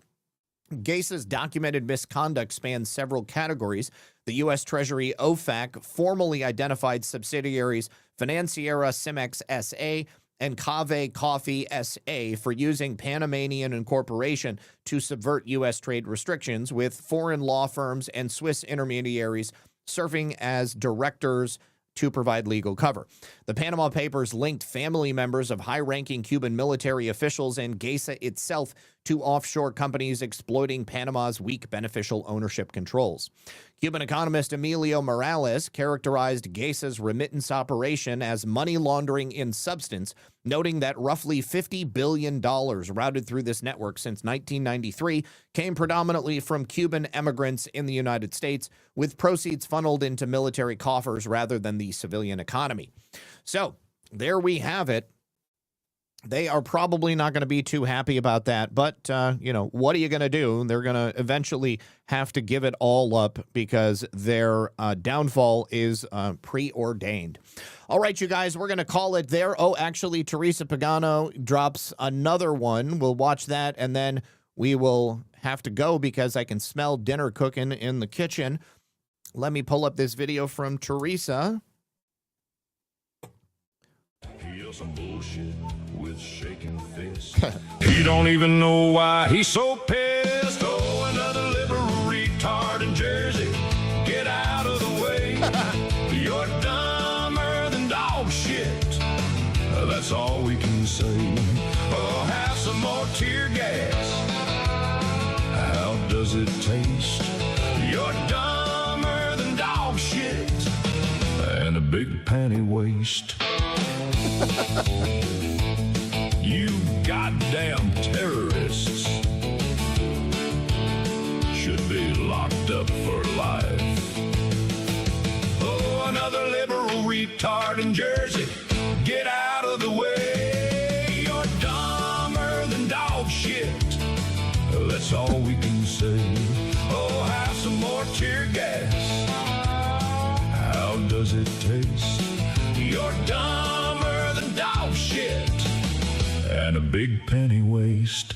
Gesa's documented misconduct spans several categories. The U.S. Treasury OFAC formally identified subsidiaries Financiera Cimex S.A. and Cave Coffee S.A. for using Panamanian incorporation to subvert U.S. trade restrictions, with foreign law firms and Swiss intermediaries serving as directors to provide legal cover. The Panama Papers linked family members of high-ranking Cuban military officials and Gesa itself to offshore companies exploiting Panama's weak beneficial ownership controls. Cuban economist Emilio Morales characterized Gesa's remittance operation as money laundering in substance, noting that roughly $50 billion routed through this network since 1993 came predominantly from Cuban immigrants in the United States, with proceeds funneled into military coffers rather than the civilian economy. So there we have it. They are probably not going to be too happy about that, but, what are you going to do? They're going to eventually have to give it all up because their downfall is preordained. All right, you guys, we're going to call it there. Oh, actually, Teresa Pagano drops another one. We'll watch that, and then we will have to go because I can smell dinner cooking in the kitchen. Let me pull up this video from Teresa.
Some bullshit with shaking fist. He don't even know why he's so pissed. Oh, another liberal retard in Jersey. Get out of the way. You're dumber than dog shit. That's all we can say. Oh, have some more tear gas. How does it taste? You're dumber than dog shit. And a big panty waist. You goddamn terrorists should be locked up for life. Oh, another liberal retard in Jersey. Get out of the way. You're dumber than dog shit. That's all we can say. Oh, have some more tear gas. How does it taste? You're dumber than dog shit. And a big penny waist.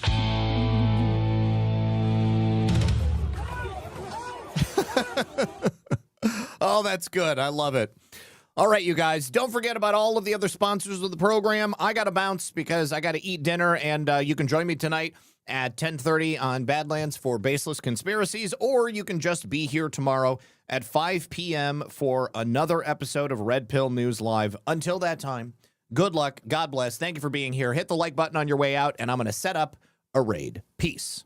Oh, that's good. I love it. All right, you guys, don't forget about all of the other sponsors of the program. I got to bounce because I got to eat dinner, and you can join me tonight at 10:30 on Badlands for Baseless Conspiracies, or you can just be here tomorrow at 5 p.m. for another episode of Red Pill News Live. Until that time, good luck. God bless. Thank you for being here. Hit the like button on your way out, and I'm going to set up a raid. Peace.